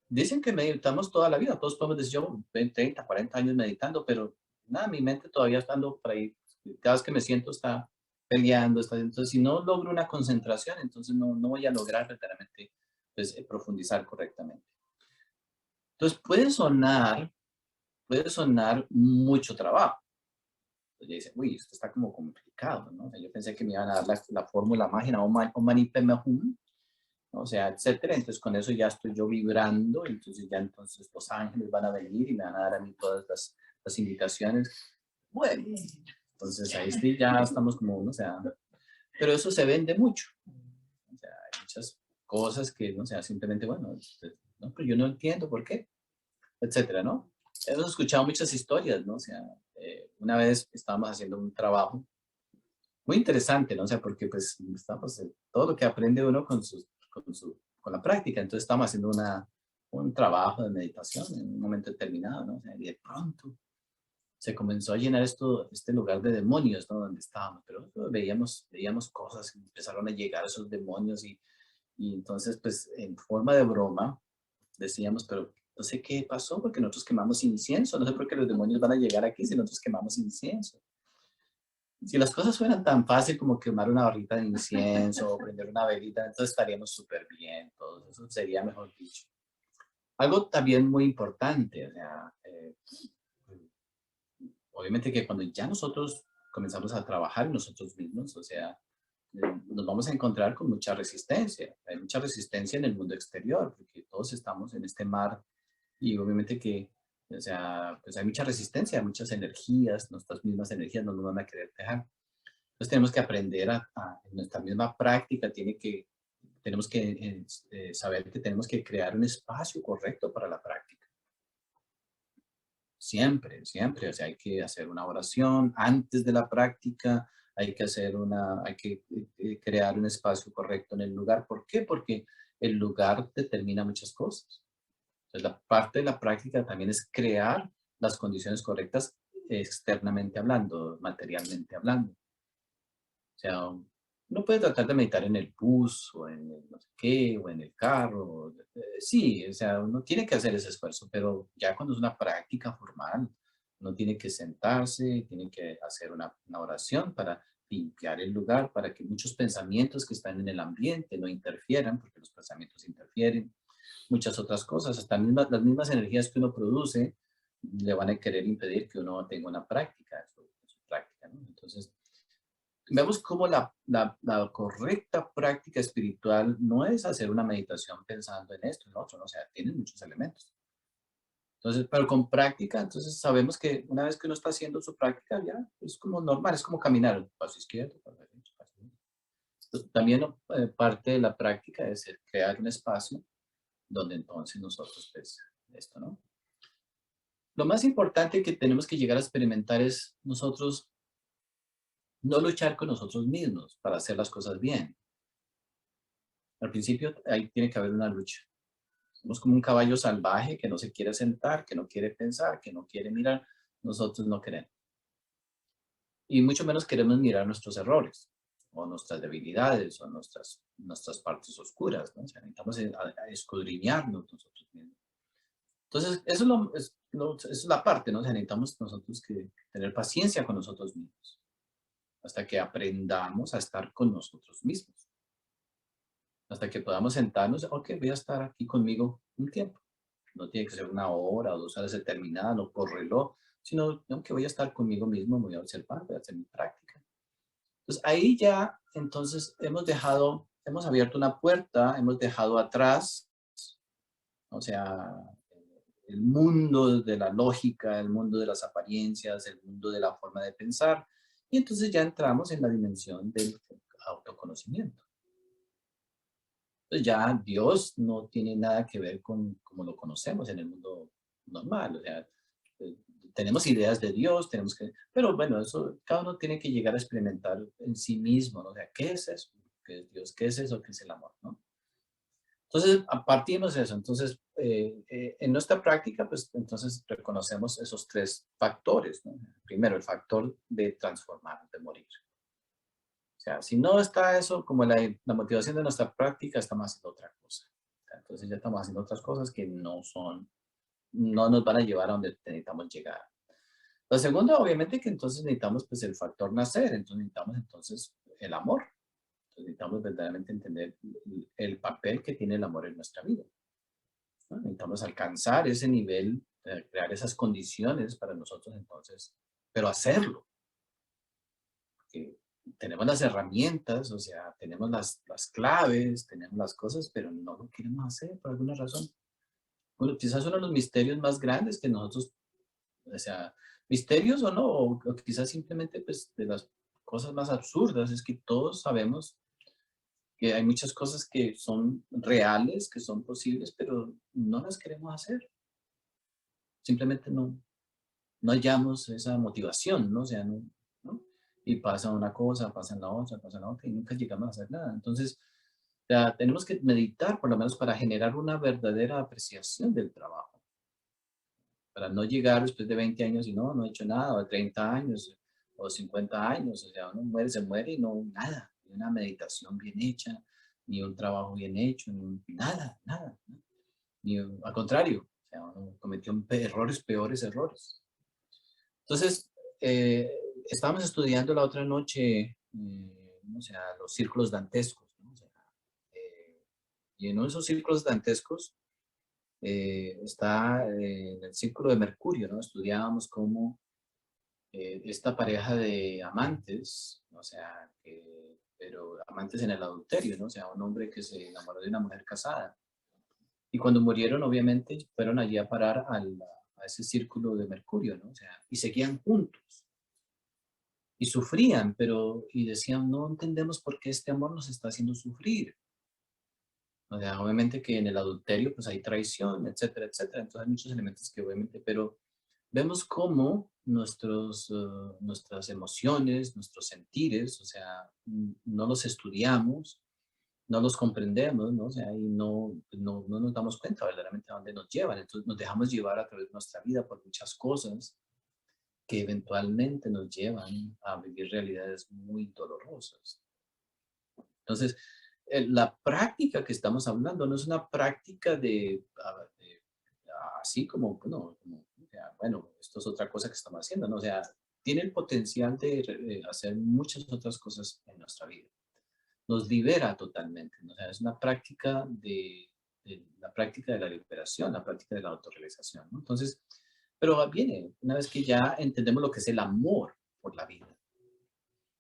dicen que meditamos toda la vida, todos podemos decir yo 20, 30, 40 años meditando, pero nada, mi mente todavía está andando por ahí, cada vez que me siento está peleando, entonces si no logro una concentración, entonces no voy a lograr verdaderamente pues, profundizar correctamente. Entonces puede sonar mucho trabajo. Entonces dice, uy, esto está como complicado, ¿no? O sea, yo pensé que me iban a dar la fórmula mágica, o Mani Padme Hum, o sea, etcétera. Entonces con eso ya estoy yo vibrando, entonces ya entonces los ángeles van a venir y me van a dar a mí todas las indicaciones. Bueno, entonces ahí sí ya estamos como, o sea, pero eso se vende mucho. O sea, hay muchas cosas que, no sea, simplemente, bueno, no, pero yo no entiendo por qué, etcétera, ¿no? Hemos escuchado muchas historias, ¿no? O sea, una vez estábamos haciendo un trabajo muy interesante, ¿no? O sea, porque pues estamos, todo lo que aprende uno con la práctica, entonces estamos haciendo un trabajo de meditación en un momento determinado, ¿no? O sea, y de pronto se comenzó a llenar este lugar de demonios, ¿no? Donde estábamos, pero veíamos cosas, empezaron a llegar esos demonios y entonces pues en forma de broma decíamos, pero no sé qué pasó porque nosotros quemamos incienso, no sé por qué los demonios van a llegar aquí si nosotros quemamos incienso. Si las cosas fueran tan fácil como quemar una barrita de incienso o prender una velita, entonces estaríamos súper bien, todo eso sería mejor dicho. Algo también muy importante, o sea, obviamente que cuando ya nosotros comenzamos a trabajar en nosotros mismos, o sea, nos vamos a encontrar con mucha resistencia. Hay mucha resistencia en el mundo exterior, porque todos estamos en este mar y obviamente que, o sea, pues hay mucha resistencia, muchas energías, nuestras mismas energías no nos van a querer dejar. Entonces tenemos que aprender en nuestra misma práctica, tenemos que saber que tenemos que crear un espacio correcto para la práctica. Siempre, siempre, o sea, hay que hacer una oración antes de la práctica, hay que crear un espacio correcto en el lugar. ¿Por qué? Porque el lugar determina muchas cosas. Entonces, la parte de la práctica también es crear las condiciones correctas externamente hablando, materialmente hablando. O sea, uno puede tratar de meditar en el bus o en el no sé qué, o en el carro. Sí, o sea, uno tiene que hacer ese esfuerzo, pero ya cuando es una práctica formal, Uno tiene que sentarse, tiene que hacer una oración para limpiar el lugar, para que muchos pensamientos que están en el ambiente no interfieran, porque los pensamientos interfieren, muchas otras cosas, hasta las mismas energías que uno produce le van a querer impedir que uno tenga una práctica, su práctica, ¿no? Entonces, vemos cómo la correcta práctica espiritual no es hacer una meditación pensando en esto y lo otro, ¿no? O sea, tiene muchos elementos. Entonces, pero con práctica, entonces sabemos que una vez que uno está haciendo su práctica, ya es como normal, es como caminar, paso izquierdo, paso derecho, paso derecho. Entonces, también parte de la práctica es el crear un espacio donde entonces nosotros, pues, esto, ¿no? Lo más importante que tenemos que llegar a experimentar es nosotros no luchar con nosotros mismos para hacer las cosas bien. Al principio ahí tiene que haber una lucha. Somos como un caballo salvaje que no se quiere sentar, que no quiere pensar, que no quiere mirar. Nosotros no queremos. Y mucho menos queremos mirar nuestros errores o nuestras debilidades o nuestras partes oscuras, ¿no? O sea, necesitamos a escudriñarnos nosotros mismos. Entonces, eso es la parte, ¿no? O sea, necesitamos nosotros que tener paciencia con nosotros mismos hasta que aprendamos a estar con nosotros mismos. Hasta que podamos sentarnos, ok, voy a estar aquí conmigo un tiempo. No tiene que ser 1 hora o 2 horas determinadas, no por reloj, sino que voy a estar conmigo mismo, voy a observar, voy a hacer mi práctica. Entonces ahí ya, entonces hemos abierto una puerta, hemos dejado atrás, o sea, el mundo de la lógica, el mundo de las apariencias, el mundo de la forma de pensar, y entonces ya entramos en la dimensión del autoconocimiento. Entonces ya Dios no tiene nada que ver con como lo conocemos en el mundo normal. O sea, eh, tenemos ideas de Dios, pero bueno, eso cada uno tiene que llegar a experimentar en sí mismo, ¿no? O sea, ¿qué es eso? ¿Qué es Dios? ¿Qué es eso? ¿Qué es el amor? ¿No? Entonces, partimos de eso. Entonces, en nuestra práctica, pues entonces reconocemos esos 3 factores, ¿no? Primero, el factor de transformar, de morir. O sea, si no está eso como la motivación de nuestra práctica, estamos haciendo otra cosa. O sea, entonces ya estamos haciendo otras cosas que no nos van a llevar a donde necesitamos llegar. Lo segundo, obviamente, que entonces necesitamos pues el factor nacer, entonces necesitamos entonces el amor. Entonces necesitamos verdaderamente entender el papel que tiene el amor en nuestra vida, ¿no? Necesitamos alcanzar ese nivel, crear esas condiciones para nosotros entonces, pero hacerlo. Que tenemos las herramientas, o sea, tenemos las claves, tenemos las cosas, pero no lo queremos hacer por alguna razón. Bueno, quizás uno de los misterios más grandes que nosotros, o sea, misterios o no, o quizás simplemente pues de las cosas más absurdas, es que todos sabemos que hay muchas cosas que son reales, que son posibles, pero no las queremos hacer. Simplemente no hallamos esa motivación, ¿no? O sea, ¿no? Y pasa una cosa, pasa la otra, y nunca llegamos a hacer nada. Entonces, ya tenemos que meditar, por lo menos para generar una verdadera apreciación del trabajo, para no llegar después de 20 años y no he hecho nada, o de 30 años, o 50 años, o sea, uno muere, se muere y no, nada, ni una meditación bien hecha, ni un trabajo bien hecho, nada, ¿no? Al contrario, o sea, uno cometió errores, peores errores. Entonces, eh, estábamos estudiando la otra noche, o sea, los círculos dantescos, ¿no? O sea, eh, y en uno de esos círculos dantescos está en el círculo de Mercurio, ¿no? Estudiábamos cómo esta pareja de amantes, o sea, pero amantes en el adulterio, ¿no? O sea, un hombre que se enamoró de una mujer casada. Y cuando murieron, obviamente, fueron allí a parar a ese círculo de Mercurio, ¿no? O sea, y seguían juntos. Y sufrían, y decían, no entendemos por qué este amor nos está haciendo sufrir. O sea, obviamente que en el adulterio pues hay traición, etcétera, etcétera. Entonces hay muchos elementos que obviamente, pero vemos cómo nuestras emociones, nuestros sentires, o sea, no los estudiamos, no los comprendemos, ¿no? O sea, y no nos damos cuenta verdaderamente a dónde nos llevan. Entonces nos dejamos llevar a través de nuestra vida por muchas cosas que eventualmente nos llevan a vivir realidades muy dolorosas. Entonces, la práctica que estamos hablando no es una práctica así como, bueno, como sea, bueno, esto es otra cosa que estamos haciendo, ¿no? O sea, tiene el potencial de hacer muchas otras cosas en nuestra vida. Nos libera totalmente, ¿no? O sea, es una práctica la práctica de la liberación, la práctica de la autorrealización, ¿no? Entonces, pero viene una vez que ya entendemos lo que es el amor por la vida,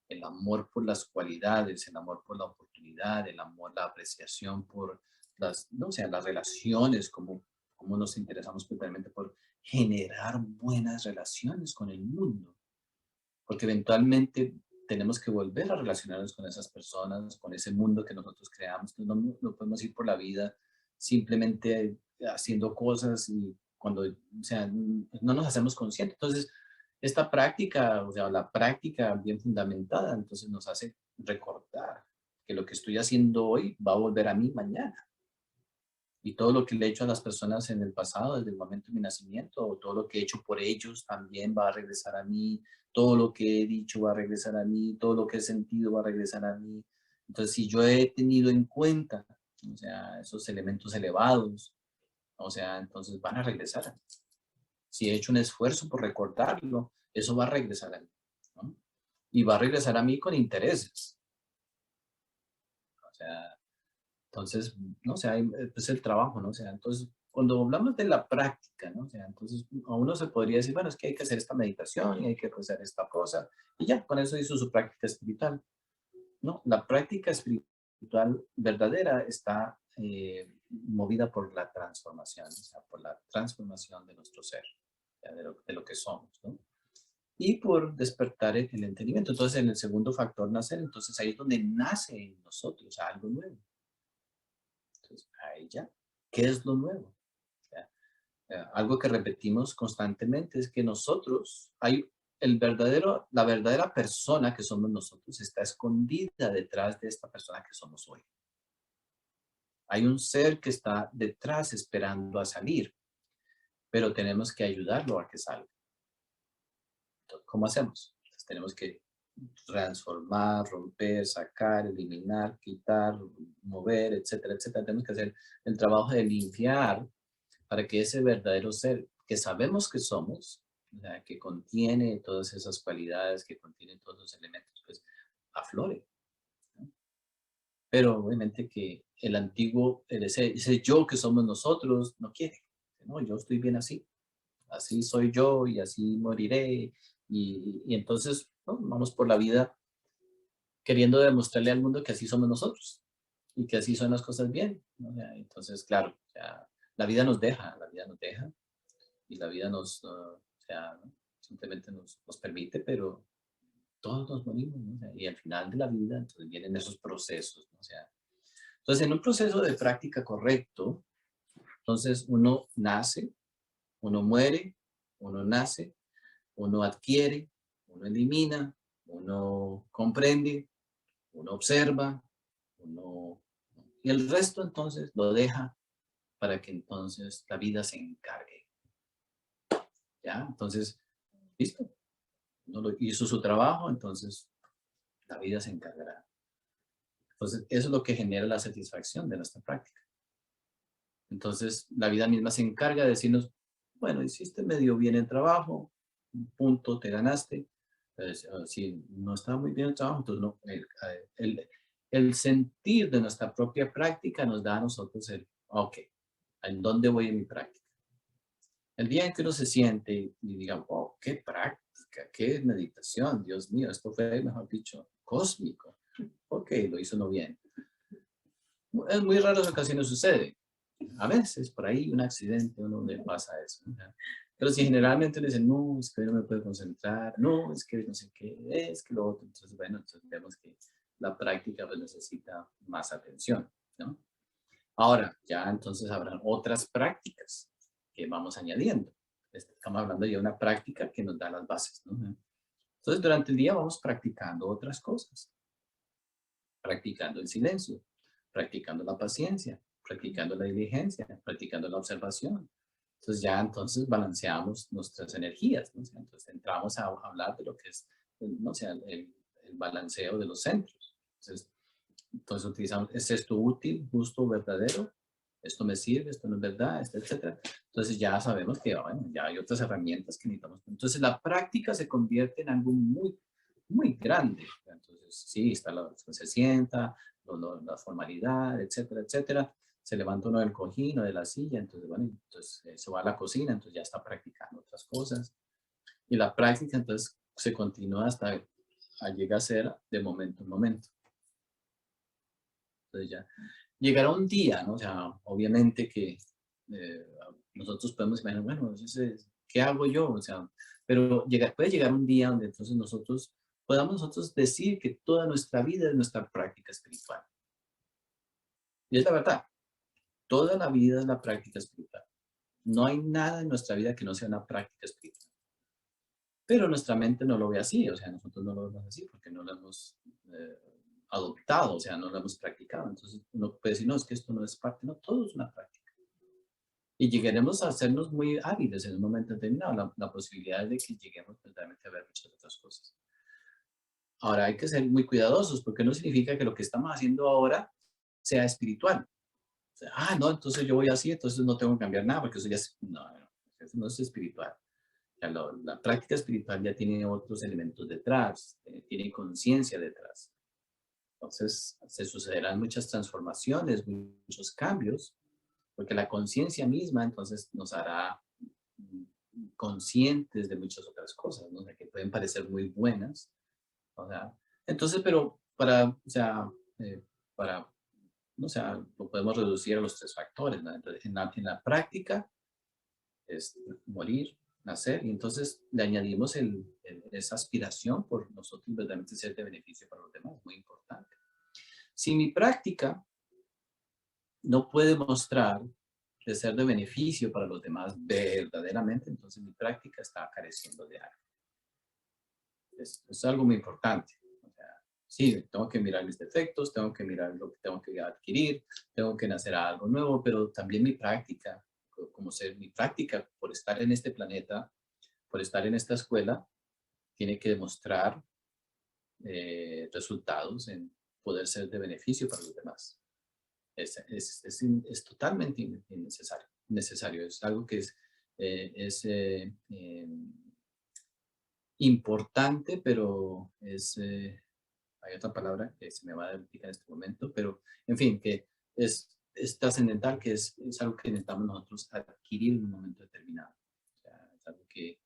el amor por las cualidades, el amor por la oportunidad, el amor, la apreciación por las, no, o sea, las relaciones, como nos interesamos totalmente por generar buenas relaciones con el mundo, porque eventualmente tenemos que volver a relacionarnos con esas personas, con ese mundo que nosotros creamos. No podemos ir por la vida simplemente haciendo cosas y cuando, o sea, no nos hacemos conscientes. Entonces, esta práctica, o sea, la práctica bien fundamentada, entonces nos hace recordar que lo que estoy haciendo hoy va a volver a mí mañana. Y todo lo que le he hecho a las personas en el pasado, desde el momento de mi nacimiento, o todo lo que he hecho por ellos también va a regresar a mí, todo lo que he dicho va a regresar a mí, todo lo que he sentido va a regresar a mí. Entonces, si yo he tenido en cuenta, o sea, esos elementos elevados, o sea, entonces van a regresar a mí. Si he hecho un esfuerzo por recordarlo, eso va a regresar a mí, ¿no? Y va a regresar a mí con intereses. O sea, entonces, no sé, es el trabajo, ¿no? O sea, entonces, cuando hablamos de la práctica, ¿no? O sea, entonces, a uno se podría decir, bueno, es que hay que hacer esta meditación y hay que hacer esta cosa, y ya, con eso hizo su práctica espiritual. No, la práctica espiritual verdadera está movida por la transformación, o sea, por la transformación de nuestro ser, o sea, de lo que somos, ¿no? Y por despertar el entendimiento. Entonces, en el segundo factor, nacer, entonces ahí es donde nace en nosotros algo nuevo. Entonces, ahí ya, ¿qué es lo nuevo? O sea, algo que repetimos constantemente es que nosotros, la verdadera persona que somos nosotros está escondida detrás de esta persona que somos hoy. Hay un ser que está detrás esperando a salir, pero tenemos que ayudarlo a que salga. Entonces, ¿cómo hacemos? Entonces, tenemos que transformar, romper, sacar, eliminar, quitar, mover, etcétera, etcétera. Tenemos que hacer el trabajo de limpiar para que ese verdadero ser que sabemos que somos, o sea, que contiene todas esas cualidades, que contiene todos esos elementos, pues aflore, ¿no? Pero obviamente que el antiguo, ese yo que somos nosotros, no quiere. No, yo estoy bien así, así soy yo y así moriré. Y entonces, ¿no? Vamos por la vida queriendo demostrarle al mundo que así somos nosotros y que así son las cosas bien, ¿no? O sea, entonces, claro, o sea, la vida nos deja y la vida o sea, ¿no? Simplemente nos permite, pero todos nos morimos, ¿no? O sea, y al final de la vida, entonces vienen esos procesos, ¿no? O sea, entonces en un proceso de práctica correcto, entonces uno nace, uno muere, uno nace, uno adquiere, uno elimina, uno comprende, uno observa, uno, y el resto entonces lo deja para que entonces la vida se encargue, ¿ya? Entonces, listo, no lo hizo su trabajo, entonces la vida se encargará. Entonces, eso es lo que genera la satisfacción de nuestra práctica. Entonces, la vida misma se encarga de decirnos, bueno, hiciste medio bien el trabajo, un punto, te ganaste. Si no está muy bien el trabajo, entonces no, el sentir de nuestra propia práctica nos da a nosotros ok, ¿en dónde voy en mi práctica? El día en que uno se siente y diga, wow, qué práctica, qué meditación, Dios mío, esto fue, mejor dicho, cósmico. Ok, lo hizo uno bien. En muy raras ocasiones sucede. A veces, por ahí, un accidente, uno le pasa eso, ¿no? Pero si generalmente le dicen, no, es que no me puedo concentrar, no, es que no sé qué, es que lo otro. Entonces, bueno, entonces vemos que la práctica pues, necesita más atención, ¿no? Ahora, ya entonces habrán otras prácticas que vamos añadiendo. Estamos hablando ya de una práctica que nos da las bases, ¿no? Entonces, durante el día vamos practicando otras cosas, practicando el silencio, practicando la paciencia, practicando la diligencia, practicando la observación. Entonces, ya entonces balanceamos nuestras energías, ¿no? O sea, entonces entramos a hablar de lo que es, no sé, el balanceo de los centros. Entonces utilizamos, ¿es esto útil, justo, verdadero? esto me sirve, esto no es verdad, etcétera. Entonces ya sabemos que, bueno, ya hay otras herramientas que necesitamos. Entonces la práctica se convierte en algo muy, muy grande. Entonces, sí, está se sienta, la formalidad, etcétera, etcétera. Se levanta uno del cojín o de la silla, entonces, bueno, entonces se va a la cocina, entonces ya está practicando otras cosas. Y la práctica, entonces, se continúa hasta llegar a ser de momento en momento. Entonces ya llegará un día, ¿no? O sea, obviamente que nosotros podemos imaginar, bueno, entonces, ¿qué hago yo? O sea, pero puede llegar un día donde entonces podamos nosotros decir que toda nuestra vida es nuestra práctica espiritual. Y es la verdad, toda la vida es la práctica espiritual. No hay nada en nuestra vida que no sea una práctica espiritual. Pero nuestra mente no lo ve así, o sea, nosotros no lo vemos así porque no lo hemos eh, adoptado, o sea, no lo hemos practicado. Entonces uno puede decir, no, es que esto no es parte, no, todo es una práctica. Y llegaremos a hacernos muy hábiles en un momento determinado, la posibilidad de que lleguemos realmente a ver muchas otras cosas. Ahora hay que ser muy cuidadosos porque no significa que lo que estamos haciendo ahora sea espiritual. O sea, no, entonces yo voy así, entonces no tengo que cambiar nada porque eso ya es, no, eso no es espiritual. La práctica espiritual ya tiene otros elementos detrás, tiene conciencia detrás. Entonces se sucederán muchas transformaciones, muchos cambios, porque la conciencia misma entonces nos hará conscientes de muchas otras cosas, ¿no? O sea, que pueden parecer muy buenas. O sea, entonces, pero o sea, para, o sea, lo podemos reducir a los tres factores, ¿no? Entonces, en la práctica es morir, nacer, y entonces le añadimos esa aspiración por nosotros verdaderamente ser de beneficio para los demás, muy importante. Si mi práctica no puede mostrar de ser de beneficio para los demás verdaderamente, entonces mi práctica está careciendo de algo. Es algo muy importante. O sea, sí, tengo que mirar mis defectos, tengo que mirar lo que tengo que adquirir, tengo que nacer a algo nuevo, pero también mi práctica, como ser mi práctica por estar en este planeta, por estar en esta escuela, tiene que demostrar resultados en poder ser de beneficio para los demás. Es totalmente innecesario. Es algo que es importante, pero hay otra palabra que se me va a explicar en este momento, pero en fin, que es trascendental, que es algo que necesitamos nosotros adquirir en un momento determinado. O sea, es algo que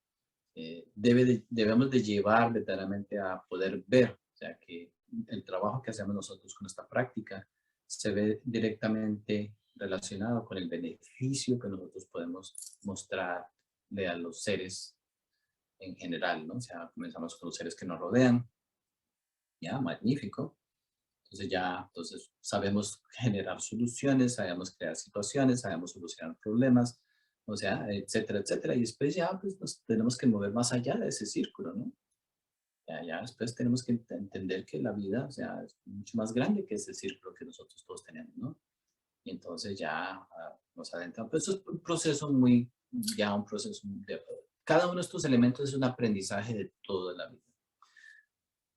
debemos de llevar verdaderamente a poder ver, o sea, que el trabajo que hacemos nosotros con esta práctica se ve directamente relacionado con el beneficio que nosotros podemos mostrarle a los seres en general, ¿no? O sea, comenzamos con los seres que nos rodean, ya, magnífico. Entonces sabemos generar soluciones, sabemos crear situaciones, sabemos solucionar problemas, o sea, etcétera, etcétera. Y después ya pues, nos tenemos que mover más allá de ese círculo, ¿no? Ya después tenemos que entender que la vida, o sea, es mucho más grande que ese círculo que nosotros todos tenemos, ¿no? Y entonces ya nos adentramos. Pues eso es un proceso un proceso cada uno de estos elementos es un aprendizaje de toda la vida.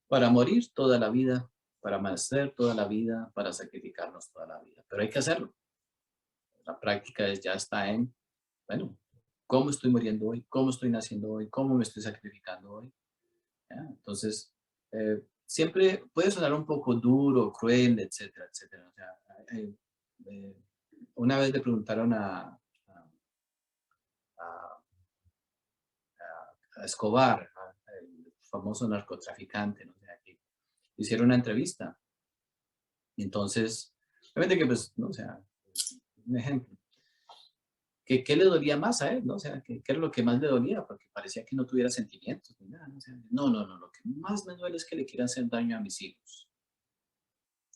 Para morir toda la vida, para nacer toda la vida, para sacrificarnos toda la vida. Pero hay que hacerlo. La práctica ya está en, bueno, ¿cómo estoy muriendo hoy? ¿Cómo estoy naciendo hoy? ¿Cómo me estoy sacrificando hoy? ¿Ya? Entonces, siempre puede sonar un poco duro, cruel, etcétera, etcétera. O sea, eh, una vez le preguntaron a- a Escobar, el famoso narcotraficante, ¿no? O sea, que hicieron una entrevista. Y entonces, obviamente que pues, ¿no? O sea, un ejemplo. ¿Qué le dolía más a él, no? O sea, ¿qué era lo que más le dolía? Porque parecía que no tuviera sentimientos ni nada, ¿no? O sea, no, lo que más me duele es que le quieran hacer daño a mis hijos,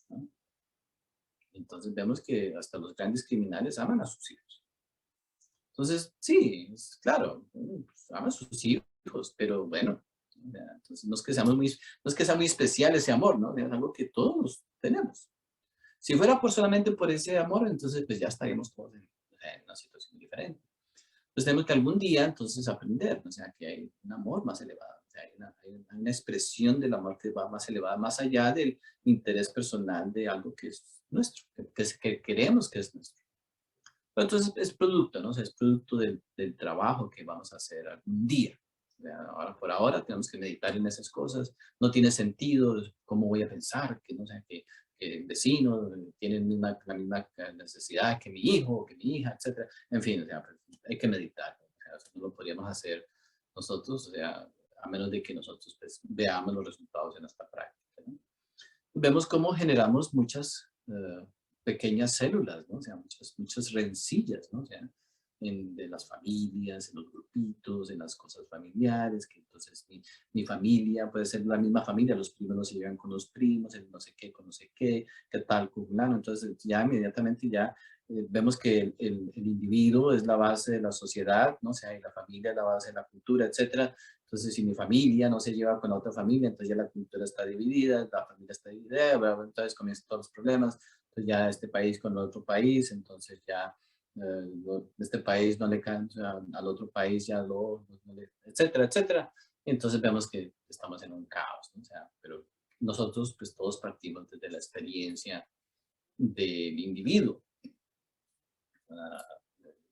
¿no? Entonces vemos que hasta los grandes criminales aman a sus hijos. Entonces, sí, claro, pues, aman a sus hijos, pero bueno, entonces no es que no es que sea muy especial ese amor, ¿no? Es algo que todos tenemos. Si fuera solamente por ese amor, entonces pues ya estaríamos todos en una situación diferente. Entonces tenemos que algún día entonces aprender, o sea, que hay un amor más elevado, o sea, hay una expresión del amor que va más elevada, más allá del interés personal de algo que es nuestro, que queremos que es nuestro. Pero entonces es producto, ¿no? O sea, es producto del trabajo que vamos a hacer algún día. O sea, ahora, por ahora tenemos que meditar en esas cosas. No tiene sentido cómo voy a pensar que, no sé, que el vecino tiene la misma necesidad que mi hijo, que mi hija, etcétera. En fin, o sea, pues, hay que meditar. O sea, eso no lo podríamos hacer nosotros, o sea, a menos de que nosotros pues, veamos los resultados en nuestra práctica, ¿no? Vemos cómo generamos muchas pequeñas células, ¿no? O sea, muchas rencillas, ¿no? O sea, de las familias, en los grupitos, en las cosas familiares, que entonces mi familia puede ser la misma familia, los primos no se llevan con los primos, el no sé qué con no sé qué tal con fulano. Entonces ya inmediatamente ya vemos que el individuo es la base de la sociedad, ¿no? O sea, y la familia es la base de la cultura, etcétera. Entonces, si mi familia no se lleva con la otra familia, entonces ya la cultura está dividida, la familia está dividida, bueno, entonces comienzan todos los problemas. Entonces ya este país con el otro país, entonces ya este país no le cansa al otro país, ya no le, etcétera, etcétera. Y entonces vemos que estamos en un caos, ¿no? O sea, pero nosotros pues todos partimos desde la experiencia del individuo. Ah,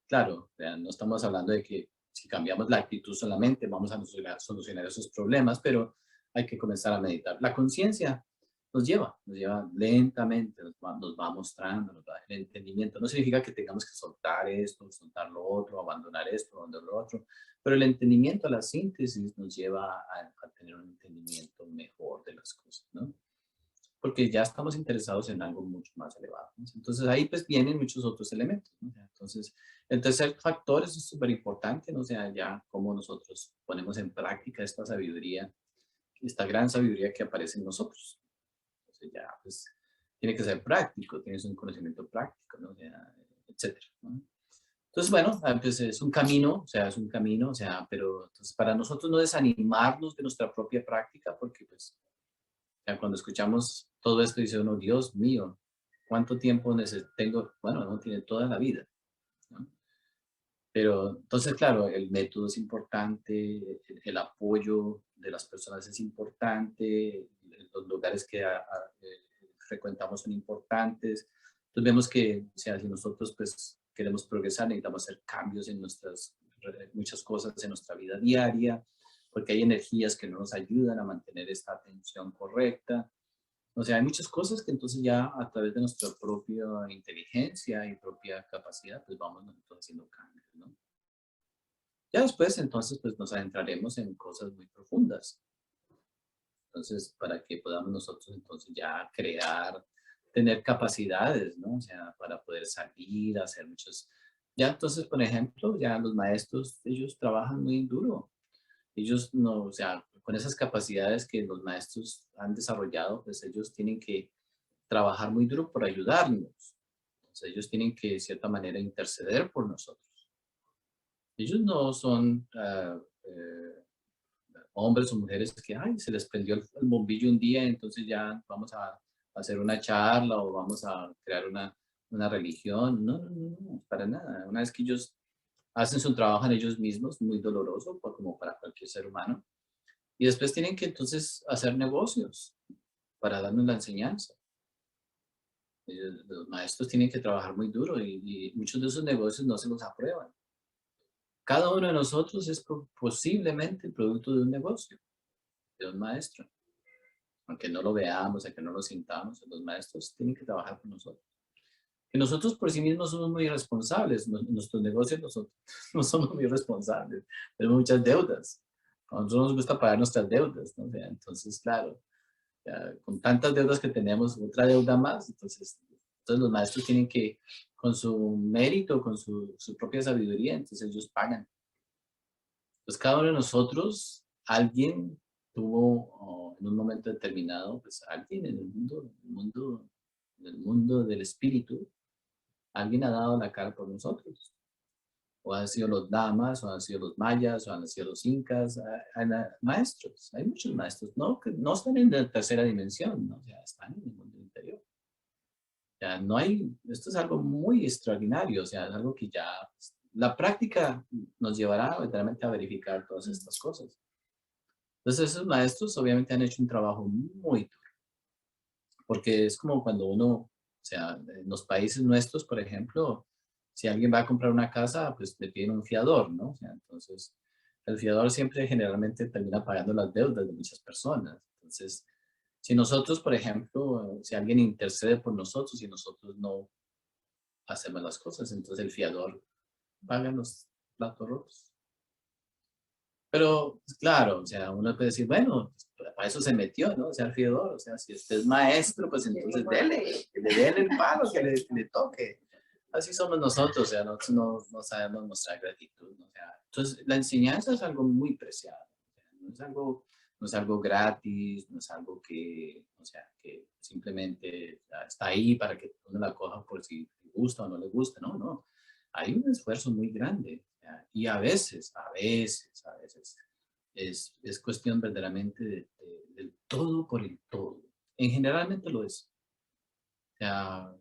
claro, o sea, no estamos hablando de que si cambiamos la actitud solamente vamos a solucionar esos problemas, pero hay que comenzar a meditar. La conciencia nos lleva lentamente, nos va mostrando, nos va el entendimiento. No significa que tengamos que soltar esto, soltar lo otro, abandonar esto, abandonar lo otro, pero el entendimiento, la síntesis nos lleva a tener un entendimiento mejor de las cosas, ¿no? Porque ya estamos interesados en algo mucho más elevado, ¿no? Entonces ahí pues vienen muchos otros elementos, ¿no? O sea, entonces el tercer factor es súper importante, ¿no? O sea, ya cómo nosotros ponemos en práctica esta sabiduría, esta gran sabiduría que aparece en nosotros. Entonces ya pues tiene que ser práctico, tienes un conocimiento práctico, ¿no? O sea, etcétera, ¿no? Entonces, bueno, pues es un camino, o sea, es un camino, o sea, pero entonces para nosotros no desanimarnos de nuestra propia práctica, porque pues sea, cuando escuchamos todo esto, dice uno, Dios mío, ¿cuánto tiempo tengo? Bueno, no tiene toda la vida, ¿no? Pero entonces, claro, el método es importante, el apoyo de las personas es importante, los lugares que frecuentamos son importantes. Entonces vemos que, o sea, si nosotros pues queremos progresar, necesitamos hacer cambios en muchas cosas en nuestra vida diaria, porque hay energías que no nos ayudan a mantener esta atención correcta. O sea, hay muchas cosas que entonces ya a través de nuestra propia inteligencia y propia capacidad, pues vamos nosotros haciendo cambios, ¿no? Ya después, entonces, pues nos adentraremos en cosas muy profundas. Entonces, para que podamos nosotros entonces ya crear, tener capacidades, ¿no? O sea, para poder salir, hacer muchos... Ya entonces, por ejemplo, ya los maestros, ellos trabajan muy duro. Ellos no, o sea, con esas capacidades que los maestros han desarrollado, pues ellos tienen que trabajar muy duro por ayudarnos. Entonces, ellos tienen que, de cierta manera, interceder por nosotros. Ellos no son hombres o mujeres que, ay, se les prendió el bombillo un día, entonces ya vamos a hacer una charla o vamos a crear una religión. No, no, no, no, para nada. Una vez que ellos hacen su trabajo en ellos mismos, muy doloroso, como para cualquier ser humano, y después tienen que entonces hacer negocios para darnos la enseñanza. Los maestros tienen que trabajar muy duro y muchos de esos negocios no se los aprueban. Cada uno de nosotros es posiblemente el producto de un negocio, de un maestro. Aunque no lo veamos, aunque no lo sintamos, los maestros tienen que trabajar con nosotros. Que nosotros por sí mismos somos muy irresponsables. Nuestros negocios nosotros no somos muy responsables. Tenemos muchas deudas. A nosotros nos gusta pagar nuestras deudas, ¿no? O sea, entonces, claro, ya, con tantas deudas que tenemos, otra deuda más, entonces los maestros tienen que, con su mérito, con su propia sabiduría, entonces ellos pagan. Pues cada uno de nosotros, alguien tuvo en un momento determinado, pues alguien en en el mundo del espíritu, alguien ha dado la cara por nosotros. O han sido los damas, o han sido los mayas, o han sido los incas, hay maestros, hay muchos maestros, no, que no están en la tercera dimensión, ¿no? O sea, están en el mundo interior. Ya no hay, esto es algo muy extraordinario, o sea, es algo que ya, la práctica nos llevará verdaderamente a verificar todas estas cosas. Entonces esos maestros obviamente han hecho un trabajo muy duro, porque es como cuando uno, o sea, en los países nuestros, por ejemplo, si alguien va a comprar una casa, pues le piden un fiador, ¿no? O sea, entonces, el fiador siempre generalmente termina pagando las deudas de muchas personas. Entonces, si nosotros, por ejemplo, si alguien intercede por nosotros y nosotros no hacemos las cosas, entonces el fiador paga los platos rotos. Pero, pues, claro, o sea, uno puede decir, bueno, pues, para eso se metió, ¿no? O sea, el fiador, o sea, si usted es maestro, pues entonces dele, que le den el palo, que le toque. Así somos nosotros, o sea, nosotros no sabemos mostrar gratitud, ¿no? O sea, entonces la enseñanza es algo muy preciado, o sea, no es algo gratis, no es algo que, o sea, que simplemente está ahí para que uno la coja por si le gusta o no le gusta, no, no. Hay un esfuerzo muy grande, o sea, y a veces es cuestión verdaderamente del todo por el todo. En generalmente lo es. O sea,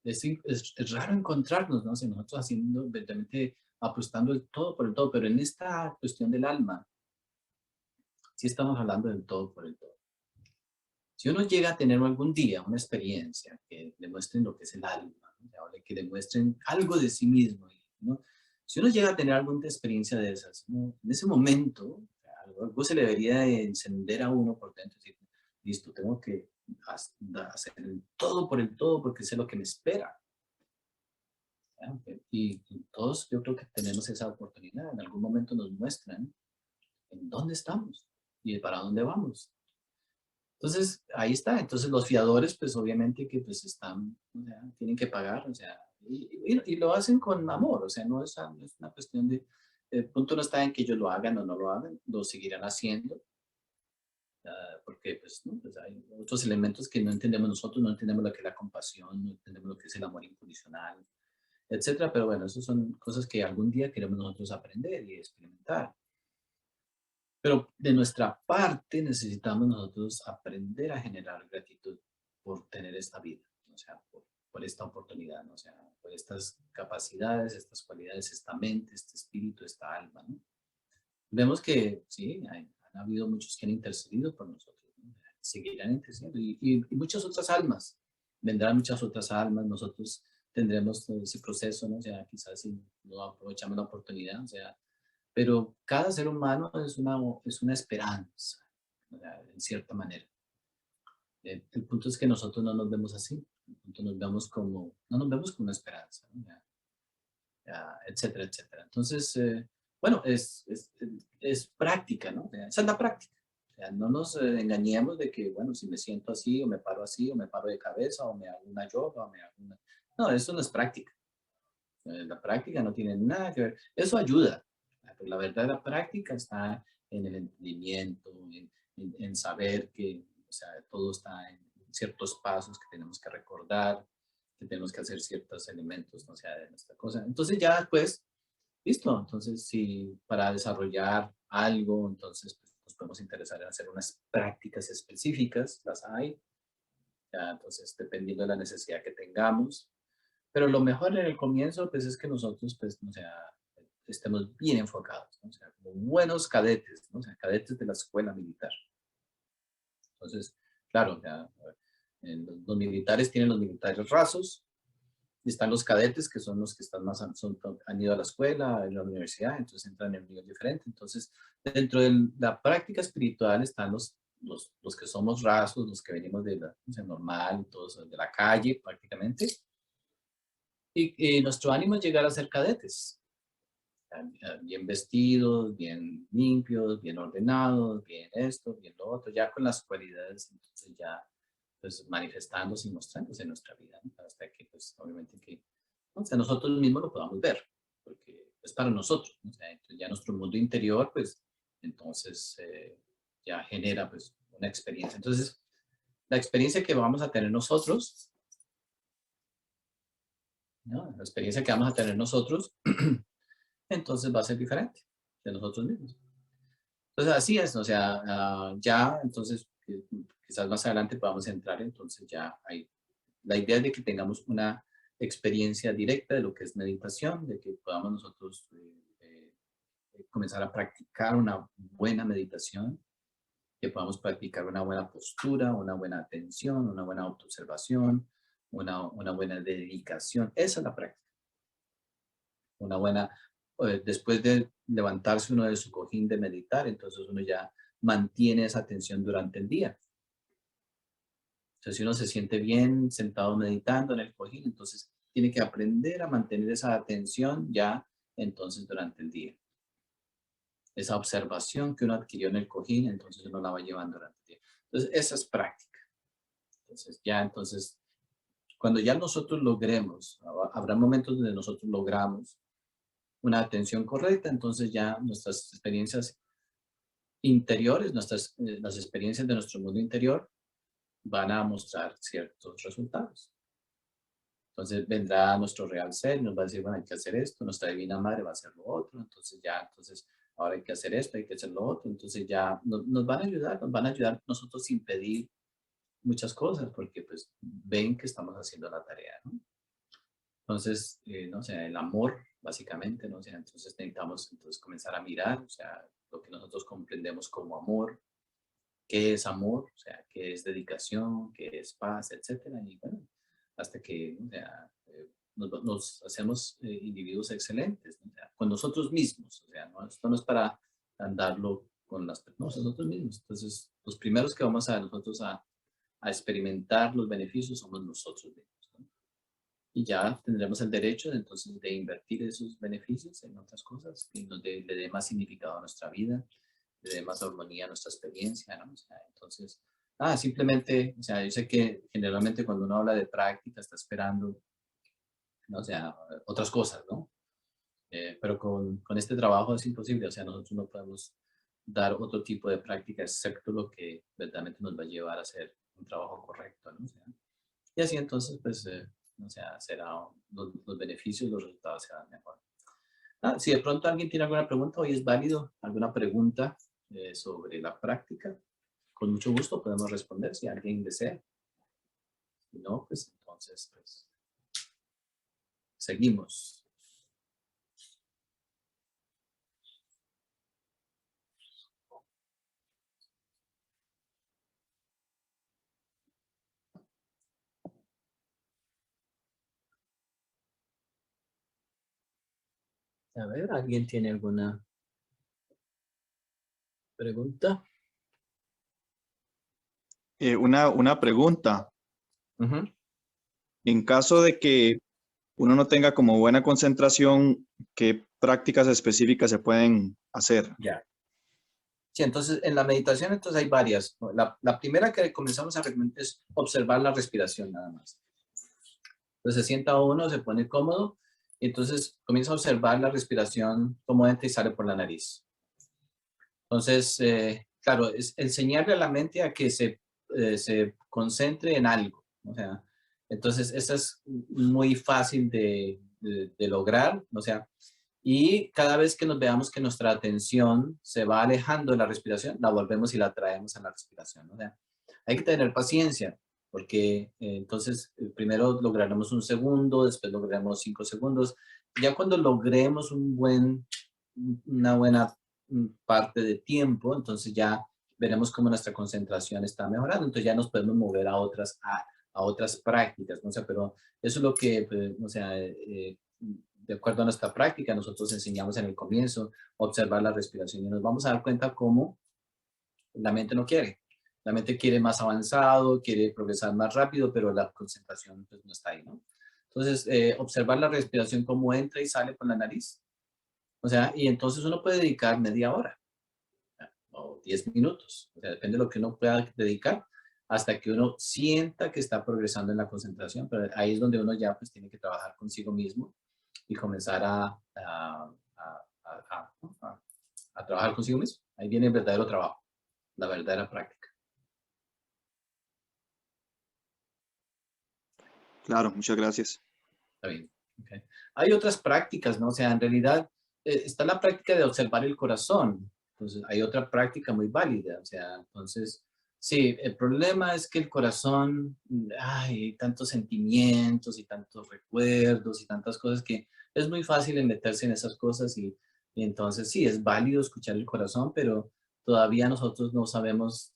es raro encontrarnos, ¿no? O sea, nosotros haciendo, verdaderamente apostando el todo por el todo, pero en esta cuestión del alma, sí estamos hablando del todo por el todo. Si uno llega a tener algún día una experiencia que demuestren lo que es el alma, ¿no? O sea, que demuestren algo de sí mismo, ¿no? Si uno llega a tener alguna experiencia de esas, ¿no? En ese momento, o sea, algo se le debería de encender a uno por dentro, decir, listo, tengo que hacer el todo por el todo porque sé lo que me espera. ¿Ya? Y todos yo creo que tenemos esa oportunidad. En algún momento nos muestran en dónde estamos y para dónde vamos. Entonces, ahí está. Entonces, los fiadores, pues obviamente que pues están, o sea, tienen que pagar, o sea, y lo hacen con amor, o sea, no es una cuestión de, el punto no está en que ellos lo hagan o no lo hagan, lo seguirán haciendo, porque pues, ¿no? Pues hay otros elementos que no entendemos nosotros, no entendemos lo que es la compasión, no entendemos lo que es el amor incondicional, etcétera, pero bueno, esas son cosas que algún día queremos nosotros aprender y experimentar. Pero de nuestra parte necesitamos nosotros aprender a generar gratitud por tener esta vida, o sea, por esta oportunidad, ¿no? O sea, por estas capacidades, estas cualidades, esta mente, este espíritu, esta alma, ¿no? Vemos que sí, han habido muchos que han intercedido por nosotros, ¿no? Seguirán intercediendo y muchas otras almas, vendrán muchas otras almas, nosotros tendremos todo ese proceso, ¿no? O sea, quizás si no aprovechamos la oportunidad, o sea, pero cada ser humano es una esperanza, o sea, en cierta manera. El punto es que nosotros no nos vemos así, el punto nos vemos como, no nos vemos como una esperanza, ¿no? Etcétera, etcétera. Entonces, bueno, es práctica, ¿no? O sea, esa es la práctica. O sea, no nos engañemos de que, bueno, si me siento así, o me paro así, o me paro de cabeza, o me hago una yoga, o me hago una... No, eso no es práctica. La práctica no tiene nada que ver. Eso ayuda. Pero la verdad, la práctica está en el entendimiento, en saber que, o sea, todo está en ciertos pasos que tenemos que recordar, que tenemos que hacer ciertos elementos, ¿no? O sea, de nuestra cosa. Entonces ya después, listo. Entonces, si para desarrollar algo, entonces pues, nos podemos interesar en hacer unas prácticas específicas, las hay. Ya, entonces, dependiendo de la necesidad que tengamos. Pero lo mejor en el comienzo, pues, es que nosotros, pues, o sea, estemos bien enfocados, ¿no? O sea, como buenos cadetes, ¿no? O sea, cadetes de la escuela militar. Entonces, claro, ya, los militares tienen los militares rasos, y están los cadetes, que son los que están más, han ido a la escuela, a la universidad, entonces entran en un nivel diferente. Entonces, dentro de la práctica espiritual están los que somos rasos, los que venimos de la, o sea, normal, todos de la calle prácticamente, y nuestro ánimo es llegar a ser cadetes, bien vestidos, bien limpios, bien ordenados, bien esto, bien lo otro, ya con las cualidades, entonces ya pues manifestándose y mostrándose en nuestra vida, ¿no? Hasta que pues obviamente que o sea, nosotros mismos lo podamos ver, porque es para nosotros, ¿no? O sea, entonces ya nuestro mundo interior pues entonces ya genera pues una experiencia. Entonces la experiencia que vamos a tener nosotros, ¿no? La experiencia que vamos a tener nosotros entonces va a ser diferente de nosotros mismos. Entonces así es, o sea, ya entonces quizás más adelante podamos entrar, entonces ya hay, la idea es de que tengamos una experiencia directa de lo que es meditación, de que podamos nosotros comenzar a practicar una buena meditación, que podamos practicar una buena postura, una buena atención, una buena autoobservación, una buena dedicación. Esa es la práctica. una buena, después de levantarse uno de su cojín de meditar, entonces uno ya mantiene esa atención durante el día. Entonces, si uno se siente bien sentado meditando en el cojín, entonces tiene que aprender a mantener esa atención ya entonces durante el día. Esa observación que uno adquirió en el cojín, entonces uno la va llevando durante el día. Entonces, esa es práctica. Entonces, cuando ya nosotros logremos, habrá momentos donde nosotros logramos una atención correcta, entonces ya nuestras experiencias interiores, las experiencias de nuestro mundo interior van a mostrar ciertos resultados. Entonces vendrá nuestro real ser, nos va a decir, bueno, hay que hacer esto, nuestra divina madre va a hacer lo otro, entonces ahora hay que hacer esto, hay que hacer lo otro, entonces ya nos van a ayudar nosotros sin pedir muchas cosas, porque pues ven que estamos haciendo la tarea, ¿no? Entonces, no sé, el amor, básicamente, ¿no? O sea, entonces necesitamos entonces comenzar a mirar, o sea, lo que nosotros comprendemos como amor, qué es amor, o sea, qué es dedicación, qué es paz, etcétera. Y bueno, hasta que, o sea, nos hacemos individuos excelentes, ¿no? O sea, con nosotros mismos, o sea, ¿no? Esto no es para andarlo con las personas, nosotros mismos. Entonces, los primeros que vamos a nosotros a experimentar los beneficios somos nosotros mismos, ¿no? Y ya tendremos el derecho de, entonces de invertir esos beneficios en otras cosas que le dé más significado a nuestra vida, le dé más armonía a nuestra experiencia, ¿no? O sea, entonces, simplemente, o sea, yo sé que generalmente cuando uno habla de práctica está esperando, ¿no? O sea, otras cosas, ¿no? Pero con este trabajo es imposible, o sea, nosotros no podemos dar otro tipo de práctica excepto lo que verdaderamente nos va a llevar a hacer un trabajo correcto, ¿no? O sea, y así entonces, pues, o sea, los beneficios, los resultados serán mejor. Si de pronto alguien tiene alguna pregunta, hoy es válido, alguna pregunta sobre la práctica, con mucho gusto podemos responder si alguien desea. Si no, pues entonces, pues, seguimos. A ver, ¿alguien tiene alguna pregunta? Una pregunta. Ujú. En caso de que uno no tenga como buena concentración, ¿qué prácticas específicas se pueden hacer? Ya. Sí, entonces en la meditación entonces hay varias, ¿no? La primera que comenzamos a recomendar es observar la respiración nada más. Entonces se sienta uno, se pone cómodo, y entonces comienza a observar la respiración, cómo entra y sale por la nariz. Entonces, claro, es enseñarle a la mente a que se concentre en algo. O sea, entonces, eso es muy fácil de lograr. O sea, y cada vez que nos veamos que nuestra atención se va alejando de la respiración, la volvemos y la traemos a la respiración. O sea, hay que tener paciencia, porque entonces primero lograremos un segundo, después lograremos 5 segundos. Ya cuando logremos una buena parte de tiempo, entonces ya veremos cómo nuestra concentración está mejorando. Entonces ya nos podemos mover a otras prácticas, ¿no? O sea, pero eso es lo que, pues, o sea, de acuerdo a nuestra práctica, nosotros enseñamos en el comienzo a observar la respiración y nos vamos a dar cuenta cómo la mente no quiere. La mente quiere más avanzado, quiere progresar más rápido, pero la concentración pues, no está ahí, ¿no? Entonces, observar la respiración cómo entra y sale por la nariz. O sea, y entonces uno puede dedicar media hora o 10 minutos. O sea, depende de lo que uno pueda dedicar hasta que uno sienta que está progresando en la concentración. Pero ahí es donde uno ya pues tiene que trabajar consigo mismo y comenzar a trabajar consigo mismo. Ahí viene el verdadero trabajo, la verdadera práctica. Claro, muchas gracias. Está bien. Okay. Hay otras prácticas, ¿no? O sea, en realidad está la práctica de observar el corazón. Entonces, hay otra práctica muy válida. O sea, entonces, sí, el problema es que el corazón, hay tantos sentimientos y tantos recuerdos y tantas cosas que es muy fácil en meterse en esas cosas y entonces sí, es válido escuchar el corazón, pero todavía nosotros no sabemos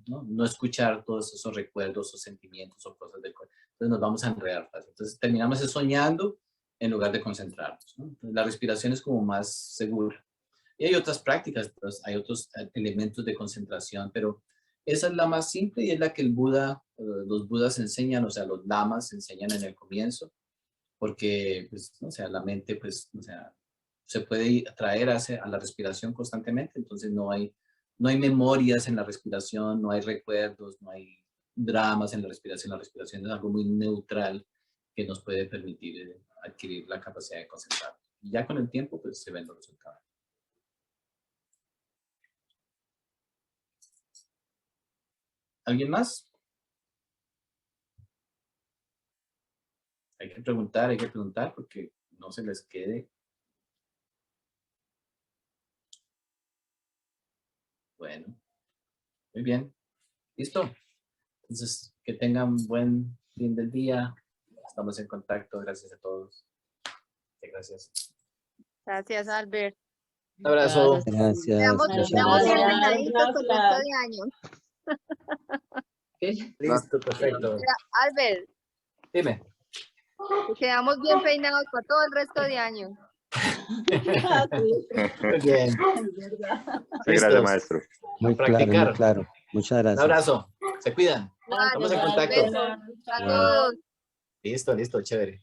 no escuchar todos esos recuerdos o sentimientos o cosas del corazón. Entonces nos vamos a enredar fácil. Entonces terminamos soñando en lugar de concentrarnos, ¿no? Entonces, la respiración es como más segura. Y hay otras prácticas, pues, hay otros elementos de concentración, pero esa es la más simple y es la que el Buda, los Budas enseñan, o sea, los lamas enseñan en el comienzo, porque, pues, o sea, la mente, pues, o sea, se puede atraer a la respiración constantemente, entonces no hay memorias en la respiración, no hay recuerdos, no hay dramas en la respiración es algo muy neutral que nos puede permitir adquirir la capacidad de concentrarnos. Y ya con el tiempo, pues, se ven los resultados. ¿Alguien más? Hay que preguntar porque no se les quede. Bueno, muy bien. ¿Listo? Entonces, que tengan buen fin del día. Estamos en contacto. Gracias a todos. Gracias. Gracias, Albert. Un abrazo. Gracias. Veamos muchas bien gracias. peinaditos el resto de año. Listo, perfecto. Albert, Dime. que quedamos bien peinados para todo el resto de año. Muy bien. Gracias, maestro. Muy practicar. claro, muy claro. Muchas Un gracias. abrazo. Se cuidan. Estamos en contacto. Saludos. Listo, chévere.